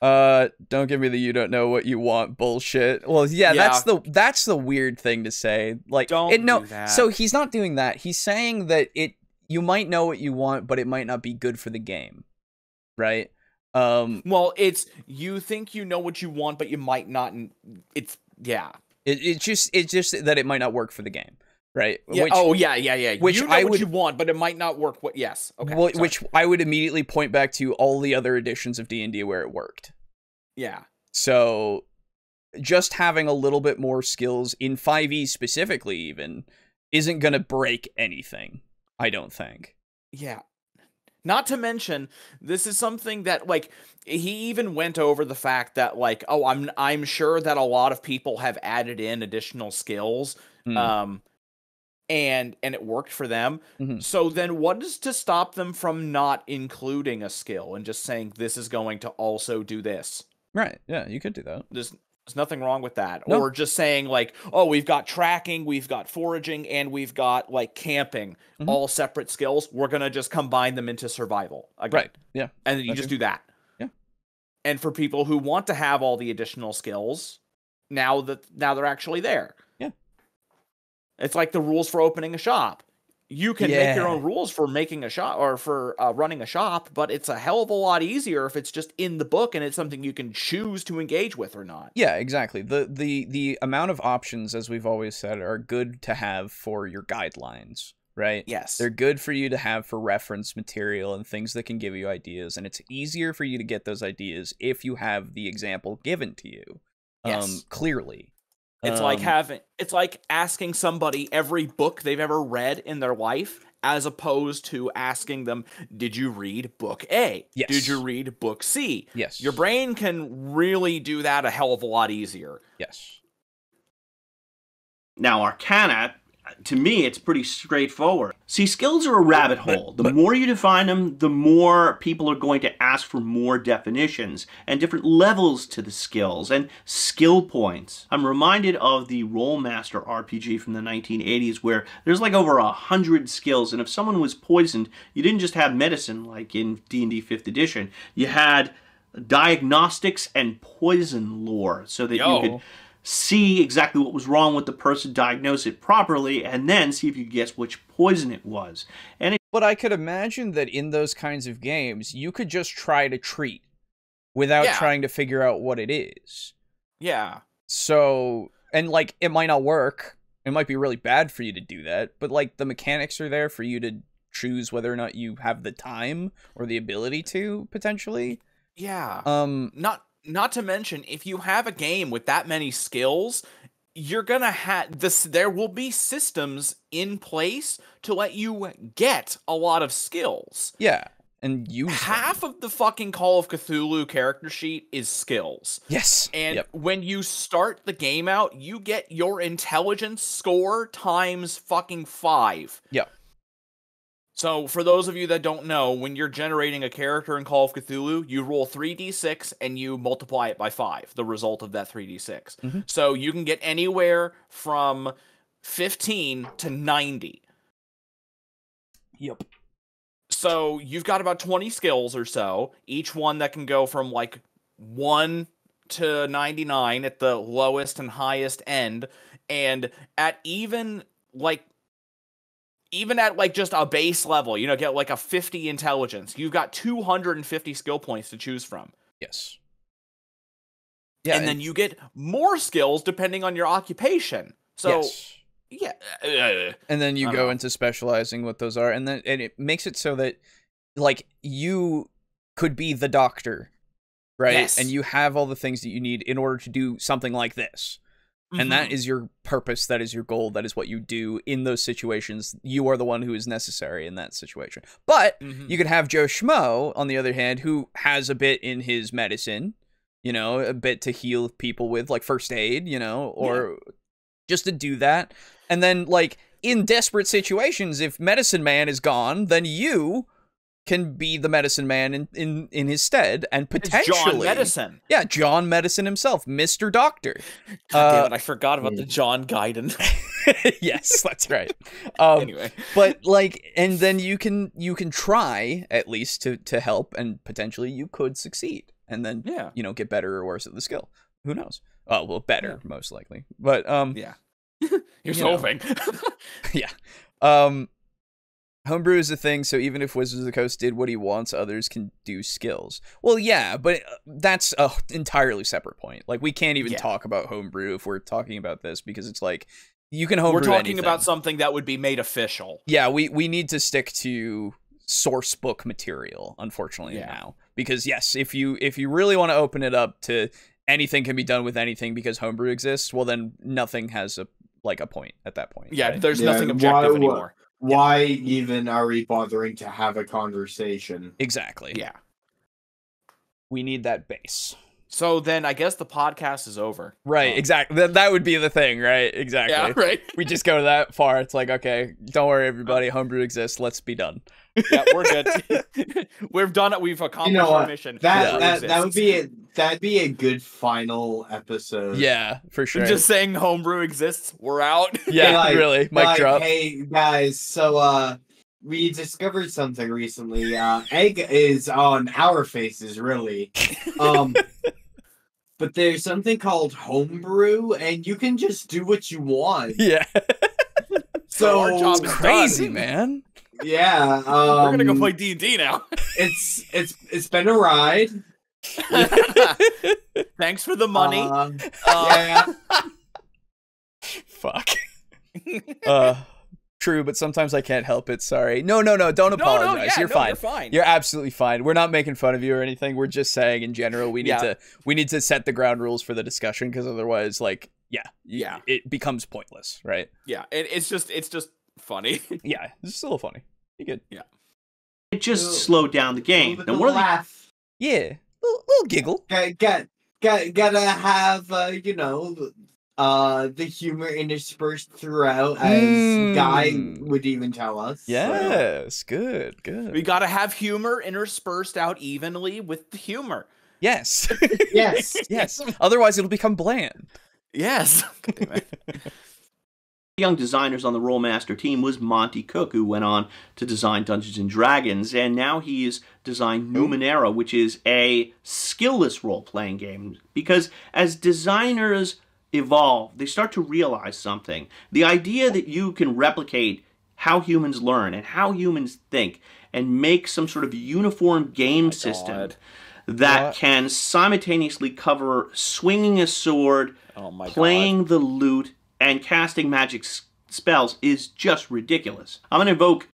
Don't give me the you don't know what you want bullshit. Well, yeah. That's the weird thing to say. Like, do that. So he's not doing that. He's saying that you might know what you want, but it might not be good for the game, right? Well, it's you think you know what you want, but you might not. It's just that it might not work for the game. Right. Yeah. Which you know what you want, but it might not work. Yes. Okay. Well, which I would immediately point back to all the other editions of D&D where it worked. Yeah. So, just having a little bit more skills in 5e specifically, even, isn't gonna break anything. I don't think. Yeah. Not to mention, this is something that like he even went over the fact that like, oh, I'm sure that a lot of people have added in additional skills. And it worked for them. So then what is to stop them from not including a skill and just saying this is going to also do this? Right. Yeah, you could do that. There's nothing wrong with that. No. Or just saying like, oh, we've got tracking, we've got foraging, and we've got like camping, all separate skills. We're going to just combine them into survival. Again. Right. Yeah. And you just do that. Yeah. And for people who want to have all the additional skills, now they're actually there. It's like the rules for opening a shop. You can make your own rules for making a shop or for running a shop, but it's a hell of a lot easier if it's just in the book and it's something you can choose to engage with or not. Yeah, exactly. The amount of options, as we've always said, are good to have for your guidelines, right? Yes. They're good for you to have for reference material and things that can give you ideas, and it's easier for you to get those ideas if you have the example given to you. Yes. Clearly. It's like asking somebody every book they've ever read in their life, as opposed to asking them, did you read book A? Yes. Did you read book C? Yes. Your brain can really do that a hell of a lot easier. Yes. Now, Arcana, to me, it's pretty straightforward. See, skills are a rabbit hole. The more you define them, the more people are going to ask for more definitions and different levels to the skills and skill points. I'm reminded of the Rollmaster RPG from the 1980s where there's like over 100 skills, and if someone was poisoned, you didn't just have medicine like in D&D 5th edition. You had diagnostics and poison lore so that you could see exactly what was wrong with the person, diagnose it properly, and then see if you guess which poison it was. But I could imagine that in those kinds of games, you could just try to treat without trying to figure out what it is. Yeah. So, and like, it might not work. It might be really bad for you to do that, but like, the mechanics are there for you to choose whether or not you have the time or the ability to, potentially. Yeah. Not to mention, if you have a game with that many skills, you're gonna have this. There will be systems in place to let you get a lot of skills. Yeah, and use half of the fucking Call of Cthulhu character sheet is skills. Yes, and when you start the game out, you get your intelligence score times fucking 5. Yep. So, for those of you that don't know, when you're generating a character in Call of Cthulhu, you roll 3d6 and you multiply it by 5, the result of that 3d6. Mm-hmm. So, you can get anywhere from 15 to 90. Yep. So, you've got about 20 skills or so, each one that can go from like 1 to 99 at the lowest and highest end, and at even at like just a base level, you know, get like a 50 intelligence, you've got 250 skill points to choose from. Yes. Yeah, and then you get more skills depending on your occupation. So yes. Yeah. And then you go into specializing what those are, and it makes it so that like you could be the doctor, right? Yes. And you have all the things that you need in order to do something like this. And that is your purpose, that is your goal, that is what you do in those situations. You are the one who is necessary in that situation. But you could have Joe Schmo, on the other hand, who has a bit in his medicine, you know, a bit to heal people with, like first aid, you know, or just to do that. And then, like, in desperate situations, if Medicine Man is gone, then you can be the Medicine Man in his stead, and potentially John Medicine. Yeah, John Medicine himself, Mr. Doctor. God damn it, I forgot about the John Guyton. Yes, that's right. Anyway, but like, and then you can try at least to help, and potentially you could succeed, and then you know, get better or worse at the skill. Who knows? Oh, well, better most likely. But here's hoping. Yeah. Homebrew is a thing, so even if Wizards of the Coast did what he wants, others can do skills. Well, yeah, but that's an entirely separate point. Like, we can't even talk about homebrew if we're talking about this, because it's like, you can homebrew anything. We're talking about something that would be made official. Yeah, we need to stick to source book material, unfortunately, now. Because, yes, if you really want to open it up to anything can be done with anything because homebrew exists, well, then nothing has a point at that point. Yeah, right? there's nothing objective anymore. Why even are we bothering to have a conversation? Exactly. Yeah. We need that base. So then I guess the podcast is over. Right, exactly. That would be the thing, right? Exactly. Yeah, right. We just go that far. It's like, okay, don't worry, everybody. Homebrew exists. Let's be done. Yeah, we're good. We've done it. We've accomplished our mission. That'd be a good final episode. Yeah, for sure. Just saying homebrew exists. We're out. Yeah, really. Mic drop. Hey guys, so we discovered something recently. Egg is on our faces, really. But there's something called homebrew, and you can just do what you want. Yeah. So our job is crazy, done. Man. Yeah. We're gonna go play D&D now. It's been a ride. Thanks for the money. Yeah. Fuck. True, but sometimes I can't help it. Sorry. No. Don't apologize. You're fine. You're fine. You're absolutely fine. We're not making fun of you or anything. We're just saying in general we need to set the ground rules for the discussion, because otherwise, like, it becomes pointless, right? Yeah, it's just funny. Yeah, it's just a little funny. You good? Yeah. It just slowed down the game. And what laugh? Yeah, little giggle. Gotta have the humor interspersed throughout, as Guy would even tell us. Yes, so. Good. We gotta have humor interspersed out evenly with the humor. Yes. Yes. Otherwise, it'll become bland. Yes. Young designers on the Rollmaster team was Monty Cook, who went on to design Dungeons & Dragons, and now he's designed Numenera, which is a skillless role-playing game. Because as designers evolve, they start to realize something. The idea that you can replicate how humans learn and how humans think and make some sort of uniform game system that can simultaneously cover swinging a sword, playing the lute, and casting magic spells is just ridiculous. I'm going to invoke...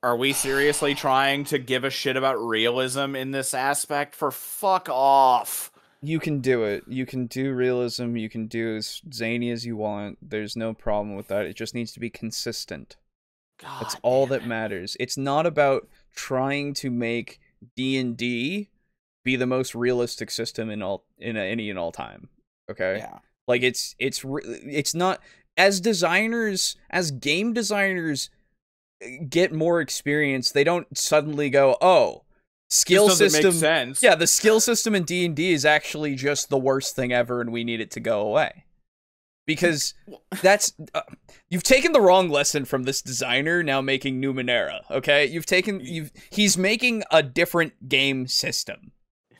Are we seriously trying to give a shit about realism in this aspect? For fuck off. You can do it. You can do realism. You can do as zany as you want. There's no problem with that. It just needs to be consistent. That's all that matters. It's not about trying to make D&D be the most realistic system in all time. Okay? Yeah. Like, it's not, as designers, as game designers, get more experience, they don't suddenly go, oh, skill system. Make sense. Yeah, the skill system in D&D is actually just the worst thing ever, and we need it to go away. Because that's you've taken the wrong lesson from this designer now making Numenera. Okay, he's making a different game system.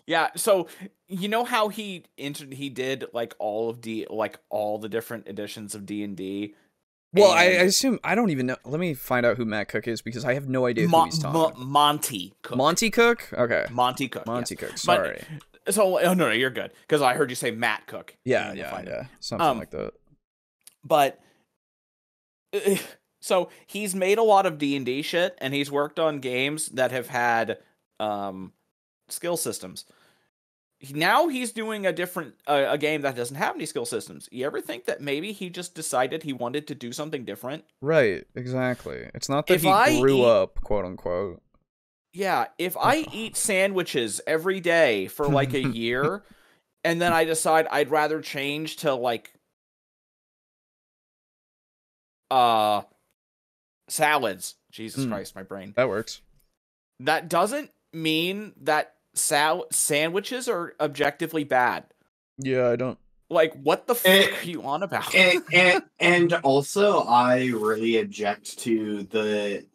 Yeah, so you know how he did like all the different editions of D&D. Well, I assume I don't even know. Let me find out who Matt Cook is because I have no idea who he's talking about. Monty Cook. Monty Cook? Okay. Monty Cook. Monty yes. Cook. Sorry. But, so no, you're good because I heard you say Matt Cook. Yeah, something like that. But so he's made a lot of D&D shit, and he's worked on games that have had skill systems. Now he's doing a different a game that doesn't have any skill systems. You ever think that maybe he just decided he wanted to do something different? Right, exactly. It's not that he grew up, quote unquote. Yeah, if I eat sandwiches every day for like a year, and then I decide I'd rather change to like salads. Jesus Christ, my brain. That works. That doesn't mean that sandwiches are objectively bad. Yeah, I don't. Like, what the fuck are you on about? And also, I really object to the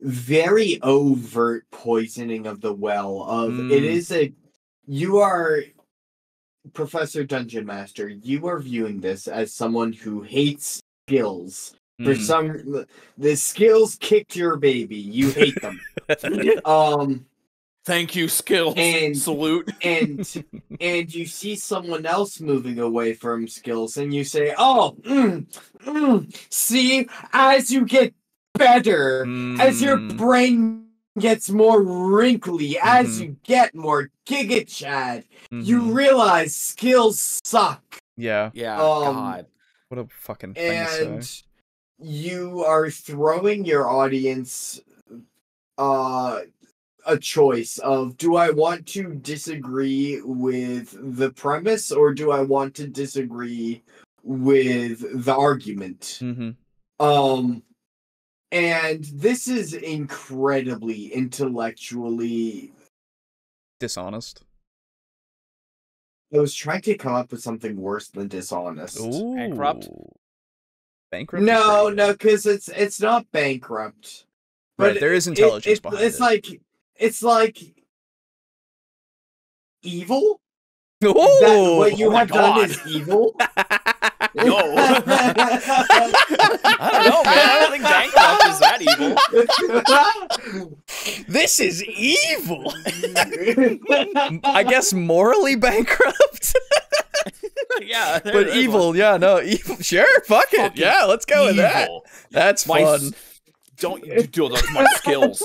very overt poisoning of the well. You are Professor Dungeon Master. You are viewing this as someone who hates skills. For the skills kicked your baby. You hate them. Thank you, skills. Salute. And you see someone else moving away from skills, and you say, "Oh, see, as you get better, as your brain gets more wrinkly, as you get more Giga Chad, you realize skills suck." Yeah. Yeah. God. What a fucking thing to say. You are throwing your audience a choice of, do I want to disagree with the premise or do I want to disagree with the argument? And this is incredibly intellectually dishonest. I was trying to come up with something worse than dishonest. Ooh. Bankrupt? No, because it's not bankrupt. Right, there is intelligence behind it. It's like evil. Oh, what you have done is evil. No. I don't know, man. I don't think bankrupt is that evil. This is evil. I guess morally bankrupt. Yeah, but evil. One. Yeah, no, evil. Sure, fuck it. Fucking yeah, let's go with that. That's fun. Don't you do those my skills.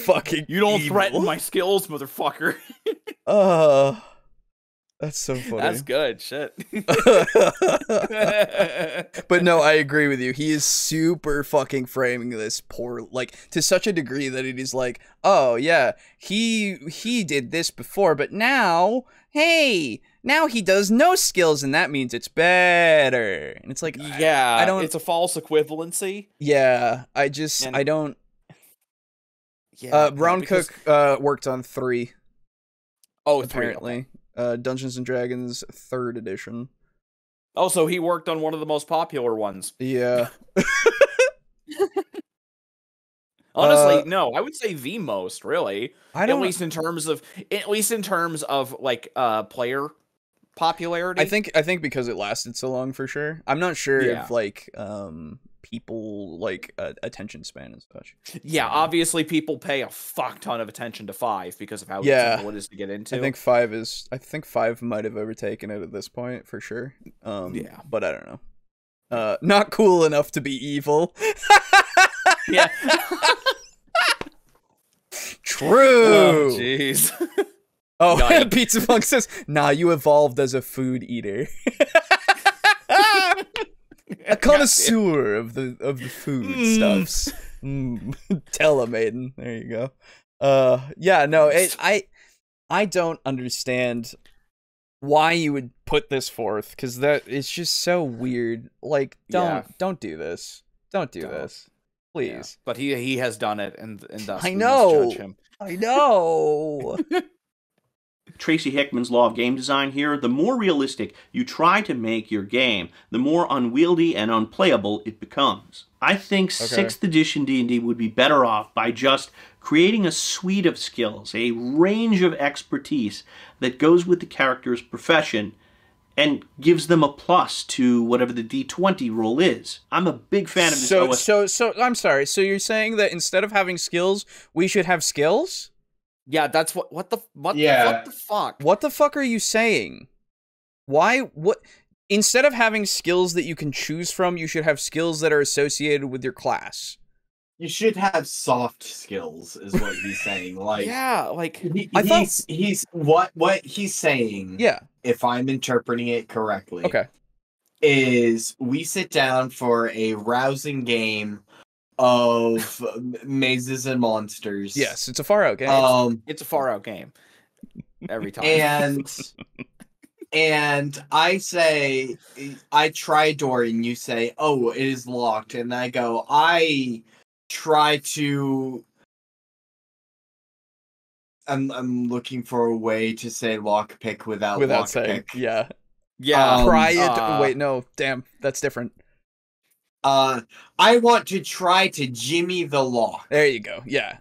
Fucking you don't evil. threaten my skills, motherfucker. That's so funny. That's good shit. But no, I agree with you. He is super fucking framing this poor, like, to such a degree that it is like, oh yeah, he did this before, but now, hey, now he does no skills, and that means it's better. And it's like, yeah, I don't. It's a false equivalency. Yeah, I don't. Yeah, Brown Cook worked on 3. Oh, apparently. 3, okay. Dungeons and Dragons 3rd edition. Oh, so he worked on one of the most popular ones. Yeah. Honestly, no, I would say the most, really. At least in terms of like player popularity. I think because it lasted so long, for sure. I'm not sure if like people like attention span and such. Yeah, obviously people pay a fuck ton of attention to 5 because of how difficult it is to get into. I think 5 might have overtaken it at this point for sure. Yeah, but I don't know. Not cool enough to be evil. Yeah. True. Oh, jeez. Oh, Pizza Funk says, "Nah, you evolved as a food eater." A connoisseur of the food stuffs. Tell him, Aiden. There you go. Yeah, no, I don't understand why you would put this forth, because that it's just so weird. Like, don't do this. Don't do this. Please. But he has done it, and thus I we know. must judge him. I know. Tracy Hickman's law of game design here. The more realistic you try to make your game, the more unwieldy and unplayable it becomes. I think 6th edition D&D would be better off by just creating a suite of skills, a range of expertise that goes with the character's profession and gives them a plus to whatever the D20 roll is. I'm a big fan of this So I'm sorry. So you're saying that instead of having skills, we should have skills? Yeah, that's what the fuck? What the fuck are you saying? Why? What? Instead of having skills that you can choose from, you should have skills that are associated with your class. You should have soft skills, is what he's saying. Like, yeah, like he's what he's saying. Yeah, if I'm interpreting it correctly, okay, is we sit down for a rousing game of mazes and monsters. Yes, it's a far out game. It's a far out game every time. And I say, I try a door, and you say, "Oh, it is locked," and I go, I try to. I'm looking for a way to say lockpick without saying, yeah. Try it. Wait, no, damn, that's different. I want to try to jimmy the lock. There you go. Yeah.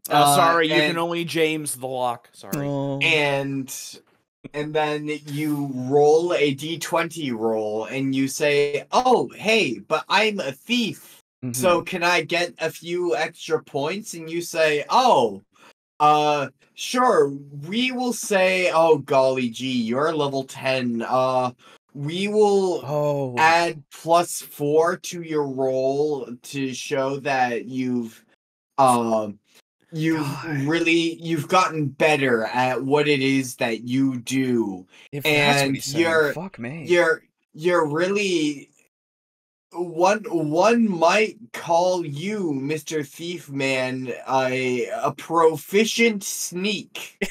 Sorry, you can only James the lock. Sorry. Oh. And then you roll a d20 roll, and you say, "Oh, hey, but I'm a thief, so can I get a few extra points?" And you say, "Oh, sure. We will say, oh golly gee, you're level 10. We will add +4 to your roll to show that you've gotten better at what it is that you do." If that's what he's saying, fuck me. You're really one might call you, Mr. Thief Man, a proficient sneak.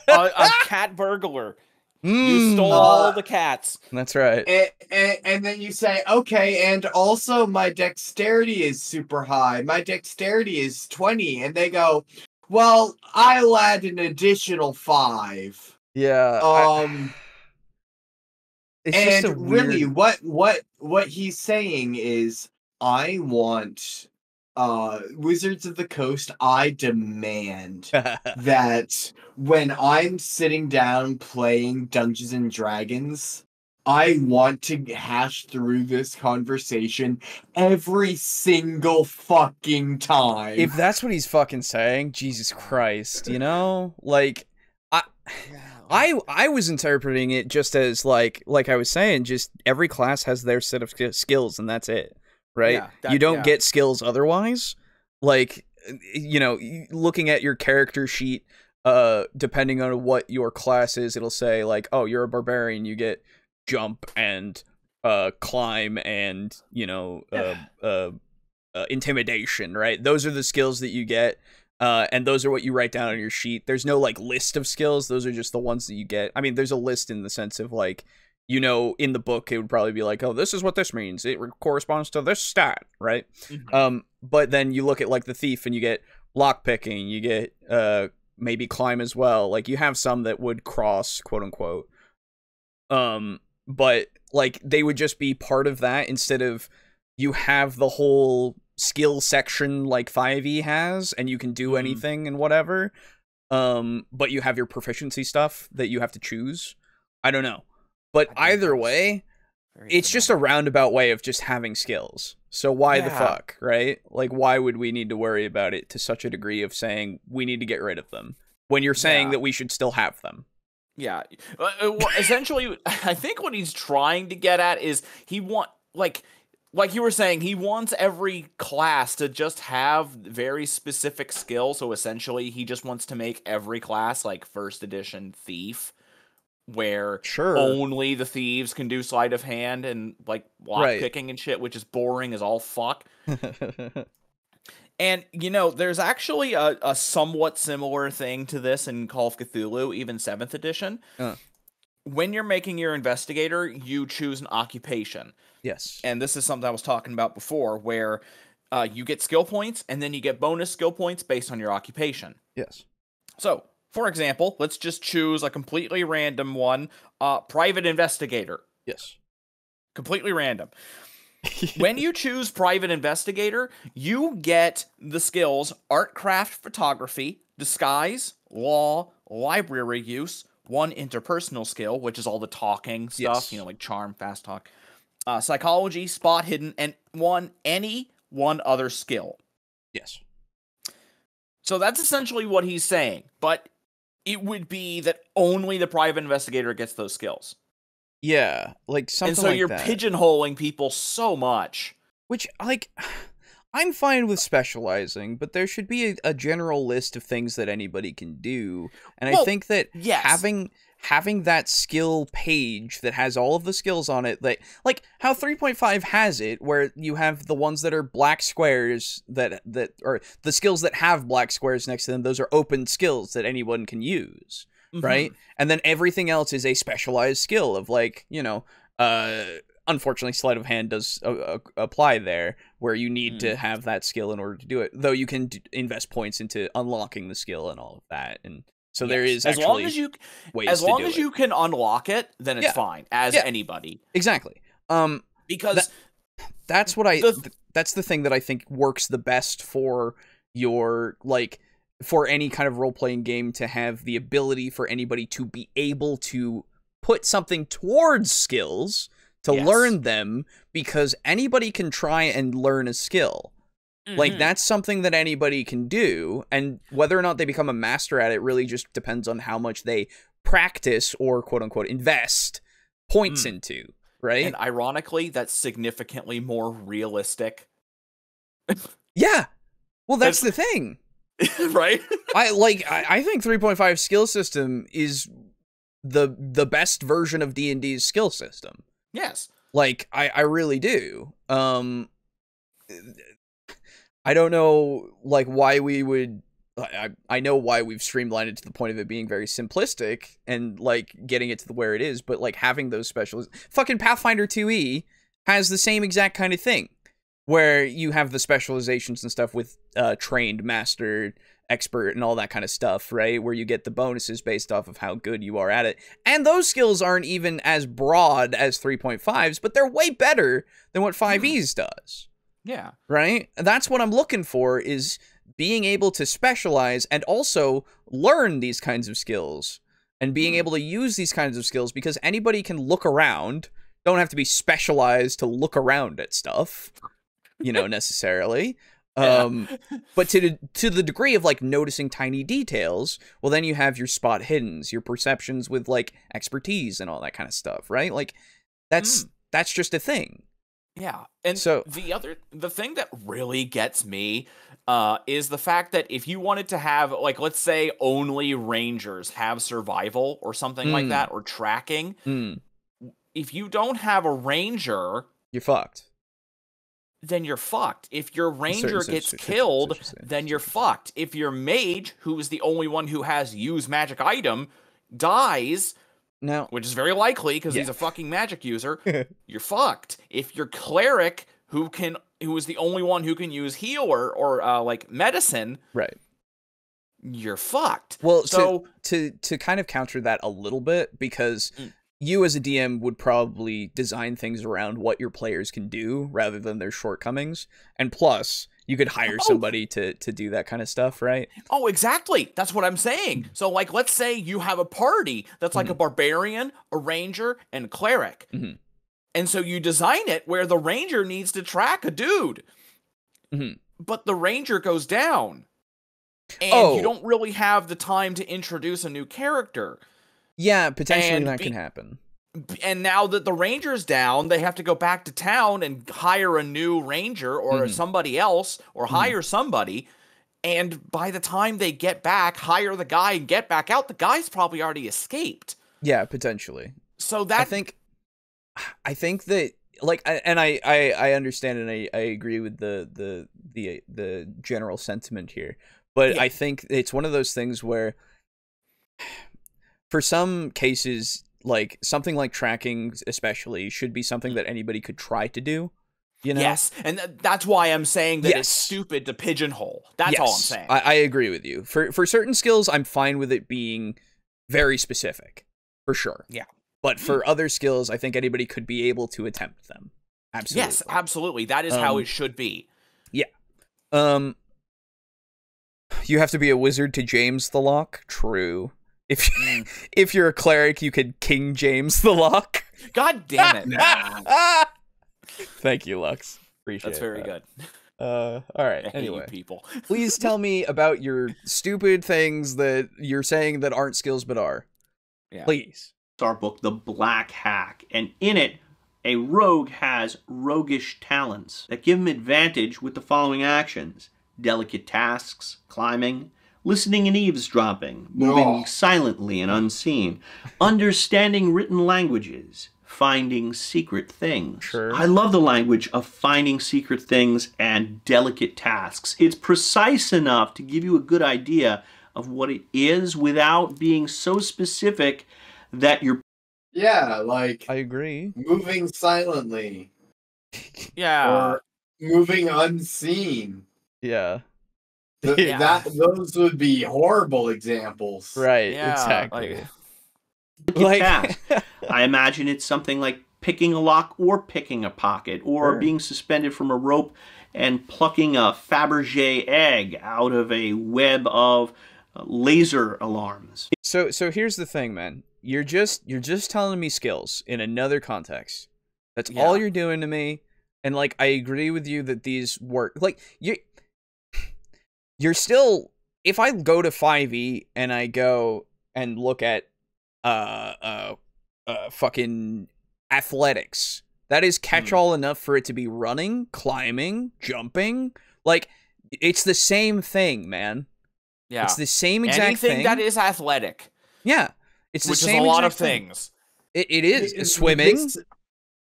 A cat burglar. You stole all the cats. That's right. And then you say, okay, and also my dexterity is super high. My dexterity is 20. And they go, well, I'll add an additional 5. Yeah. It's and just really, what he's saying is, I want Wizards of the Coast. I demand that when I'm sitting down playing Dungeons and Dragons, I want to hash through this conversation every single fucking time. If that's what he's fucking saying, Jesus Christ, you know? Like, I was interpreting it just as, like I was saying, just every class has their set of skills, and that's it, right? Yeah, you don't get skills otherwise. Like, you know, looking at your character sheet, depending on what your class is, it'll say, like, oh, you're a barbarian, you get jump and climb and, you know, intimidation, right? Those are the skills that you get. And those are what you write down on your sheet. There's no, like, list of skills. Those are just the ones that you get. I mean, there's a list in the sense of, like, you know, in the book, it would probably be like, oh, this is what this means. It corresponds to this stat, right? But then you look at, like, the thief, and you get lockpicking. You get maybe climb as well. Like, you have some that would cross, quote-unquote. But, like, they would just be part of that instead of you have the whole skill section like 5e has, and you can do anything and whatever, but you have your proficiency stuff that you have to choose. I don't know, but either way, it's just a roundabout way of just having skills. So why the fuck, right? Like, why would we need to worry about it to such a degree of saying we need to get rid of them when you're saying that we should still have them? Yeah, essentially, I think what he's trying to get at is like you were saying, he wants every class to just have very specific skills. So essentially, he just wants to make every class like 1st edition thief, where only the thieves can do sleight of hand and like lockpicking and shit, which is boring as all fuck. And, you know, there's actually a somewhat similar thing to this in Call of Cthulhu, even 7th edition. When you're making your investigator, you choose an occupation. Yes. And this is something I was talking about before, where you get skill points, and then you get bonus skill points based on your occupation. Yes. So, for example, let's just choose a completely random one, private investigator. Yes. Completely random. When you choose private investigator, you get the skills art, craft, photography, disguise, law, library use, one interpersonal skill, which is all the talking stuff, Yes. like charm, fast talk, psychology, spot hidden, and any one other skill. Yes. So that's essentially what he's saying, but it would be that only the private investigator gets those skills. Yeah, like something and so like you're that. pigeonholing people so much. Which, like, I'm fine with specializing, but there should be a general list of things that anybody can do. And I think that having that skill page that has all of the skills on it, that, like how 3.5 has it, where you have the ones that are black squares that or the skills that have black squares next to them, those are open skills that anyone can use. Right? And then everything else is a specialized skill of, like, unfortunately, sleight of hand does apply there, where you need to have that skill in order to do it. Though you can invest points into unlocking the skill and all of that. And so there is as long as you can unlock it, then it's fine as anybody. Exactly. Because that's what that's the thing that I think works the best for your, like, for any kind of role-playing game, to have the ability for anybody to be able to put something towards skills, to learn them, because anybody can try and learn a skill. Like, that's something that anybody can do, and whether or not they become a master at it really just depends on how much they practice or, quote-unquote, invest points into, right? And ironically, that's significantly more realistic. Yeah! Well, that's the thing. Right? I think 3.5 skill system is the best version of D&D's skill system. Yes. Like, I really do. I don't know, like, why we would... I know why we've streamlined it to the point of it being very simplistic and, like, getting it to where it is, but, like, having those specials... Fucking Pathfinder 2e has the same exact kind of thing, where you have the specializations and stuff with trained, master, expert, and all that kind of stuff, right? Where you get the bonuses based off of how good you are at it. And those skills aren't even as broad as 3.5's, but they're way better than what 5e's does. Yeah. Right? And that's what I'm looking for, is being able to specialize and also learn these kinds of skills. And being able to use these kinds of skills, because anybody can look around, don't have to be specialized to look around at stuff, necessarily. But to the degree of, like, noticing tiny details, well, then you have your spot hiddens, your perceptions with, like, expertise and all that kind of stuff, right? Like, that's just a thing. Yeah. And so the thing that really gets me is the fact that if you wanted to have, like, let's say only rangers have survival or something like that, or tracking, if you don't have a ranger, you're fucked. Then you're fucked. If your ranger gets killed, then you're fucked. If your mage, who is the only one who has use magic item, dies, which is very likely because he's a fucking magic user, you're fucked. If your cleric, who is the only one who can use healer or like medicine, right, you're fucked. Well, so to kind of counter that a little bit, because you as a DM would probably design things around what your players can do rather than their shortcomings. And plus, you could hire somebody to do that kind of stuff, right? Oh, exactly. That's what I'm saying. So, like, let's say you have a party that's like a barbarian, a ranger, and a cleric. And so you design it where the ranger needs to track a dude. But the ranger goes down. And you don't really have the time to introduce a new character. Yeah, potentially that can happen. And now that the ranger's down, they have to go back to town and hire a new ranger or somebody else, or hire somebody. And by the time they get back, hire the guy and get back out, the guy's probably already escaped. Yeah, potentially. So that I think that, like, and I understand and I agree with the general sentiment here, but I think it's one of those things where, for some cases, like, something like tracking especially should be something that anybody could try to do. You know? Yes, and that's why I'm saying that it's stupid to pigeonhole. That's all I'm saying. I agree with you. For certain skills, I'm fine with it being very specific, for sure. Yeah. But for other skills, I think anybody could be able to attempt them. Absolutely. Yes, absolutely. That is how it should be. Yeah. You have to be a wizard to James the Lock. True. If you're a cleric, you could King James the Lock. God damn it. Thank you, Lux. Appreciate That's very that. good. All right. I hate Anyway, you people. please tell me about your stupid things that you're saying that aren't skills but are. Yeah. Please. Our book, The Black Hack, and in it, a rogue has roguish talents that give him advantage with the following actions: delicate tasks, climbing, listening and eavesdropping, moving silently and unseen, understanding written languages, finding secret things. Sure. I love the language of finding secret things and delicate tasks. It's precise enough to give you a good idea of what it is without being so specific that you're... Yeah, like I agree. moving silently. Yeah. Or moving unseen. Yeah. Those would be horrible examples. Right. Yeah, Exactly. task. I imagine it's something like picking a lock or picking a pocket, or being suspended from a rope and plucking a Fabergé egg out of a web of laser alarms. So here's the thing, man. You're just telling me skills in another context. That's all you're doing to me. And like, I agree with you that these work. Like, you're still, if I go to 5e and I go and look at fucking athletics, that is catch-all enough for it to be running, climbing, jumping. Like, it's the same thing, man. Yeah. It's the same exact Anything thing. that is athletic. Yeah. It's the which same is a lot of exact thing. things. It is. Swimming.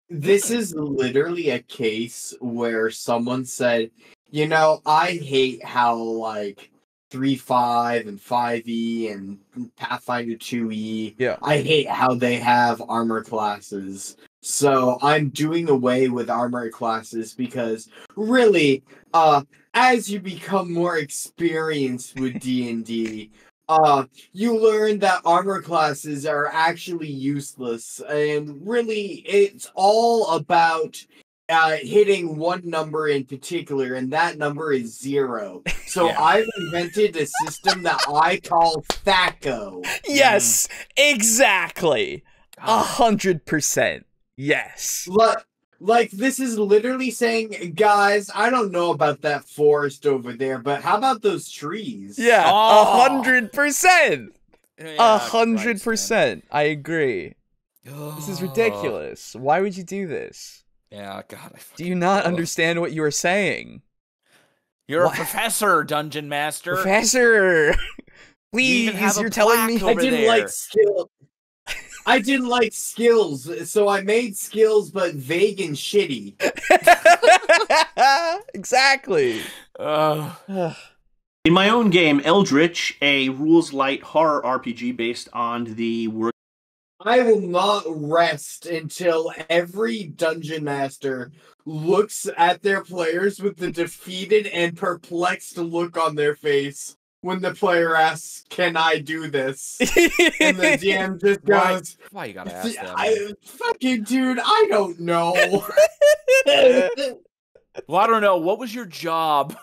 This is literally a case where someone said, you know, I hate how, like, 3.5 and 5e and Pathfinder 2e, I hate how they have armor classes. So I'm doing away with armor classes because, really, as you become more experienced with D&D, you learn that armor classes are actually useless, and really, it's all about hitting one number in particular, and that number is 0. So I've invented a system that I call THACO. Yes, exactly. 100%. Yes. Like, this is literally saying, guys, I don't know about that forest over there, but how about those trees? Yeah, 100%. 100%. I agree. This is ridiculous. Why would you do this? Yeah, God. Do you not understand what you are saying? You're a professor, Dungeon Master. Professor! Please, you're telling me I didn't like skills. I didn't like skills, so I made skills, but vague and shitty. Exactly. In my own game, Eldritch, a rules-light horror RPG based on the work... I will not rest until every Dungeon Master looks at their players with the defeated and perplexed look on their face when the player asks, "Can I do this?" And the DM just goes, Why you gotta ask that? Fucking dude, I don't know. Well, I don't know. What was your job?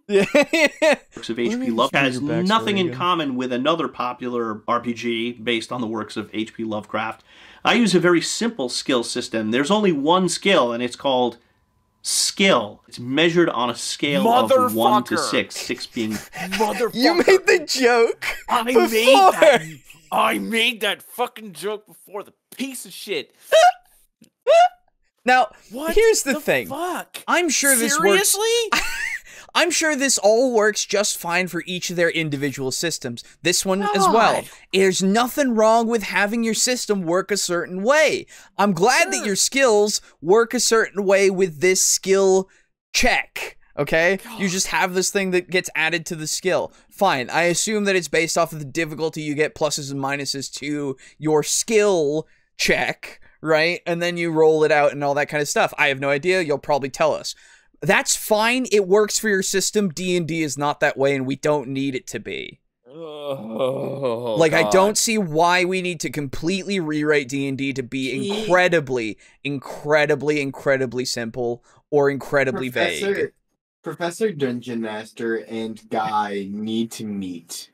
Works of H.P. Lovecraft has nothing in common with another popular RPG based on the works of H.P. Lovecraft. I use a very simple skill system. There's only one skill, and it's called skill. It's measured on a scale of 1 to 6, 6 being... Motherfucker. You made the joke I made that fucking joke before, the piece of shit. Now, What here's the thing. Fuck? I'm sure this works. Seriously? I'm sure this all works just fine for each of their individual systems. This one as well. There's nothing wrong with having your system work a certain way. I'm glad that your skills work a certain way with this skill check. Okay? You just have this thing that gets added to the skill. Fine. I assume that it's based off of the difficulty. You get pluses and minuses to your skill check, right? And then you roll it out and all that kind of stuff. I have no idea. You'll probably tell us. That's fine. It works for your system. D&D is not that way, and we don't need it to be. Oh, like, God. I don't see why we need to completely rewrite D&D to be incredibly simple or incredibly vague. Professor Dungeon Master and Guy need to meet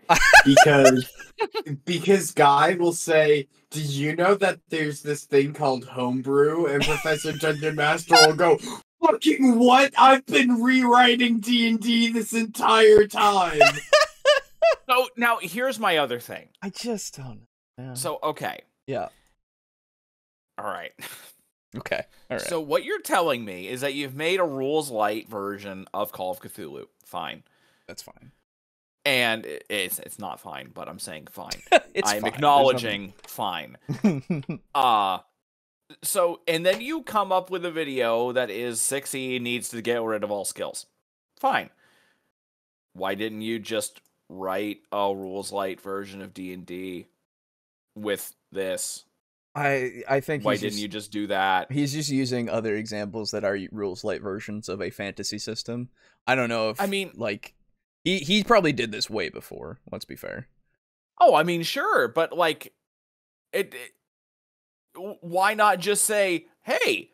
because Guy will say, "Did you know that there's this thing called homebrew?" And Professor Dungeon Master will go, "Fucking what? I've been rewriting D&D this entire time." So now here's my other thing. I just don't know. So okay. Yeah. All right. Okay. All right. So what you're telling me is that you've made a rules light version of Call of Cthulhu. Fine. That's fine. And it's not fine, but I'm saying fine. I'm fine. acknowledging fine. So and then you come up with a video that is 6E needs to get rid of all skills. Fine. Why didn't you just write a rules light version of D&D with this? I think why didn't you just do that? He's just using other examples that are rules light versions of a fantasy system. I don't know if like he probably did this way before, let's be fair. Oh, I mean sure, but like why not just say, "Hey,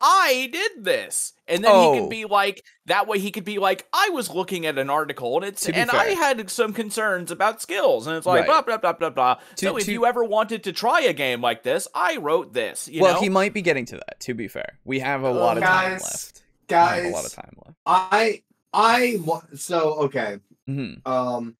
I did this," and then he could be like, that way he could be like, "I was looking at an article and I had some concerns about skills," and it's like blah blah blah blah blah. So if you ever wanted to try a game like this, I wrote this. You know? He might be getting to that. To be fair, we have a lot of time left. Guys, a lot of time left. Okay. Mm-hmm.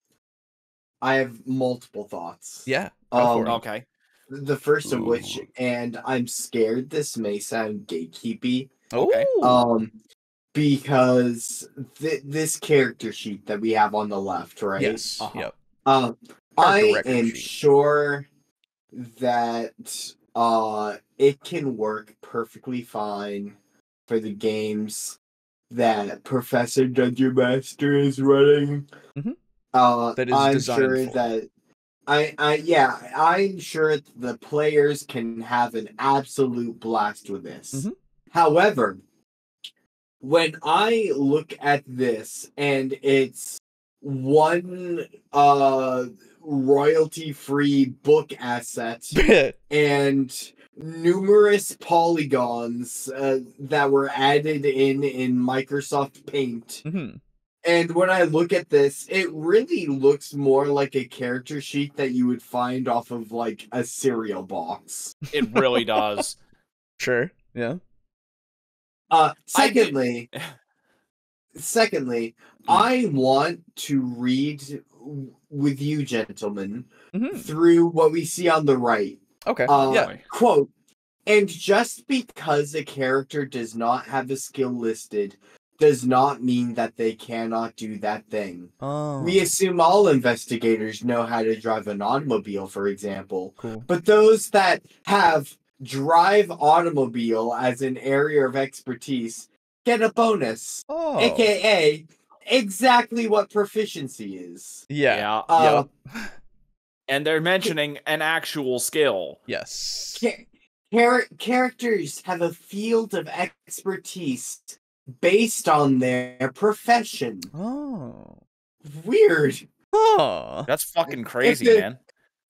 I have multiple thoughts. Yeah. Go for it. Okay. The first of which, and I'm scared this may sound gatekeepy. Okay. Because this character sheet that we have on the left, right? Yes. Yep. I am sure that it can work perfectly fine for the games that Professor Dungeon Master is running. Mm-hmm. That is I'm sure that I'm sure the players can have an absolute blast with this. Mm-hmm. However, when I look at this and it's one royalty-free book asset and numerous polygons that were added in Microsoft Paint. Mm-hmm. And when I look at this, it really looks more like a character sheet that you would find off of, like, a cereal box. It really does. Sure, yeah. Secondly, I want to read with you, gentlemen, through what we see on the right. Okay, Quote, "And just because a character does not have a skill listed does not mean that they cannot do that thing. We assume all investigators know how to drive an automobile, for example. Cool. But those that have drive automobile as an area of expertise get a bonus, aka exactly what proficiency is." Yeah. And they're mentioning an actual skill. Yes. Characters have a field of expertise based on their profession. Weird. That's fucking crazy, man.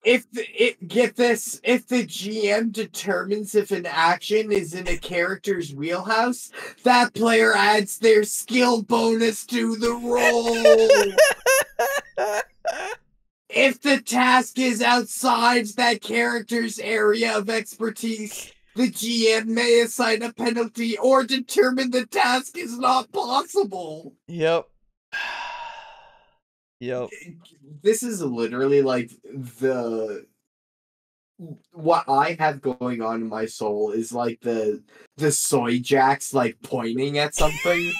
Get this, if the GM determines if an action is in a character's wheelhouse, that player adds their skill bonus to the roll. If the task is outside that character's area of expertise, the GM may assign a penalty or determine the task is not possible. Yep. This is literally like what I have going on in my soul is like the soy jacks like pointing at something.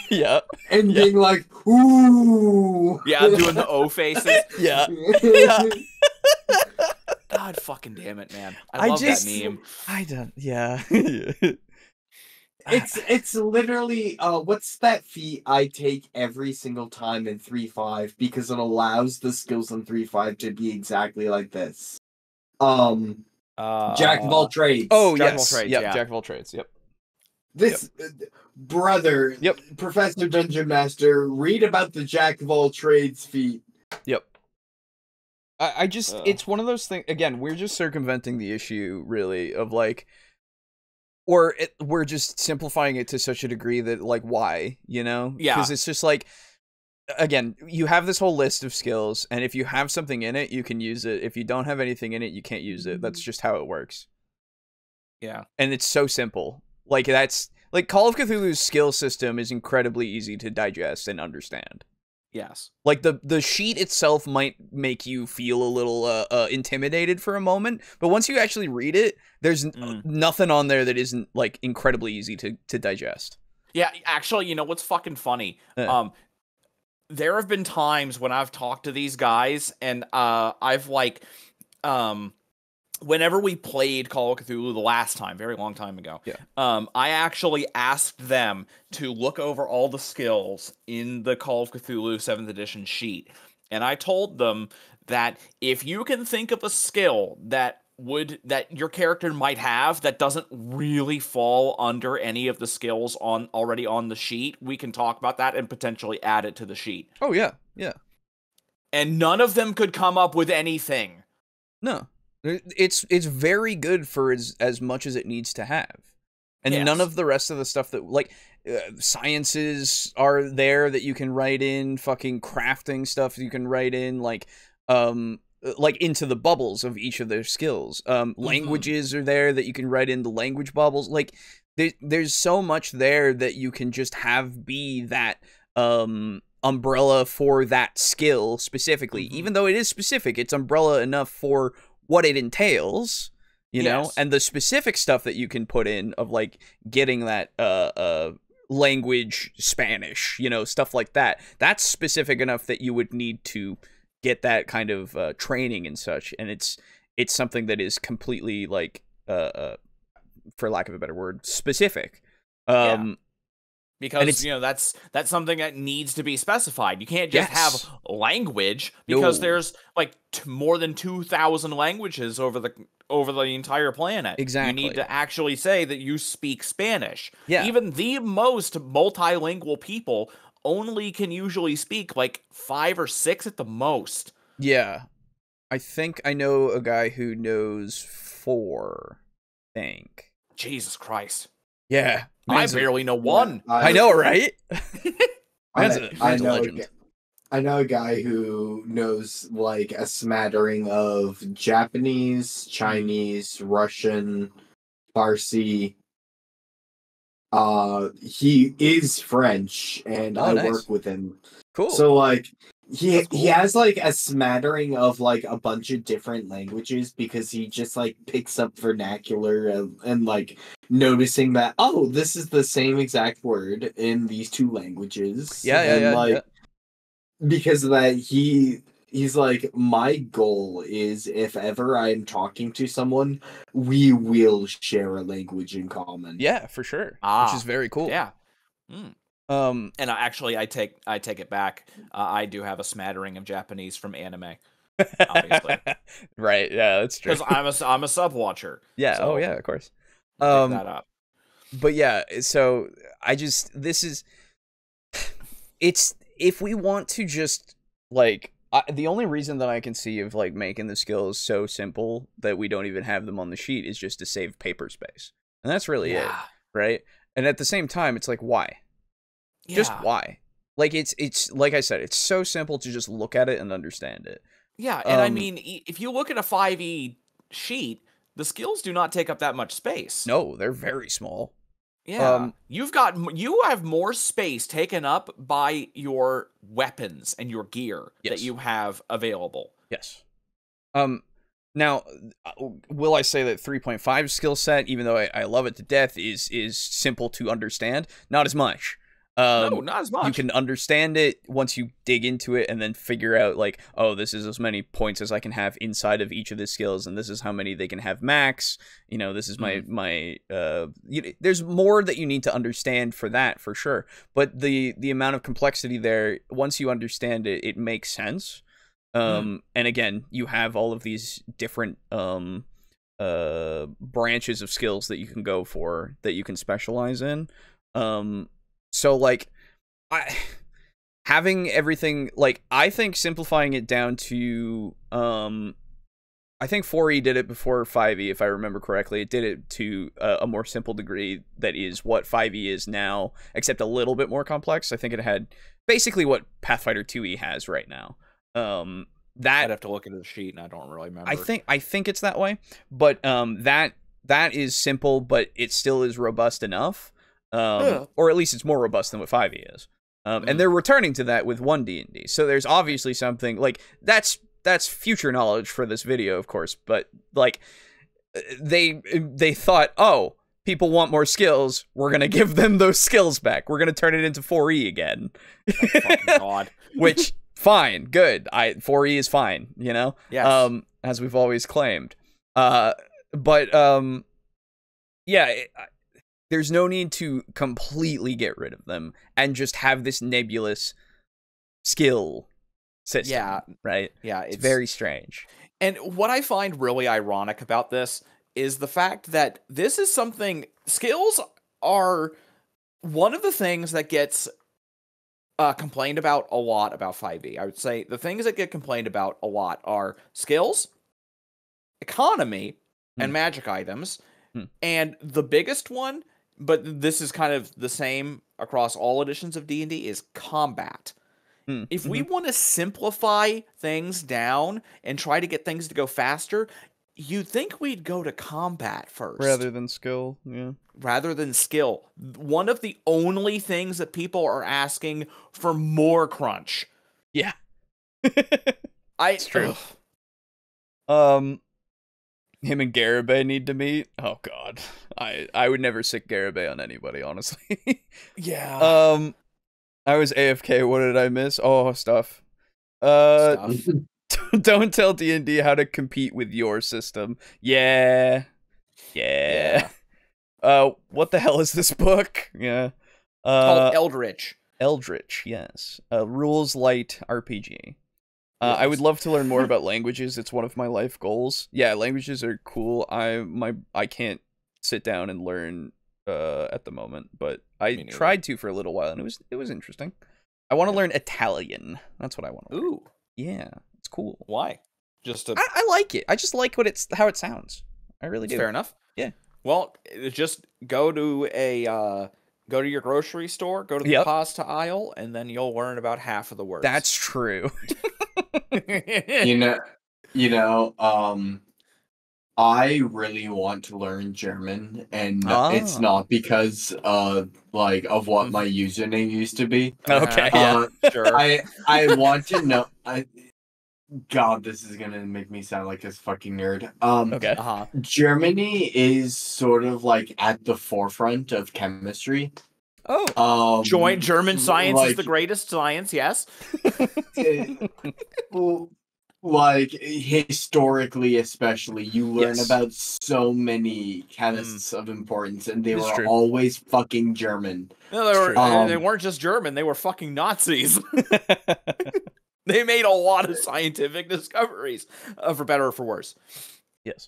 And being like, "Ooh." Yeah, doing the O faces. Yeah. God fucking damn it, man. I love that meme. I don't, yeah. It's literally, what's that feat I take every single time in 3.5 because it allows the skills in 3.5 to be exactly like this. Jack of all trades. Oh, Jack of all yes. trades, Yep, yeah. Jack of all trades. Yep. This brother, Yep. Professor Dungeon Master, read about the Jack of all trades feat. Yep. I just, it's one of those things, again, we're just circumventing the issue, really, of, like, we're just simplifying it to such a degree that, like, why, you know? Yeah. Because it's just, like, again, you have this whole list of skills, and if you have something in it, you can use it. If you don't have anything in it, you can't use it. That's just how it works. Yeah. And it's so simple. Like, that's, like, Call of Cthulhu's skill system is incredibly easy to digest and understand. Yes. Like, the sheet itself might make you feel a little intimidated for a moment, but once you actually read it, there's nothing on there that isn't, like, incredibly easy to digest. Yeah, actually, you know what's fucking funny? There have been times when I've talked to these guys, and I've, like, whenever we played Call of Cthulhu the last time, very long time ago, I actually asked them to look over all the skills in the Call of Cthulhu 7th edition sheet. And I told them that if you can think of a skill that your character might have that doesn't really fall under any of the skills already on the sheet, we can talk about that and potentially add it to the sheet. Oh, yeah, yeah. And none of them could come up with anything. No. It's very good for as much as it needs to have. And Yes. none of the rest of the stuff that, like, sciences are there that you can write in, fucking crafting stuff you can write in, like into the bubbles of each of their skills. Languages are there that you can write in the language bubbles. Like, there's so much there that you can just have be that umbrella for that skill specifically. Even though it is specific, it's umbrella enough for what it entails, you know, and the specific stuff that you can put in of, like, getting that language Spanish, you know, stuff like that. That's specific enough that you would need to get that kind of training and such, and it's something that is completely, like, for lack of a better word, specific. Because, you know, that's something that needs to be specified. You can't just have language, because there's, like, more than 2,000 languages over the entire planet. Exactly. You need to actually say that you speak Spanish. Yeah. Even the most multilingual people only can usually speak, like, 5 or 6 at the most. Yeah. I think I know a guy who knows 4, I think. Jesus Christ. Yeah. I barely know 1. I know, right? I know a guy who knows, like, a smattering of Japanese, Chinese, Russian, Farsi. He is French, and I work with him. Cool. So, like, he has, like, a smattering of, like, a bunch of different languages, because he just, like, picks up vernacular and like, noticing that, oh, this is the same exact word in these 2 languages. Because of that, he's like, my goal is, if ever I'm talking to someone, we will share a language in common. Yeah, for sure. Which is very cool. Yeah. And I take it back. I do have a smattering of Japanese from anime, obviously. Right. Yeah, that's true. Because I'm a sub watcher. Yeah. So oh yeah, of course. Pick that up. But yeah, so it's, if we want to just, like, the only reason that I can see of, like, making the skills so simple that we don't even have them on the sheet is just to save paper space. And that's really it, right? And at the same time, it's like, why? Yeah. Just why? Like, it's like I said, it's so simple to just look at it and understand it. Yeah, and I mean, if you look at a 5e sheet, the skills do not take up that much space. No, they're very small. Yeah, you have more space taken up by your weapons and your gear that you have available. Yes. Now, will I say that 3.5 skill set, even though I love it to death, is simple to understand? Not as much. No, not as much. You can understand it once you dig into it and then figure out, like, oh, this is as many points as I can have inside of each of the skills, and this is how many they can have max. You know, this is my there's more that you need to understand for that, for sure. But the amount of complexity there, once you understand it, it makes sense. And again, you have all of these different branches of skills that you can go for that you can specialize in. So like having everything, like, I think simplifying it down to I think 4E did it before 5E, if I remember correctly. It did it to a more simple degree that is what 5E is now, except a little bit more complex. I think it had basically what Pathfinder 2E has right now. That I'd have to look into the sheet, and I don't really remember. I think it's that way, but that is simple, but it still is robust enough, or at least it's more robust than what 5E is. And they're returning to that with 1D&D. So there's obviously something like that's future knowledge for this video, of course, but like they thought, oh, people want more skills, we're gonna give them those skills back. We're gonna turn it into 4E again. Oh, fucking God. Which, fine, good. 4E is fine, you know? Yes. As we've always claimed. But yeah, there's no need to completely get rid of them and just have this nebulous skill system. Yeah. Right? Yeah. It's very strange. And what I find really ironic about this is the fact that this is something, skills are one of the things that gets complained about a lot about 5e. I would say the things that get complained about a lot are skills, economy, and magic items. And the biggest one, but this is kind of the same across all editions of D&D, is combat. If we want to simplify things down and try to get things to go faster, you'd think we'd go to combat first. Rather than skill, yeah. Rather than skill. One of the only things that people are asking for more crunch. Yeah. It's true. Him and Garibay need to meet. Oh God. I would never sick Garibay on anybody, honestly. Yeah. I was AFK. What did I miss? Oh, stuff. Don't tell D&D how to compete with your system. Yeah. What the hell is this book? Yeah. Called Eldritch. Eldritch, yes. Rules light RPG. I would love to learn more about languages. It's one of my life goals. Yeah, languages are cool. I can't sit down and learn at the moment, but I tried to for a little while, and it was interesting. I want to learn Italian. That's what I want to learn. Ooh. Yeah, it's cool. Why? Just I like it. I just like how it sounds. I really do. Fair enough. Yeah. Well, just go to your grocery store, go to the pasta aisle, and then you'll learn about half of the words. That's true. I really want to learn German, and it's not because of what my username used to be. Okay, yeah, sure. I want to know. God, this is gonna make me sound like this fucking nerd. Okay. Germany is sort of like at the forefront of chemistry. Oh. Joint German science is the greatest science. Yes. Historically, especially, you learn about so many chemists of importance, and they were always fucking German. No, they weren't just German; they were fucking Nazis. They made a lot of scientific discoveries, for better or for worse. Yes.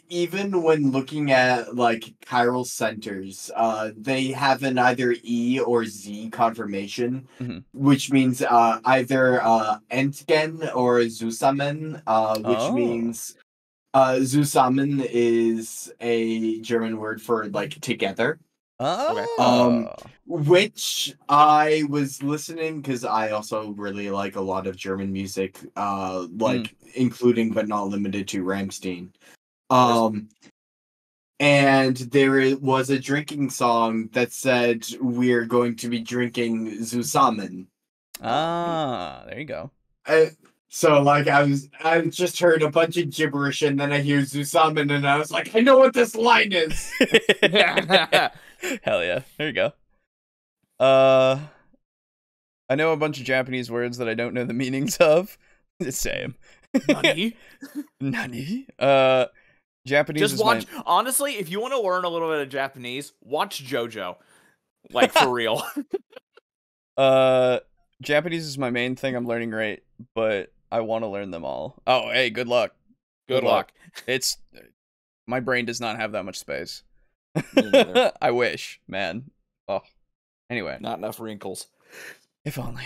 Even when looking at chiral centers, they have an either E or Z confirmation, which means either Entgen or Zusammen, which means Zusammen is a German word for together. Which I was listening because I also really like a lot of German music, including but not limited to Rammstein. And there was a drinking song that said we're going to be drinking Zusammen. There you go. So I just heard a bunch of gibberish, and then I hear Zusammen, and I was like, I know what this line is. Hell yeah. There you go. I know a bunch of Japanese words that I don't know the meanings of. The same. Nani? Nani? Japanese just is watch. Honestly, if you want to learn a little bit of Japanese, watch JoJo. For real. Japanese is my main thing I'm learning right, but I want to learn them all. Oh, hey, good luck. Good luck. It's my brain does not have that much space. Me neither. I wish, man. Oh, anyway, Not enough wrinkles. if only.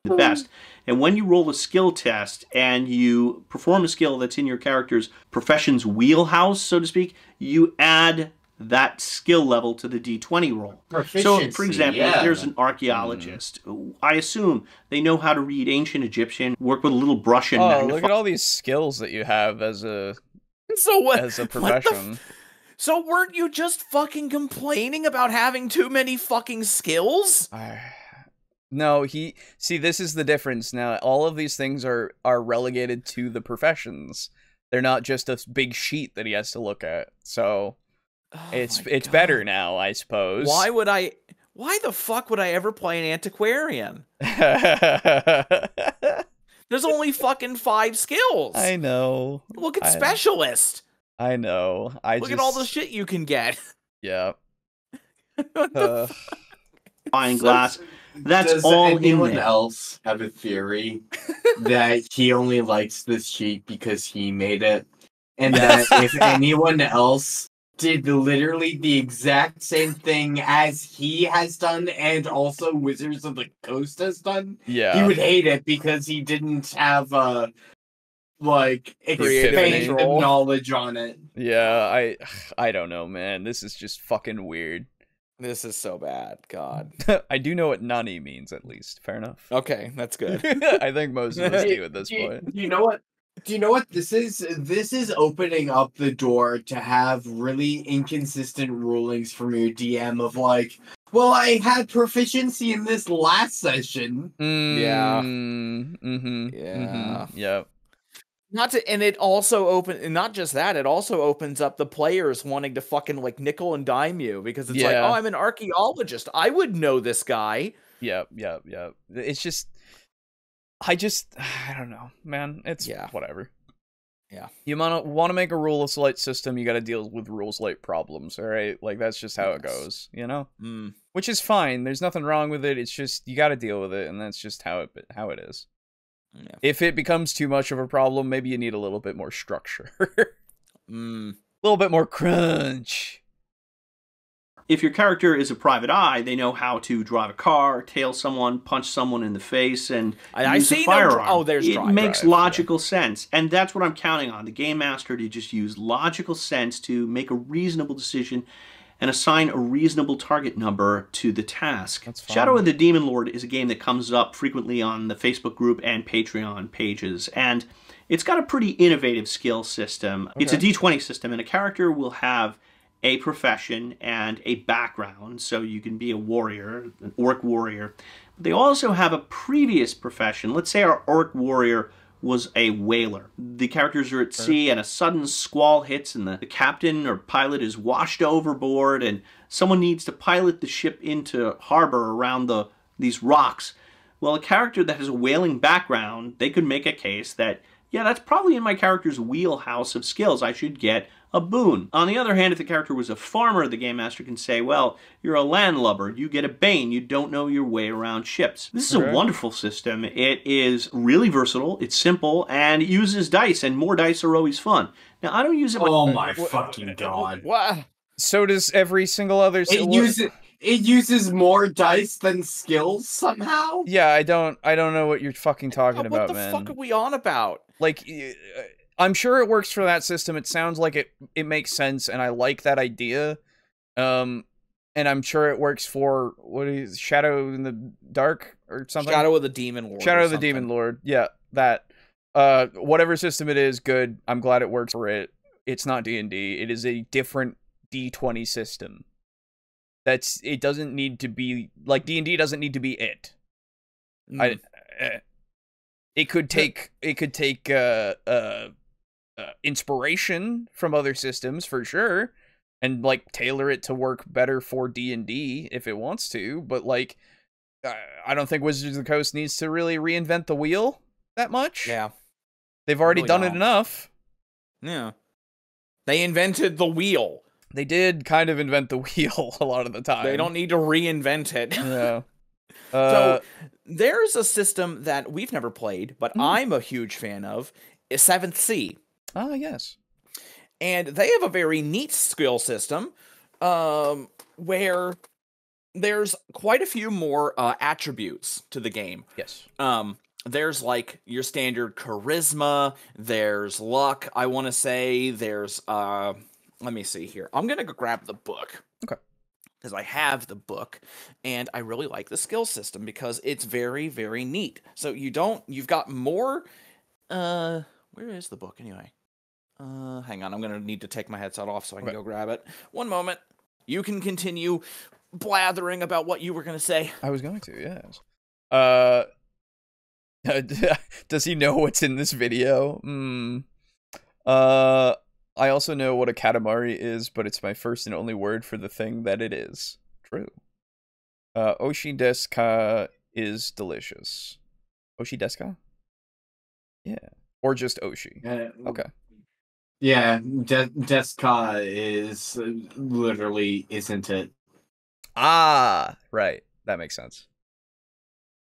The best. And when you roll a skill test and you perform a skill that's in your character's profession's wheelhouse, so to speak, you add that skill level to the D20 roll. So, for example, if there's an archaeologist, I assume they know how to read ancient Egyptian, work with a little brush and magnify. Look at all these skills that you have as a profession. So weren't you just fucking complaining about having too many fucking skills? No, see, this is the difference now. All of these things are relegated to the professions. They're not just a big sheet that he has to look at. So it's better now, I suppose. Why the fuck would I ever play an antiquarian? There's only fucking 5 skills. I know. Look at specialist. I know. Look at all the shit you can get. Yeah. Fine glass. That's Does all anyone in there. else have a theory that he only likes this sheet because he made it? And that if anyone else did literally the exact same thing as he has done and also Wizards of the Coast has done, Yeah. he would hate it because he didn't have Creative expanded control. knowledge on it. Yeah, I don't know, man. This is just fucking weird. This is so bad. God. I do know what nani means, at least. Fair enough. Okay, that's good. I think most of us do at this point. Do you know what? Do you know what this is? This is opening up the door to have really inconsistent rulings from your DM of like, well, I had proficiency in this last session. Yeah. Mm-hmm. Yeah. Yeah. And it also not just that, it also opens up the players wanting to fucking like nickel and dime you because it's like, oh, I'm an archaeologist. I would know this guy. Yep. It's just, I don't know, man. It's whatever. Yeah. You want to make a rules light system, you got to deal with rules light problems, all right? Like, that's just how it goes, you know? Which is fine. There's nothing wrong with it. It's just, you got to deal with it, and that's just how it is. Yeah. If it becomes too much of a problem, maybe you need a little bit more structure. A little bit more crunch. If your character is a private eye, they know how to drive a car, tail someone, punch someone in the face, and use a firearm. It makes logical sense, and that's what I'm counting on. The Game Master to just use logical sense to make a reasonable decision and assign a reasonable target number to the task. Shadow of the Demon Lord is a game that comes up frequently on the Facebook group and Patreon pages, and it's got a pretty innovative skill system. Okay. It's a D20 system, and a character will have a profession and a background, so you can be a warrior, an orc warrior. But they also have a previous profession. Let's say our orc warrior was a whaler. The characters are at sea and a sudden squall hits and the captain or pilot is washed overboard and someone needs to pilot the ship into harbor around these rocks. Well, a character that has a whaling background, they could make a case that, yeah, that's probably in my character's wheelhouse of skills. I should get a boon. On the other hand, if the character was a farmer, the Game Master can say, well, you're a landlubber, you get a bane, you don't know your way around ships. This is a wonderful system. It is really versatile, it's simple, and it uses dice, and more dice are always fun. Now, I don't use it... Oh my fucking god. What? So does every single other... It uses more dice than skills somehow? Yeah, I don't know what you're fucking talking about, man. What the fuck are we on about? Like... I'm sure it works for that system. It sounds like it makes sense, and I like that idea. And I'm sure it works for, what is Shadow in the Dark or something? Shadow of the Demon Lord. Shadow of the Demon Lord. Yeah, that. Whatever system it is, good. I'm glad it works for it. It's not D&D. It is a different D20 system. It doesn't need to be, like, D&D doesn't need to be it. It could take inspiration from other systems for sure, and like tailor it to work better for D&D if it wants to. But like, I don't think Wizards of the Coast needs to really reinvent the wheel that much. Yeah, they've already done it enough. Yeah, they invented the wheel. They did kind of invent the wheel a lot of the time. They don't need to reinvent it. Yeah. So there's a system that we've never played, but I'm a huge fan of, is 7th Sea. Ah, yes. And they have a very neat skill system where there's quite a few more attributes to the game. Yes. There's like your standard charisma, there's luck, I want to say, there's let me see here. I'm going to go grab the book. Okay. Because I have the book, and I really like the skill system because it's very, very neat. So you've got more, where is the book anyway? Hang on, I'm going to need to take my headset off so I can go grab it. One moment. You can continue blathering about what you were going to say. I was going to, yes. Does he know what's in this video? I also know what a katamari is, but it's my first and only word for the thing that it is. True. Oshi desu ka is delicious. Oshi desu ka? Yeah. Or just Oshi. Okay. Yeah, desu ka is literally isn't it. Ah, right. That makes sense.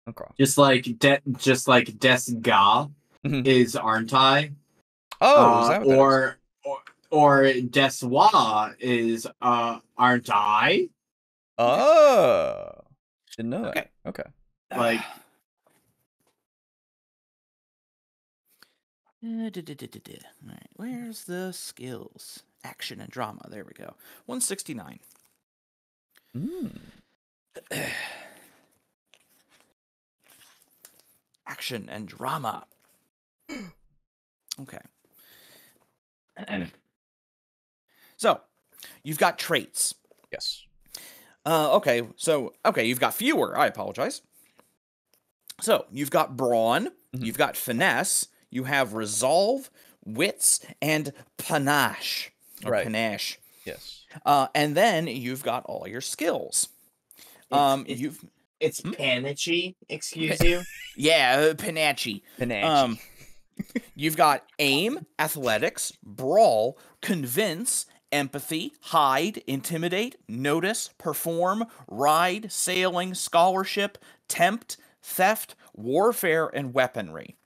Okay. Just like desu ga is aren't I? Oh, is that what that is? Or deswa is aren't I? Oh, didn't know that. Okay. Okay. Like Alright, where's the skills? Action and drama. There we go. 169. Action and drama. Okay. So, you've got traits. Yes. Okay, you've got fewer. I apologize. So, you've got brawn, you've got finesse, you have resolve, wits, and panache. Right. Panache. Yes. And then you've got all your skills. It's panache, excuse you. Yeah, panache. Panache. You've got aim, athletics, brawl, convince, empathy, hide, intimidate, notice, perform, ride, sailing, scholarship, tempt, theft, warfare, and weaponry.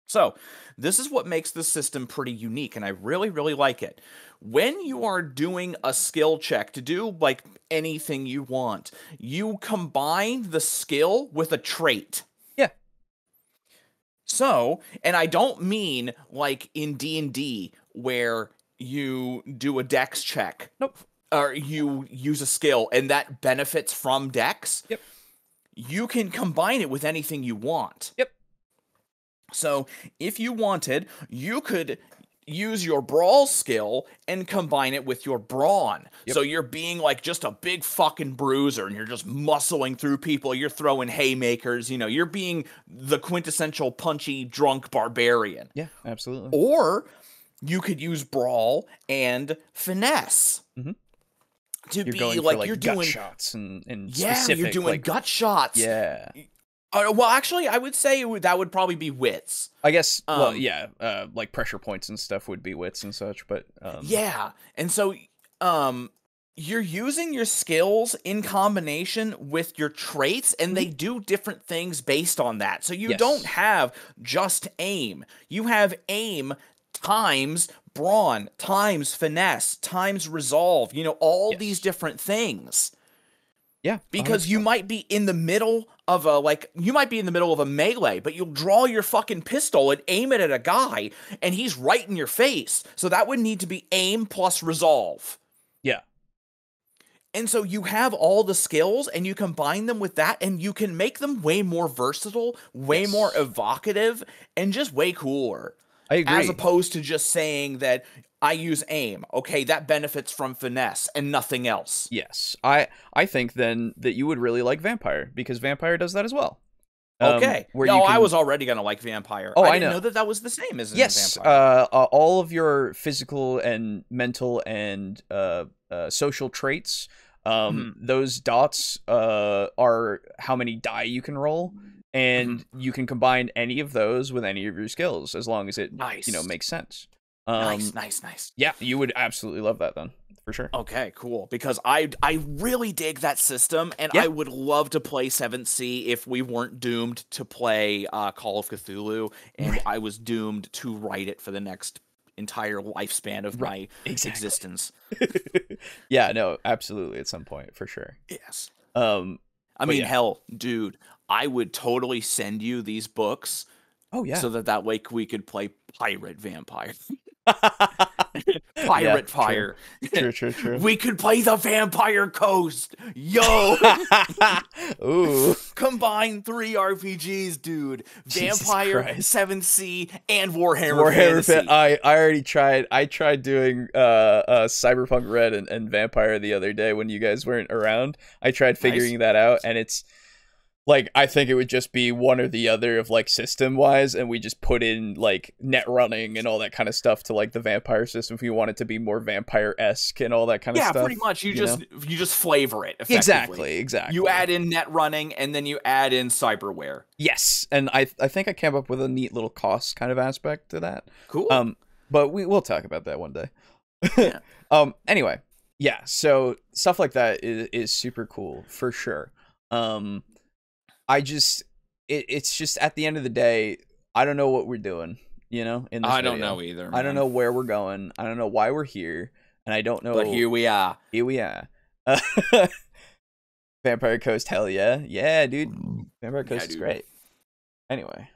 So, this is what makes this system pretty unique, and I really, really like it. When you are doing a skill check to do, like, anything you want, you combine the skill with a trait. Yeah. So, and I don't mean, like, in D&D, where you do a dex check. Nope. Or you use a skill, and that benefits from dex. Yep. You can combine it with anything you want. Yep. So, if you wanted, you could use your brawl skill and combine it with your brawn. Yep. So you're being like just a big fucking bruiser and you're just muscling through people. You're throwing haymakers. You know, you're being the quintessential punchy, drunk barbarian. Yeah, absolutely. Or you could use brawl and finesse. To You're be going like, for, like, you're gut doing shots and yeah, specific, you're doing like, gut shots. Yeah. Well, actually, I would say that would probably be wits. I guess, well, yeah, like pressure points and stuff would be wits and such, but... Yeah, and so you're using your skills in combination with your traits, and they do different things based on that. So you don't have just aim. You have aim times brawn, times finesse, times resolve, you know, all these different things. Yeah. Because you might be in the middle of a melee, but you'll draw your fucking pistol and aim it at a guy, and he's right in your face. So that would need to be aim plus resolve. Yeah. And so you have all the skills, and you combine them with that, and you can make them way more versatile, way more evocative, and just way cooler. I agree. As opposed to just saying that I use aim. Okay, that benefits from finesse and nothing else. Yes. I think then that you would really like Vampire, because Vampire does that as well. Okay. Where No, you can... I was already going to like Vampire. Oh, I didn't know that was the same as in Vampire. All of your physical and mental and social traits, those dots are how many die you can roll. And you can combine any of those with any of your skills, as long as it, you know, makes sense. Nice. Yeah, you would absolutely love that then, for sure. Okay, cool. Because I really dig that system, and I would love to play 7th Sea if we weren't doomed to play Call of Cthulhu, and I was doomed to write it for the next entire lifespan of my existence. Yeah, no, absolutely, at some point, for sure. Yes. I mean, hell, dude, I would totally send you these books. Oh yeah. So that way we could play Pirate Vampire. Pirate Fire. True. We could play the Vampire Coast. Yo. Ooh. Combine 3 RPGs, dude. Vampire, 7th Sea, and Warhammer Fantasy. I already tried. I tried doing Cyberpunk Red and Vampire the other day when you guys weren't around. I tried figuring that out, and it's like, I think it would just be one or the other of like system wise, and we just put in like net running and all that kind of stuff to like the vampire system if you want it to be more vampire-esque and all that kind of stuff. Yeah, pretty much. You just flavor it effectively. Exactly. You add in net running and then you add in cyberware. Yes, and I think I came up with a neat little cost kind of aspect to that. Cool. But we'll talk about that one day. Yeah. Anyway, yeah, so stuff like that is super cool for sure. It's just at the end of the day, I don't know what we're doing, in this I don't video. know either, man. I don't know where we're going. I don't know why we're here, and I don't know. But here we are. Vampire Coast, hell yeah. Yeah, dude. Vampire Coast is great. Anyway.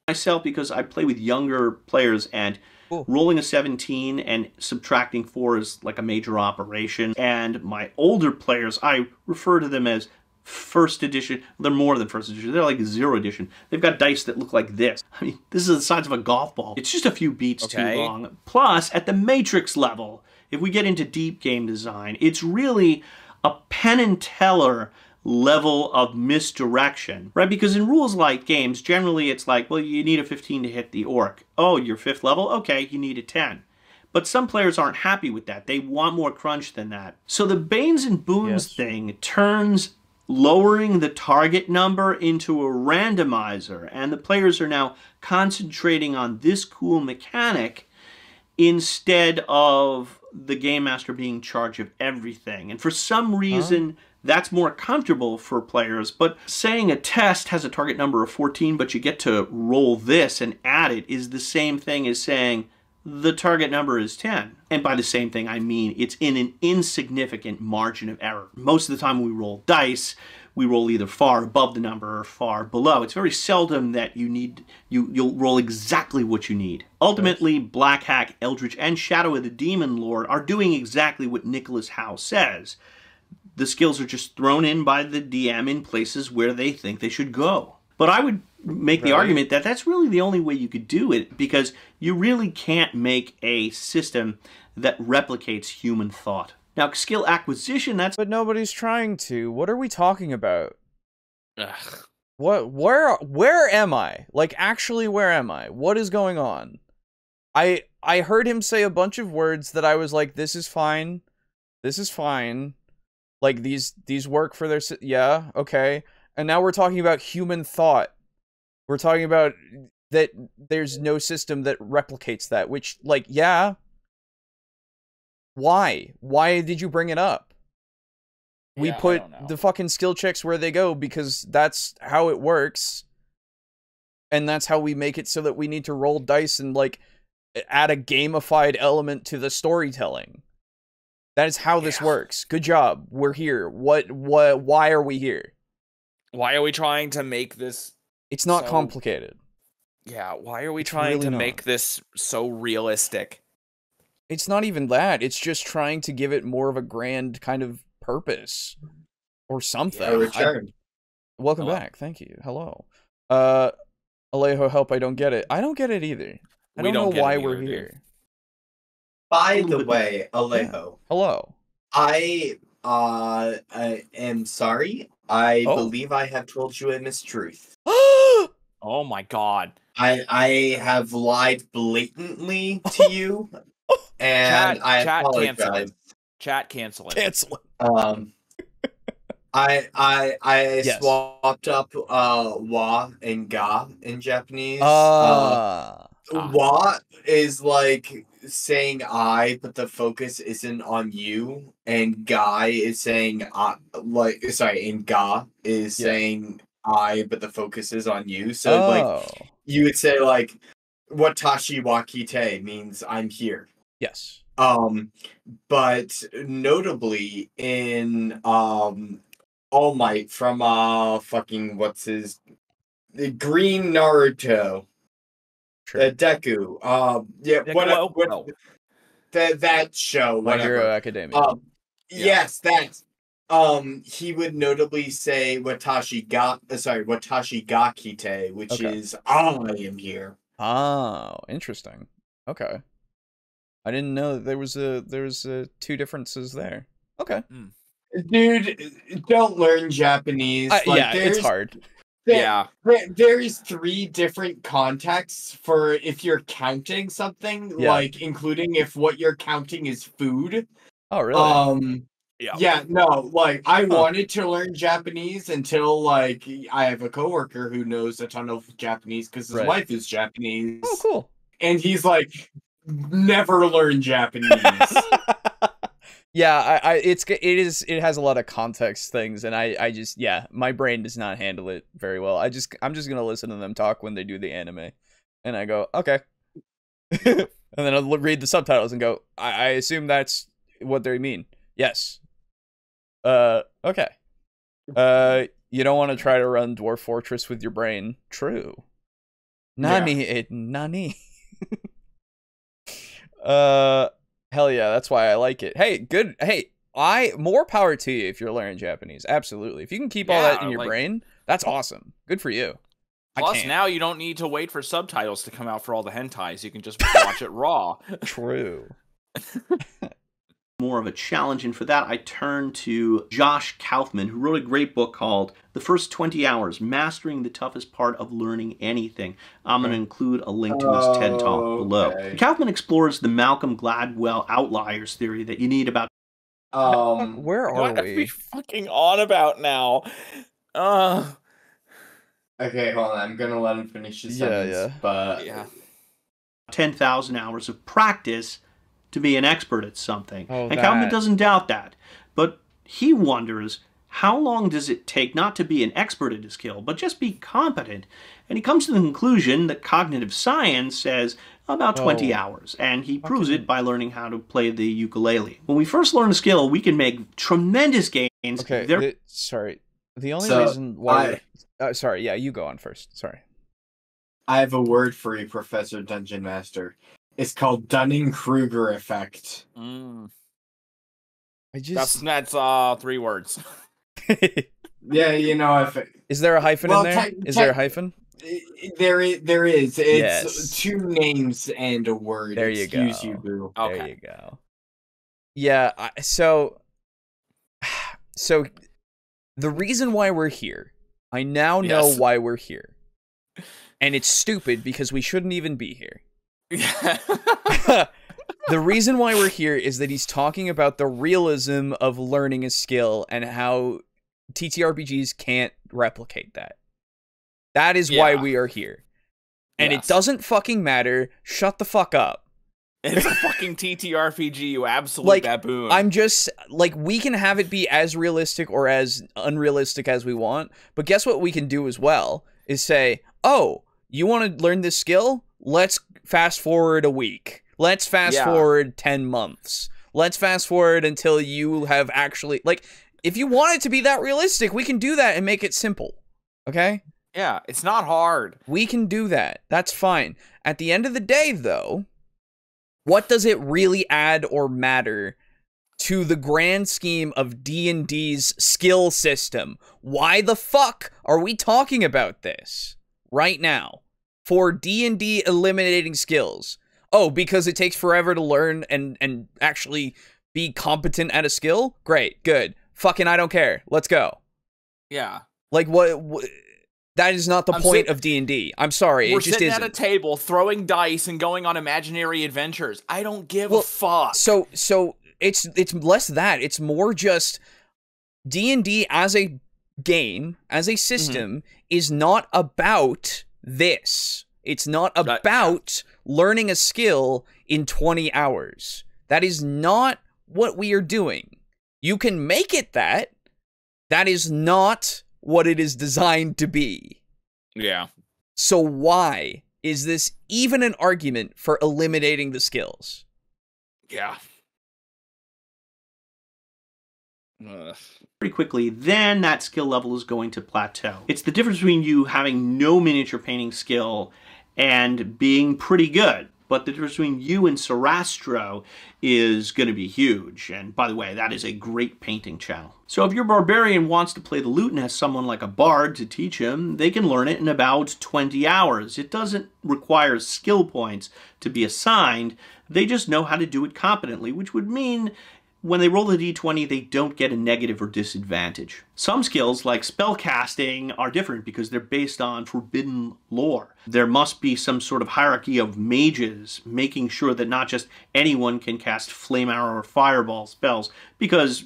Myself, because I play with younger players, and rolling a 17 and subtracting 4 is like a major operation. And my older players, I refer to them as first edition. They're more than first edition. They're like 0 edition. They've got dice that look like this. I mean, this is the size of a golf ball. It's just a few beats too long. Plus, at the Matrix level, if we get into deep game design, it's really a Penn and Teller level of misdirection, right? Because in rules-like games, generally it's like, well, you need a 15 to hit the orc. Oh, you're 5th level? Okay, you need a 10. But some players aren't happy with that. They want more crunch than that. So the Banes and Boons thing turns lowering the target number into a randomizer, and the players are now concentrating on this cool mechanic instead of the game master being in charge of everything. And for some reason, that's more comfortable for players. But saying a test has a target number of 14, but you get to roll this and add it, is the same thing as saying the target number is 10. And by the same thing, I mean it's in an insignificant margin of error. Most of the time when we roll dice, we roll either far above the number or far below. It's very seldom that you'll roll exactly what you need. Ultimately, Black Hack, Eldritch, and Shadow of the Demon Lord are doing exactly what Nicholas Howe says. The skills are just thrown in by the DM in places where they think they should go. But I would make the argument that that's really the only way you could do it, because you really can't make a system that replicates human thought. Now, skill acquisition, that's... But nobody's trying to. What are we talking about? Ugh. Where am I? Like, actually, where am I? What is going on? I heard him say a bunch of words that I was like, this is fine. This is fine. Like, these work for their... Yeah, okay. And now we're talking about human thought. We're talking about that there's no system that replicates that, which, like, yeah. Why? Why did you bring it up? We put the fucking skill checks where they go because that's how it works. And that's how we make it so that we need to roll dice and, like, add a gamified element to the storytelling. That is how this works. Good job. We're here. Why are we here? Why are we trying to make this... It's not complicated. Yeah, why are we trying to make this so realistic? It's not even that. It's just trying to give it more of a grand kind of purpose. Or something. Welcome back. Thank you. Hello. Alejo, help, I don't get it. I don't get it either. I don't know why we're here. Dude. By the way, Alejo. Hello. I am sorry. I believe I have told you a mistruth. Oh my god. I have lied blatantly to you. And I apologize. Chat cancel it. Cancel it. I swapped up wa and ga in Japanese. Wa is like saying I, but the focus isn't on you, and guy is saying and ga is saying I, but the focus is on you. So like you would say like Watashi wa kite means I'm here. Yes. But notably in All Might from fucking what's his the Green Naruto. Sure. Deku. That show, My whatever. Hero Academia. Yes, that. He would notably say Watashi ga kite, which is I am here. Oh, interesting. Okay. I didn't know that there was two differences there. Okay. Dude, don't learn Japanese. It's hard. There's 3 different contexts for if you're counting something, like including if what you're counting is food. Oh, really? Yeah, no, like I wanted to learn Japanese until like I have a coworker who knows a ton of Japanese because his wife is Japanese. Oh, cool. And he's like, never learn Japanese. Yeah, it has a lot of context things, and I just my brain does not handle it very well. I'm just gonna listen to them talk when they do the anime, and I go okay, and then I'll read the subtitles and go I assume that's what they mean. Yes. Okay. You don't want to try to run Dwarf Fortress with your brain. True. Nani. Hell yeah, that's why I like it. Hey, good. Hey, more power to you if you're learning Japanese. Absolutely. If you can keep all that in your brain, that's awesome. Good for you. Plus, now you don't need to wait for subtitles to come out for all the hentais. You can just watch it raw. True. More of a challenge, and for that I turn to Josh Kaufman, who wrote a great book called The First 20 Hours, Mastering the Toughest Part of Learning Anything. I'm going to include a link to his TED Talk below. Kaufman explores the Malcolm Gladwell outliers theory that you need about... Where are what we? are we fucking on about now? Okay, hold on. I'm going to let him finish his sentence. But 10,000 hours of practice to be an expert at something. And Kaufman doesn't doubt that. But he wonders, how long does it take not to be an expert at a skill, but just be competent? And he comes to the conclusion that cognitive science says about 20 hours. And he proves it by learning how to play the ukulele. When we first learn a skill, we can make tremendous gains. Okay, sorry. The only reason why... sorry, you go on first. Sorry. I have a word for you, Professor Dungeon Master. It's called Dunning-Kruger effect. That's 3 words. Yeah, you know, is there a hyphen in there? Is there a hyphen? There is. It's 2 names and a word. There you go. Excuse you, boo. Okay. There you go. Yeah. So the reason why we're here, I now know why we're here, and it's stupid because we shouldn't even be here. The reason why we're here is that he's talking about the realism of learning a skill and how TTRPGs can't replicate that. That is why we are here. And it doesn't fucking matter. Shut the fuck up. It's a fucking TTRPG, you absolute baboon. I'm just, we can have it be as realistic or as unrealistic as we want, but guess what we can do as well is say, oh, you want to learn this skill? Let's fast forward a week. Let's fast forward 10 months. Let's fast forward until you have actually... if you want it to be that realistic, we can do that and make it simple. Okay? Yeah, it's not hard. We can do that. That's fine. At the end of the day, though, what does it really add or matter to the grand scheme of D&D's skill system? Why the fuck are we talking about this right now? For D&D eliminating skills. Oh, because it takes forever to learn and actually be competent at a skill? Great, good. Fucking I don't care. Let's go. Yeah. What that is not the point of D&D. I'm sorry, it just isn't. We're sitting at a table, throwing dice and going on imaginary adventures. I don't give a fuck. So it's less that. It's more just D&D as a game, as a system, is not about this. It's not about learning a skill in 20 hours. That is not what we are doing. You can make it that. That is not what it is designed to be. Yeah. So why is this even an argument for eliminating the skills? Yeah. Pretty quickly, then that skill level is going to plateau. It's the difference between you having no miniature painting skill and being pretty good. But the difference between you and Sarastro is going to be huge. And by the way, that is a great painting channel. So if your barbarian wants to play the lute and has someone like a bard to teach him, they can learn it in about 20 hours. It doesn't require skill points to be assigned. They just know how to do it competently, which would mean when they roll the d20, they don't get a negative or disadvantage. Some skills, like spellcasting, are different because they're based on forbidden lore. There must be some sort of hierarchy of mages, making sure that not just anyone can cast flame arrow or fireball spells, because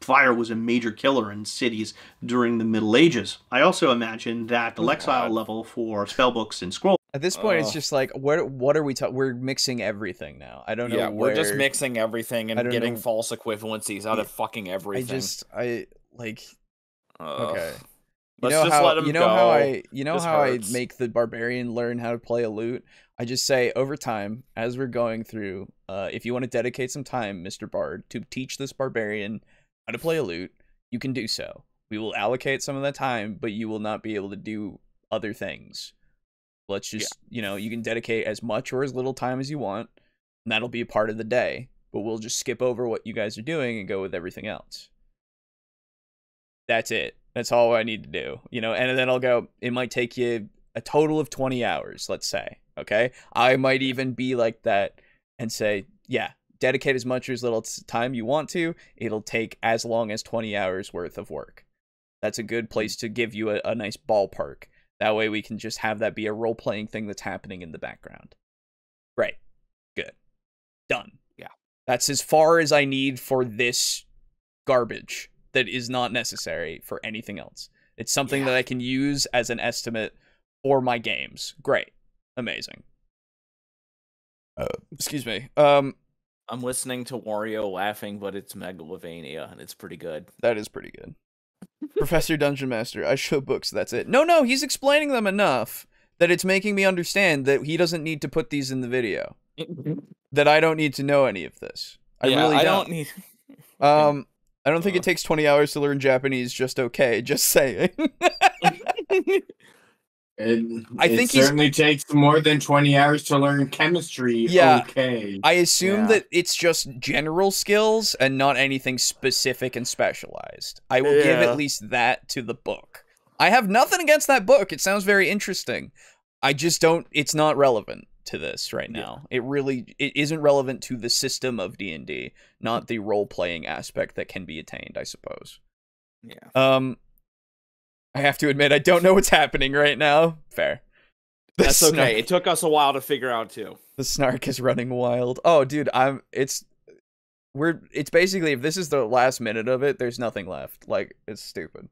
fire was a major killer in cities during the Middle Ages. I also imagine that the Lexile level for spellbooks and scrolls. At this point, it's just like, what are we talking? We're mixing everything now. I don't know. Yeah, where... we're just mixing everything and getting know... false equivalencies out of fucking everything. Okay. Let's just let him go. You know how I make the barbarian learn how to play a lute? I just say over time, as we're going through, if you want to dedicate some time, Mr. Bard, to teach this barbarian how to play a lute, you can do so. We will allocate some of that time, but you will not be able to do other things. Let's just, you can dedicate as much or as little time as you want, and that'll be a part of the day. But we'll just skip over what you guys are doing and go with everything else. That's it. That's all I need to do, and then I'll go, it might take you a total of 20 hours, let's say, okay? I might even be like that and say, yeah, dedicate as much or as little time you want to. It'll take as long as 20 hours worth of work. That's a good place to give you a nice ballpark. That way we can just have that be a role-playing thing that's happening in the background. Right. Good. Done. Yeah. That's as far as I need for this garbage that is not necessary for anything else. It's something that I can use as an estimate for my games. Great. Amazing. Excuse me. I'm listening to Wario laughing, but it's Megalovania, and it's pretty good. That is pretty good. Professor Dungeon Master, I show books, that's it. No, he's explaining them enough that it's making me understand that he doesn't need to put these in the video. That I don't need to know any of this. I really don't. I don't think it takes 20 hours to learn Japanese just okay, just saying. It certainly takes more than 20 hours to learn chemistry. Okay. I assume that it's just general skills and not anything specific and specialized. I will give at least that to the book. I have nothing against that book. It sounds very interesting. I just don't, it's not relevant to this right now. It isn't relevant to the system of D&D, not the role-playing aspect that can be attained, I suppose. Yeah. I have to admit, I don't know what's happening right now. Fair. That's okay. It took us a while to figure out, too. The snark is running wild. Oh, dude, it's basically, if this is the last minute of it, there's nothing left. Like, it's stupid.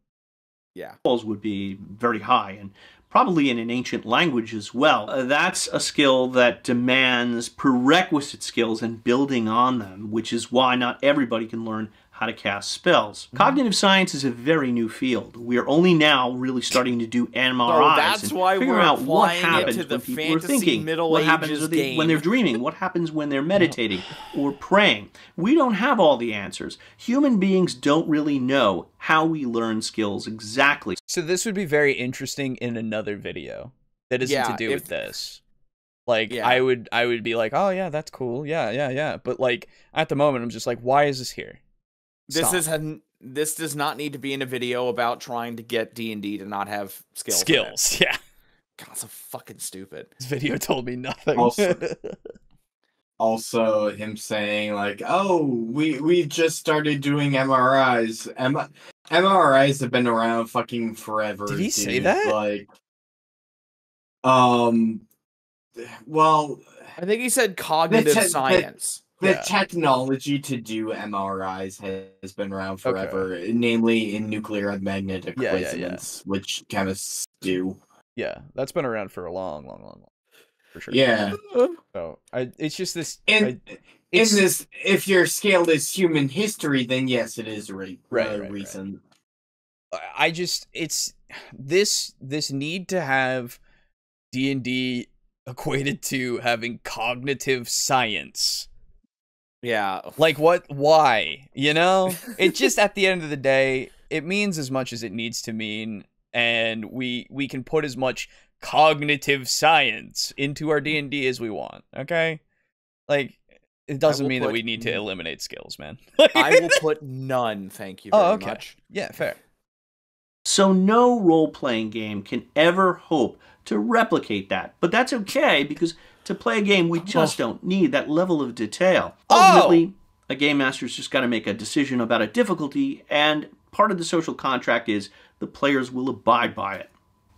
Yeah. Would be very high, and probably in an ancient language as well. That's a skill that demands prerequisite skills and building on them, which is why not everybody can learn how to cast spells. Cognitive science is a very new field. We are only now really starting to do MRIs. So that's why we're out what applying happens it to the when people are fantasy thinking, Middle what Ages happens game. when they're dreaming, what happens when they're meditating or praying. We don't have all the answers. Human beings don't really know how we learn skills exactly. So this would be very interesting in another video that isn't to do with this. Like, I would be like, oh yeah, that's cool. Yeah. But like, at the moment, I'm just like, why is this here? This does not need to be in a video about trying to get D&D to not have skills. Yeah. God, so fucking stupid. This video told me nothing. Also him saying like, oh, we just started doing MRIs. MRIs have been around fucking forever. Did he say that? Like, well, I think he said cognitive science. The technology to do MRIs has been around forever, namely in nuclear and magnetic resonance, which chemists do. Yeah, that's been around for a long, for sure. Yeah. So it's just this. If your scale is human history, then yes, it is recent. It's this need to have D&D equated to having cognitive science. Yeah. Like, what? Why? You know? It just, at the end of the day, it means as much as it needs to mean, and we can put as much cognitive science into our D&D as we want, okay? Like, it doesn't mean that we need to eliminate skills, man. I will put none, thank you very much. Yeah, fair. So no role-playing game can ever hope to replicate that. But that's okay, because to play a game, we just don't need that level of detail. Ultimately, a game master's just got to make a decision about a difficulty, and part of the social contract is the players will abide by it.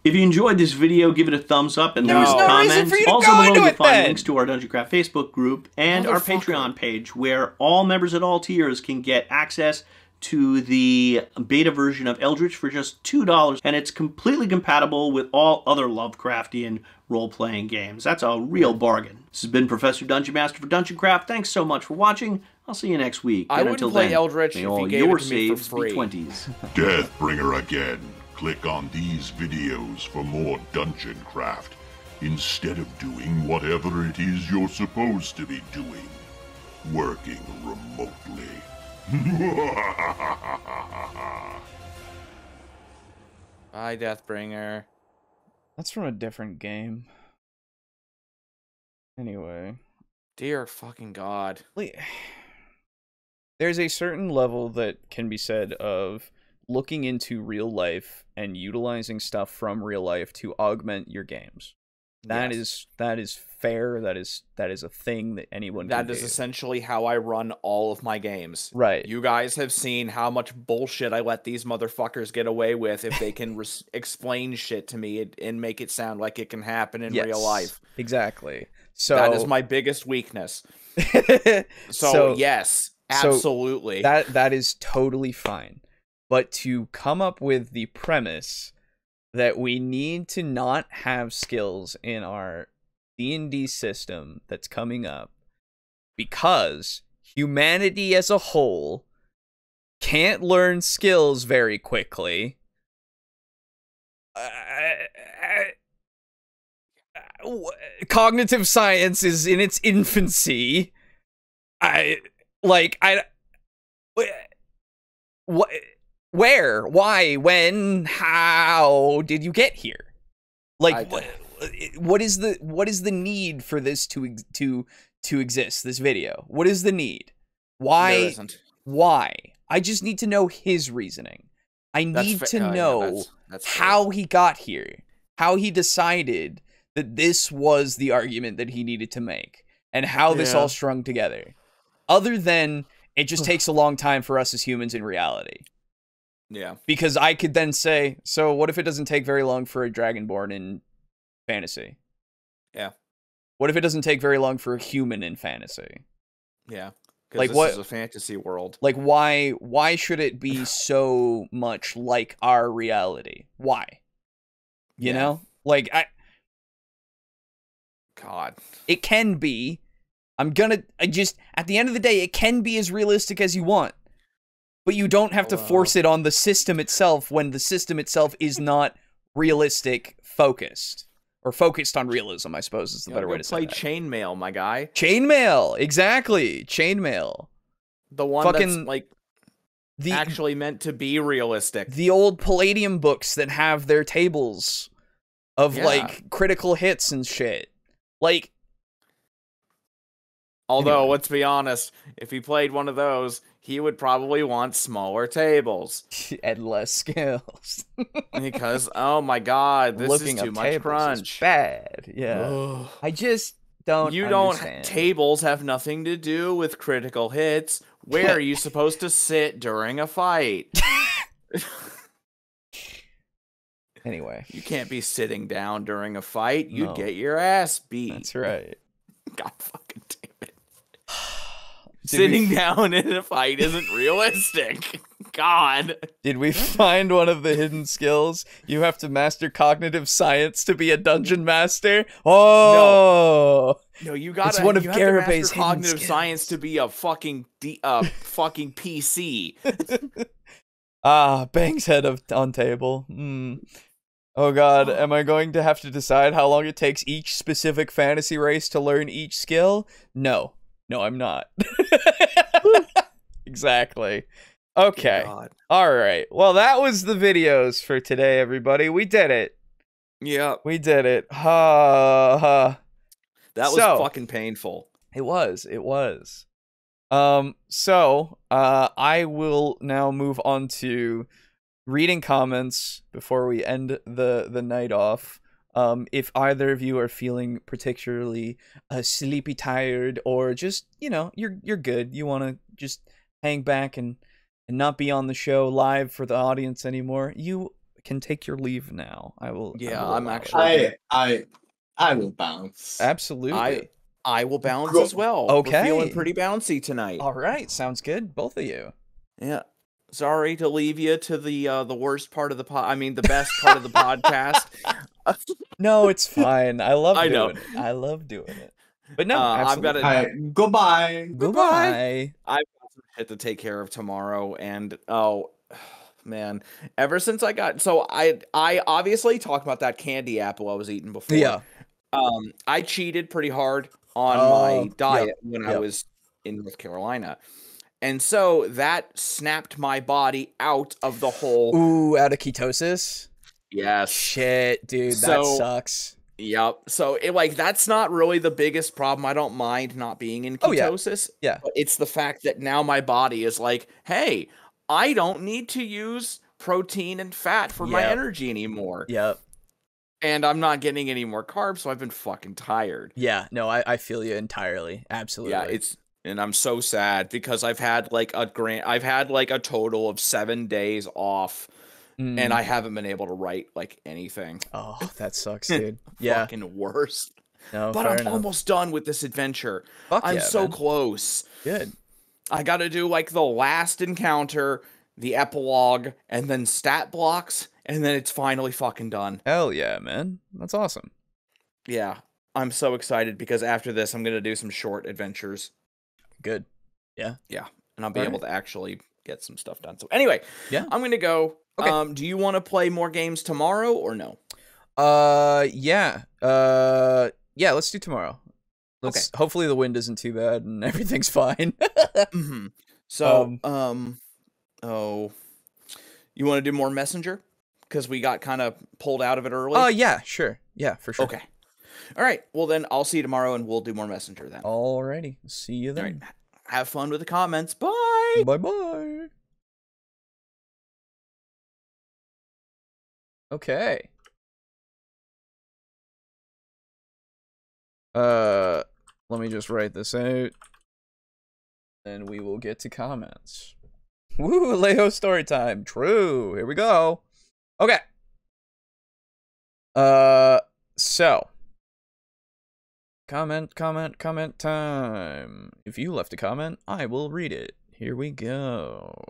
If you enjoyed this video, give it a thumbs up and leave a comment. Also below, you'll find links to our Dungeon Craft Facebook group and our Patreon page, where all members at all tiers can get access to the beta version of Eldritch for just $2, and it's completely compatible with all other Lovecraftian role-playing games. That's a real bargain. This has been Professor Dungeon Master for Dungeon Craft. Thanks so much for watching. I'll see you next week. I wouldn't play Eldritch if you gave it to me for free. 20s. Deathbringer again. Click on these videos for more Dungeon Craft, instead of doing whatever it is you're supposed to be doing, working remotely. Bye, Deathbringer. That's from a different game. Anyway. Dear fucking God. There's a certain level that can be said of looking into real life and utilizing stuff from real life to augment your games. That is fair. That is a thing that anyone can do. That is essentially how I run all of my games. Right. You guys have seen how much bullshit I let these motherfuckers get away with if they can explain shit to me and make it sound like it can happen in real life. Exactly. So that is my biggest weakness. So yes, absolutely. That is totally fine. But to come up with the premise that we need to not have skills in our D&D system that's coming up because humanity as a whole can't learn skills very quickly. Cognitive science is in its infancy. What? Where? Why? When? How did you get here? Like, what is the need for this to exist? This video. What is the need? Why? There isn't. Why? I just need to know his reasoning. I need to know that's how he got here. How he decided that this was the argument that he needed to make, and how this all strung together. Other than it just takes a long time for us as humans in reality. Yeah. Because I could then say, so what if it doesn't take very long for a dragonborn in fantasy? Yeah. What if it doesn't take very long for a human in fantasy? Yeah. Like, this is a fantasy world. Like, why should it be so much like our reality? Why? You know? Like, God. It can be. At the end of the day, it can be as realistic as you want. But you don't have to force it on the system itself when the system itself is not realistic focused. Or focused on realism, I suppose is the better way to say that. Play Chainmail, my guy. Chainmail, exactly. Chainmail. The one that's like actually meant to be realistic. The old Palladium books that have their tables of like critical hits and shit. Like, although, let's be honest, if he played one of those, he would probably want smaller tables. And less skills. Because, oh my god, this is too much crunch. Is bad, yeah. I just don't understand. Tables have nothing to do with critical hits. Where are you supposed to sit during a fight? Anyway. You can't be sitting down during a fight. You'd get your ass beat. That's right. God fucking damn it. Sitting down in a fight isn't realistic. God. Did we find one of the hidden skills? You have to master cognitive science to be a dungeon master? Oh! No, you gotta. It's one of Garibay's cognitive science to be a fucking PC. Bang's head on table. Oh god, am I going to have to decide how long it takes each specific fantasy race to learn each skill? No. No, I'm not. Exactly. Okay. Alright. Well, that was the videos for today, everybody. We did it. Yeah. We did it. That was fucking painful. It was. I will now move on to reading comments before we end the night off. If either of you are feeling particularly sleepy, tired, or just, you're good, you want to just hang back and not be on the show live for the audience anymore, you can take your leave now. I'm actually I will bounce. Absolutely. I will bounce as well. Okay. We're feeling pretty bouncy tonight. All right, sounds good, both of you. Yeah. Sorry to leave you to the worst part of the the best part of the podcast. No, it's fine. I love doing it. I love doing it. But no, absolutely. I've got to goodbye. I've got some shit to take care of tomorrow, and man, ever since I got I obviously talked about that candy apple I was eating before. Yeah. I cheated pretty hard on my diet when I was in North Carolina. And so that snapped my body out of the whole... Ooh, out of ketosis? Yes. Shit, dude, that sucks. Yep. So, that's not really the biggest problem. I don't mind not being in ketosis. Oh, yeah. But it's the fact that now my body is like, hey, I don't need to use protein and fat for my energy anymore. Yep. And I'm not getting any more carbs, so I've been fucking tired. Yeah, no, I feel you entirely. Absolutely. Yeah, and I'm so sad because I've had a total of 7 days off, and I haven't been able to write anything. Oh, that sucks, dude. Yeah, fucking worst. No, but I'm almost done with this adventure. I'm so close. Good. I got to do the last encounter, the epilogue, and then stat blocks, and then it's finally fucking done. Hell yeah, man. That's awesome. Yeah, I'm so excited because after this, I'm gonna do some short adventures. Good. Yeah. Yeah. And I'll be able to actually get some stuff done. So anyway, I'm going to go. Okay. Do you want to play more games tomorrow or no? Yeah. Yeah, let's do tomorrow. Hopefully the wind isn't too bad and everything's fine. So, you want to do more Messenger? Because we got kind of pulled out of it early. Oh, yeah, sure. Yeah, for sure. Okay. All right. Well, then I'll see you tomorrow, and we'll do more Messenger then. Alrighty. See you then. Right. Have fun with the comments. Bye. Bye-bye. Okay. Let me just write this out. And we will get to comments. Woo, Alejo story time. True. Here we go. Okay. So. Comment time. If you left a comment, I will read it. Here we go.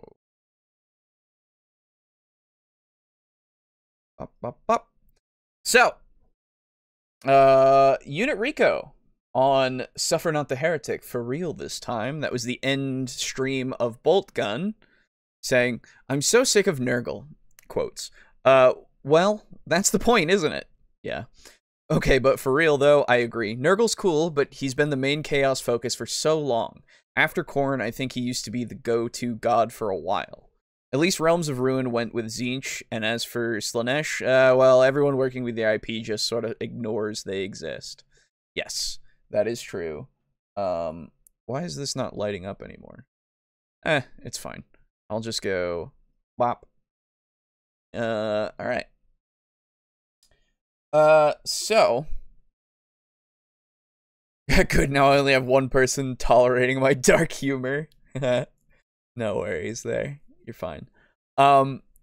Up. So, Unit Rico on Suffer Not the Heretic for real this time. That was the end stream of Bolt Gun saying, I'm so sick of Nurgle. Quotes. Well, that's the point, isn't it? Yeah. Okay, but for real though, I agree. Nurgle's cool, but he's been the main Chaos focus for so long. After Khorne, I think he used to be the go-to god for a while. At least Realms of Ruin went with Tzeentch, and as for Slaanesh, well, everyone working with the IP just sort of ignores they exist. Yes, that is true. Why is this not lighting up anymore? It's fine. I'll just go... Bop. Alright. So... Good, now I only have one person tolerating my dark humor. No worries there. You're fine.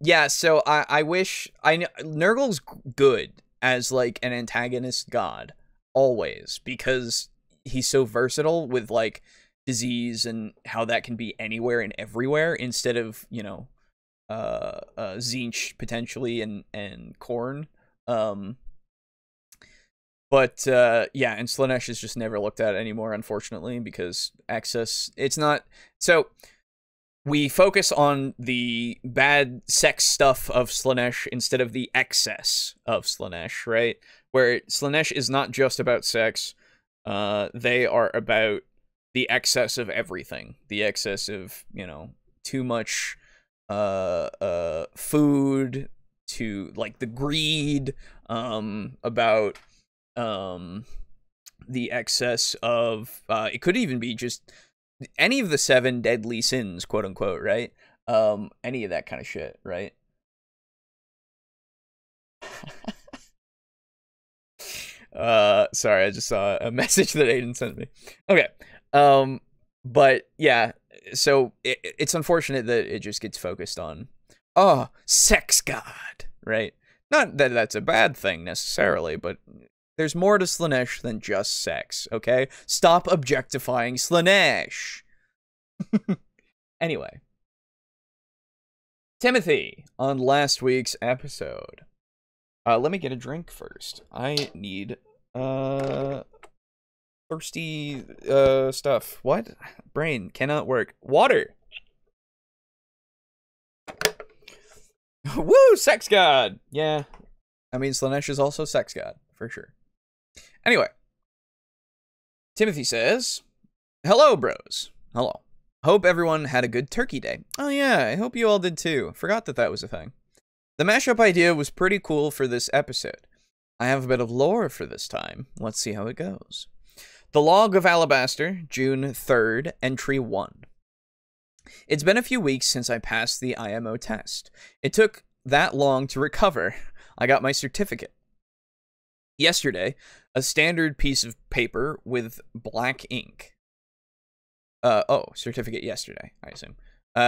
Yeah, so I wish... Nurgle's good as, like, an antagonist god. Always. Because he's so versatile with, like, disease and how that can be anywhere and everywhere instead of, you know, Tzeentch potentially and Khorne. But, yeah, and Slaanesh is just never looked at anymore, unfortunately, because access... It's not... So... we focus on the bad sex stuff of Slaanesh instead of the excess of Slaanesh, right? Where Slaanesh is not just about sex, they are about the excess of everything. The excess of, you know, too much food, to like the greed, about the excess of it could even be just any of the 7 deadly sins, quote unquote, right? Any of that kind of shit, right? Sorry, I just saw a message that Aiden sent me. Okay. But yeah, so it's unfortunate that it just gets focused on, oh, sex god, right? Not that that's a bad thing necessarily, but there's more to Slaanesh than just sex, okay? Stop objectifying Slaanesh. Anyway. Timothy, on last week's episode. Let me get a drink first. I need, thirsty, stuff. What? Brain cannot work. Water! Woo! Sex god! Yeah. I mean, Slaanesh is also sex god, for sure. Anyway. Timothy says, hello, bros. Hello. Hope everyone had a good turkey day. Oh yeah, I hope you all did too. Forgot that that was a thing. The mashup idea was pretty cool for this episode. I have a bit of lore for this time. Let's see how it goes. The Log of Alabaster, June 3rd, Entry 1. It's been a few weeks since I passed the IMO test. It took that long to recover. I got my certificate. Yesterday, a standard piece of paper with black ink. Certificate yesterday, I assume.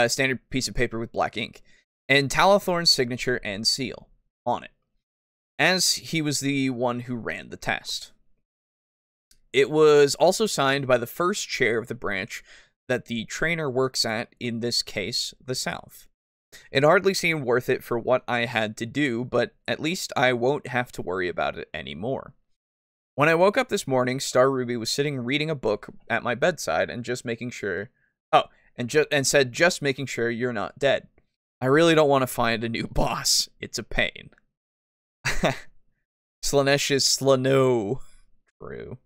Standard piece of paper with black ink. And Talathorn's signature and seal on it, as he was the one who ran the test. It was also signed by the first chair of the branch that the trainer works at, in this case, the South. It hardly seemed worth it for what I had to do, but at least I won't have to worry about it anymore. When I woke up this morning, Star Ruby was sitting reading a book at my bedside and just making sure... and said, just making sure you're not dead. I really don't want to find a new boss. It's a pain. Slaanesh is Slano. True.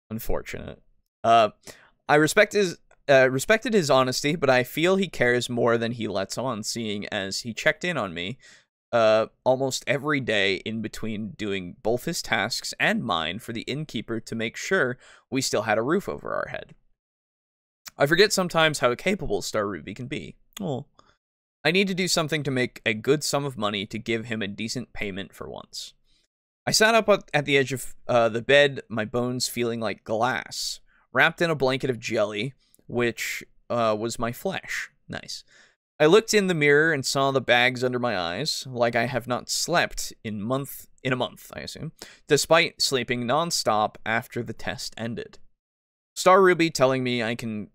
Unfortunate. I respected his honesty, but I feel he cares more than he lets on, seeing as he checked in on me almost every day in between doing both his tasks and mine for the innkeeper to make sure we still had a roof over our head. I forget sometimes how capable Star Ruby can be. Oh. I need to do something to make a good sum of money to give him a decent payment for once. I sat up at the edge of the bed, my bones feeling like glass, wrapped in a blanket of jelly, which was my flesh. Nice. I looked in the mirror and saw the bags under my eyes, like I have not slept in a month, I assume, despite sleeping non-stop after the test ended. Star Ruby telling me I can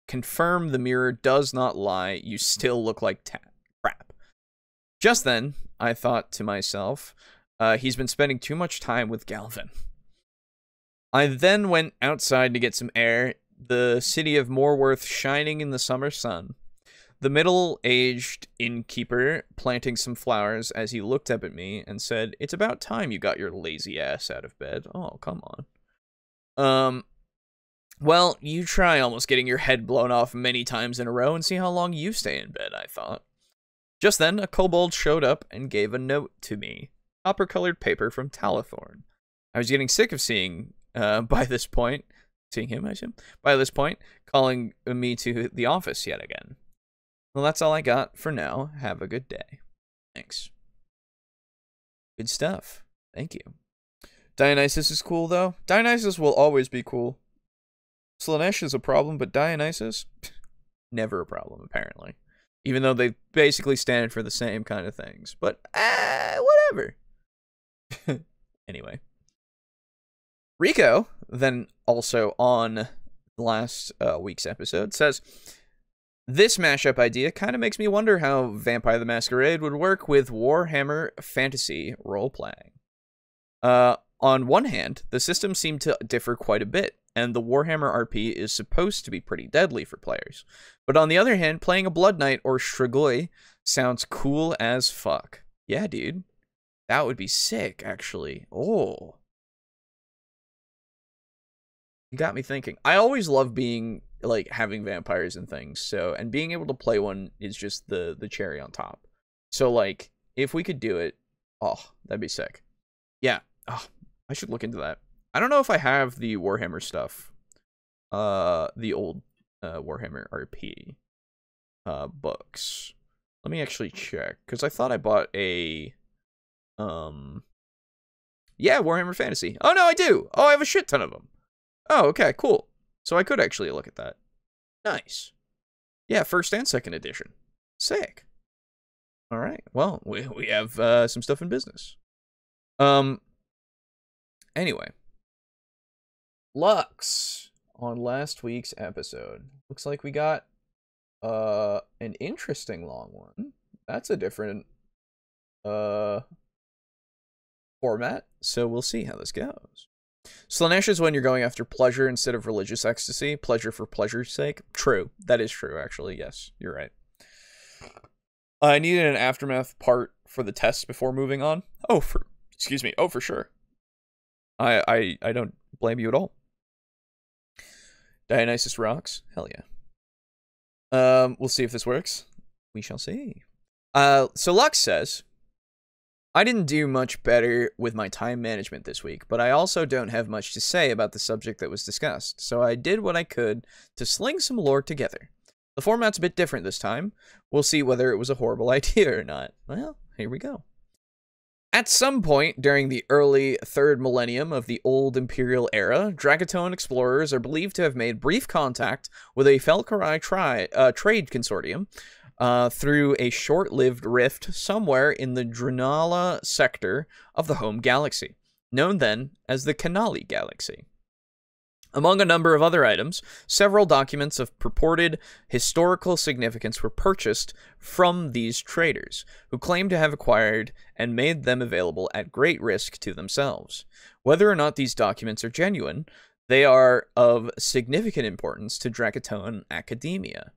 confirm the mirror does not lie, you still look like crap. Just then, I thought to myself, he's been spending too much time with Galvin. I then went outside to get some air, the city of Moorworth shining in the summer sun. The middle-aged innkeeper planting some flowers as he looked up at me and said, "It's about time you got your lazy ass out of bed." Oh, come on. Well, you try almost getting your head blown off many times in a row and see how long you stay in bed, I thought. Just then, a kobold showed up and gave a note to me. Copper-colored paper from Talathorn. I was getting sick of seeing, by this point, calling me to the office yet again. Well, that's all I got for now. Have a good day. Thanks. Good stuff. Thank you. Dionysus is cool, though. Dionysus will always be cool. Slaanesh is a problem, but Dionysus? Never a problem, apparently. Even though they basically stand for the same kind of things. But, whatever. Anyway. Rico, then also on last week's episode, says, "This mashup idea kind of makes me wonder how Vampire the Masquerade would work with Warhammer Fantasy role-playing. On one hand, the systems seem to differ quite a bit, and the Warhammer RP is supposed to be pretty deadly for players. But on the other hand, playing a Blood Knight or Strigoi sounds cool as fuck. Yeah, dude. That would be sick, actually. Oh. You got me thinking. I always love being, like, having vampires and things, so, and being able to play one is just the cherry on top. So, like, if we could do it, oh, that'd be sick. Yeah. Oh, I should look into that. I don't know if I have the Warhammer stuff. The old Warhammer RP books. Let me actually check, because I thought I bought a yeah, Warhammer Fantasy. Oh no, I do. Oh, I have a shit ton of them. Oh, okay, cool. So I could actually look at that. Nice. Yeah, first and second edition. Sick. All right. Well, we have some stuff in business. Anyway. Lux on last week's episode. Looks like we got an interesting long one. That's a different format, so we'll see how this goes. Slanesh is when you're going after pleasure instead of religious ecstasy. Pleasure for pleasure's sake. True. That is true, actually. Yes, you're right. I needed an aftermath part for the test before moving on. Oh, for sure. I don't blame you at all. Dionysus rocks. Hell yeah. We'll see if this works. We shall see. So Lux says, I didn't do much better with my time management this week, but I also don't have much to say about the subject that was discussed, so I did what I could to sling some lore together. The format's a bit different this time. We'll see whether it was a horrible idea or not. Well, here we go. At some point during the early 3rd millennium of the Old Imperial era, Dragatoan explorers are believed to have made brief contact with a Felkarai trade consortium through a short-lived rift somewhere in the Drenala sector of the home galaxy, known then as the Canali Galaxy. Among a number of other items, several documents of purported historical significance were purchased from these traders, who claim to have acquired and made them available at great risk to themselves. Whether or not these documents are genuine, they are of significant importance to Dragatoan academia.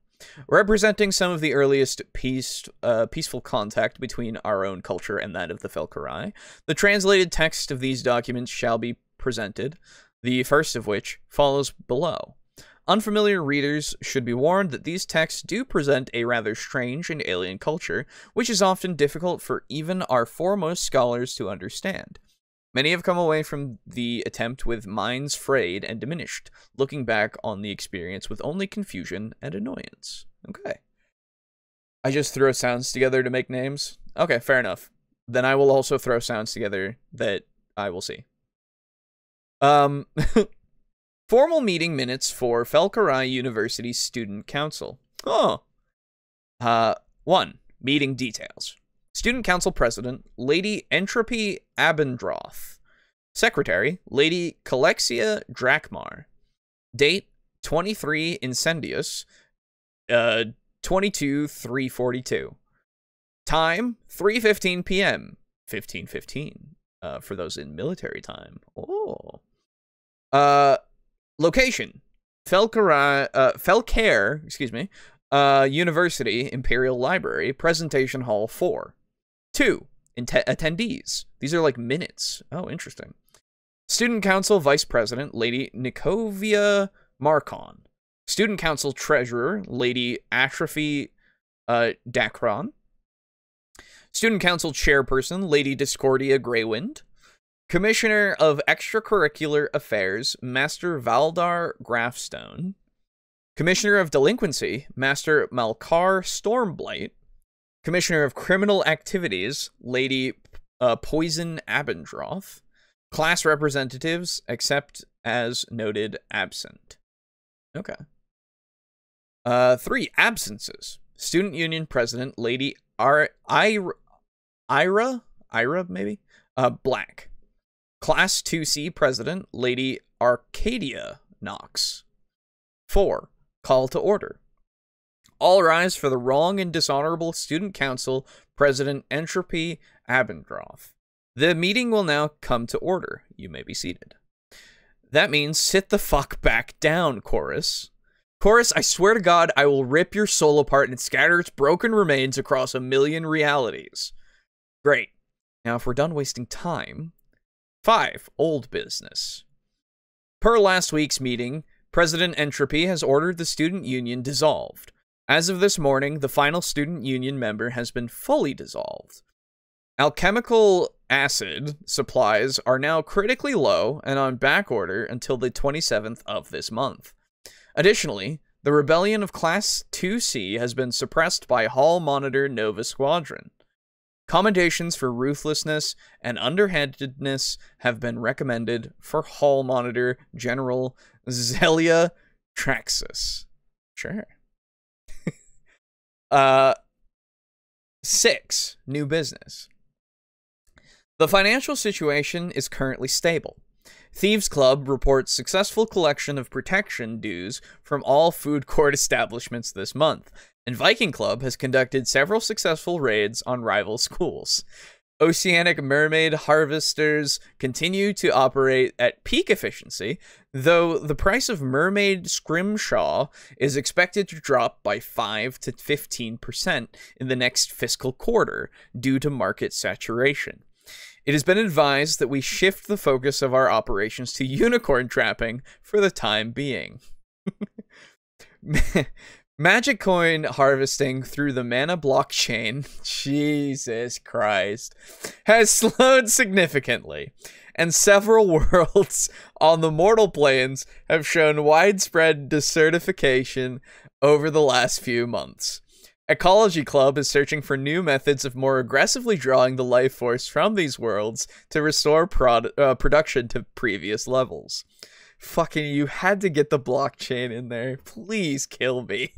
Representing some of the earliest peaceful contact between our own culture and that of the Felkarai, the translated text of these documents shall be presented, the first of which follows below. Unfamiliar readers should be warned that these texts do present a rather strange and alien culture, which is often difficult for even our foremost scholars to understand. Many have come away from the attempt with minds frayed and diminished, looking back on the experience with only confusion and annoyance. Okay. I just throw sounds together to make names? Okay, fair enough. Then I will also throw sounds together that I will see. Formal meeting minutes for Felkarai University Student Council. Oh. 1. Meeting details. Student Council President, Lady Entropy Abendroth. Secretary, Lady Calexia Drakmar. Date, 23 Incendius, 22/3/42. Time, 3:15 p.m. 15:15. For those in military time. Oh. Location, Felcare, University Imperial Library, Presentation Hall 4. 2. Attendees. These are like minutes. Oh, interesting. Student Council Vice President, Lady Nikovia Markon. Student Council Treasurer, Lady Atrophy Dacron. Student Council Chairperson, Lady Discordia Greywind. Commissioner of Extracurricular Affairs, Master Valdar Grafstone. Commissioner of Delinquency, Master Malkar Stormblight. Commissioner of Criminal Activities, Lady Poison Abendroth. Class representatives, except as noted, absent. Okay. 3. Absences. Student Union President, Lady Ira, maybe? Black. Class 2C President, Lady Arcadia Knox. 4. Call to order. All rise for the wrong and dishonorable Student Council President Entropy Abendroth. The meeting will now come to order. You may be seated. That means sit the fuck back down, Chorus. Chorus, I swear to God, I will rip your soul apart and scatter its broken remains across a million realities. Great. Now, if we're done wasting time... 5. Old business. Per last week's meeting, President Entropy has ordered the student union dissolved. As of this morning, the final student union member has been fully dissolved. Alchemical acid supplies are now critically low and on back order until the 27th of this month. Additionally, the rebellion of Class 2C has been suppressed by Hall Monitor Nova Squadron. Commendations for ruthlessness and underhandedness have been recommended for Hall Monitor General Zelia Traxus. Sure. 6. New business. The financial situation is currently stable. Thieves Club reports successful collection of protection dues from all food court establishments this month, and Viking Club has conducted several successful raids on rival schools. Oceanic mermaid harvesters continue to operate at peak efficiency, though the price of mermaid scrimshaw is expected to drop by 5 to 15% in the next fiscal quarter due to market saturation. It has been advised that we shift the focus of our operations to unicorn trapping for the time being. Magic coin harvesting through the mana blockchain, Jesus Christ, has slowed significantly, and several worlds on the mortal planes have shown widespread desertification over the last few months. Ecology Club is searching for new methods of more aggressively drawing the life force from these worlds to restore production to previous levels. Fucking, you had to get the blockchain in there. Please kill me.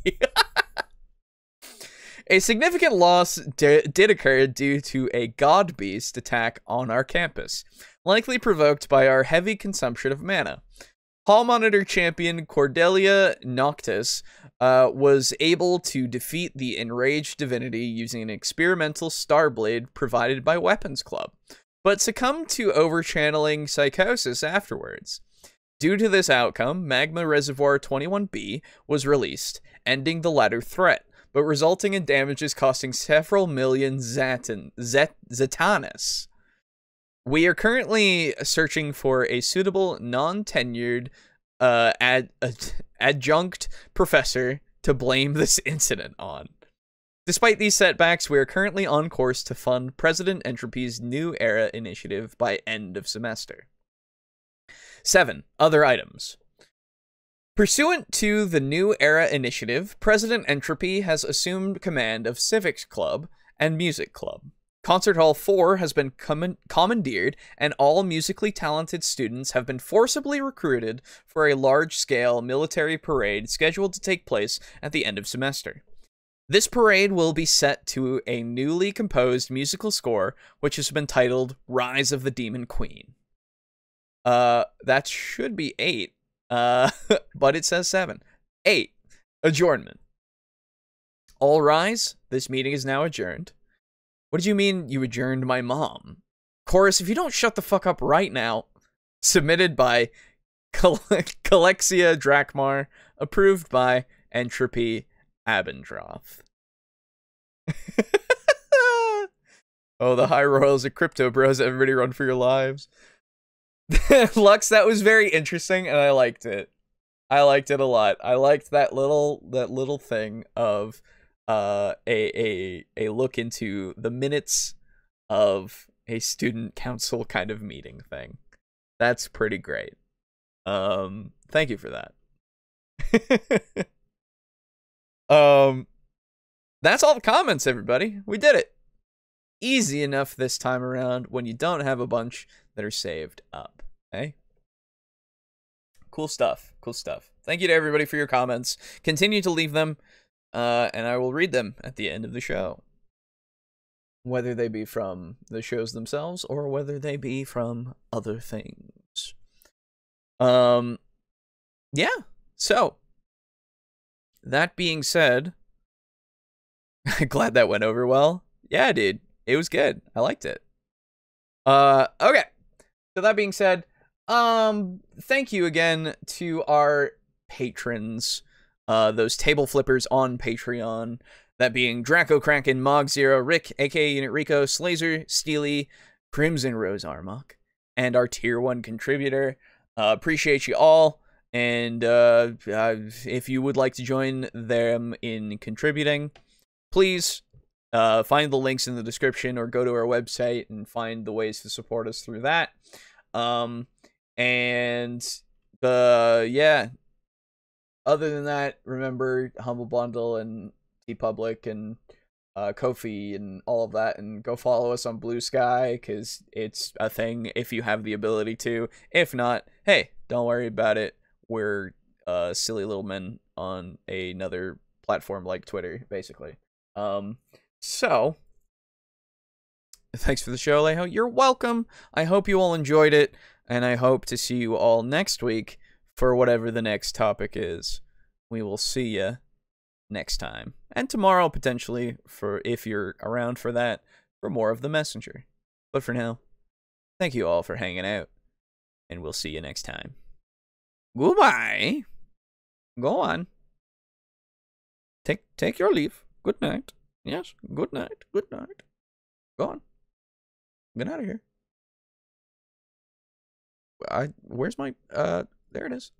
A significant loss did occur due to a god beast attack on our campus, likely provoked by our heavy consumption of mana. Hall Monitor champion Cordelia Noctis was able to defeat the enraged divinity using an experimental Starblade provided by Weapons Club, but succumbed to overchanneling psychosis afterwards. Due to this outcome, Magma Reservoir 21B was released, ending the latter threat, but resulting in damages costing several million Zetanus. We are currently searching for a suitable, non-tenured adjunct professor to blame this incident on. Despite these setbacks, we are currently on course to fund President Entropy's New Era initiative by end of semester. 7. Other items. Pursuant to the New Era initiative, President Entropy has assumed command of Civics Club and Music Club. Concert Hall 4 has been commandeered, and all musically talented students have been forcibly recruited for a large-scale military parade scheduled to take place at the end of semester. This parade will be set to a newly composed musical score, which has been titled Rise of the Demon Queen. That should be 8, but it says 7. 8. Adjournment. All rise. This meeting is now adjourned. What did you mean you adjourned my mom? Chorus, if you don't shut the fuck up right now. Submitted by Kalexia Drakmar. Approved by Entropy Abendroth. Oh, the high royals of crypto bros. Everybody run for your lives. Lux, that was very interesting, and I liked it. I liked it a lot. I liked that little thing of a look into the minutes of a student council kind of meeting thing. That's pretty great. Thank you for that. That's all the comments, everybody. We did it. Easy enough this time around when you don't have a bunch that are saved up. Okay? Cool stuff. Cool stuff. Thank you to everybody for your comments. Continue to leave them. And I will read them at the end of the show. Whether they be from the shows themselves or whether they be from other things. Yeah. So, that being said, glad that went over well. Yeah, dude. It was good. I liked it. Okay. So that being said, Thank you again to our patrons, those table flippers on Patreon, that being Draco Kraken, Mog Zero, Rick, aka Unit Rico, Slazer, Steely, Crimson Rose Armok, and our tier 1 contributor. Appreciate you all, and if you would like to join them in contributing, please find the links in the description or go to our website and find the ways to support us through that. Yeah, other than that, remember Humble Bundle and TeePublic and Ko-fi and all of that, and go follow us on Blue Sky, because it's a thing if you have the ability to. If not, hey, don't worry about it. We're silly little men on another platform like Twitter, basically. So thanks for the show, Alejo. You're welcome. I hope you all enjoyed it, and I hope to see you all next week for whatever the next topic is. We will see you next time, and tomorrow potentially, for if you're around for that, for more of The Messenger. But for now, thank you all for hanging out, and we'll see you next time. Goodbye. Go on. Take your leave. Good night. Yes, good night. Good night. Go on. Get out of here. Where's my there it is.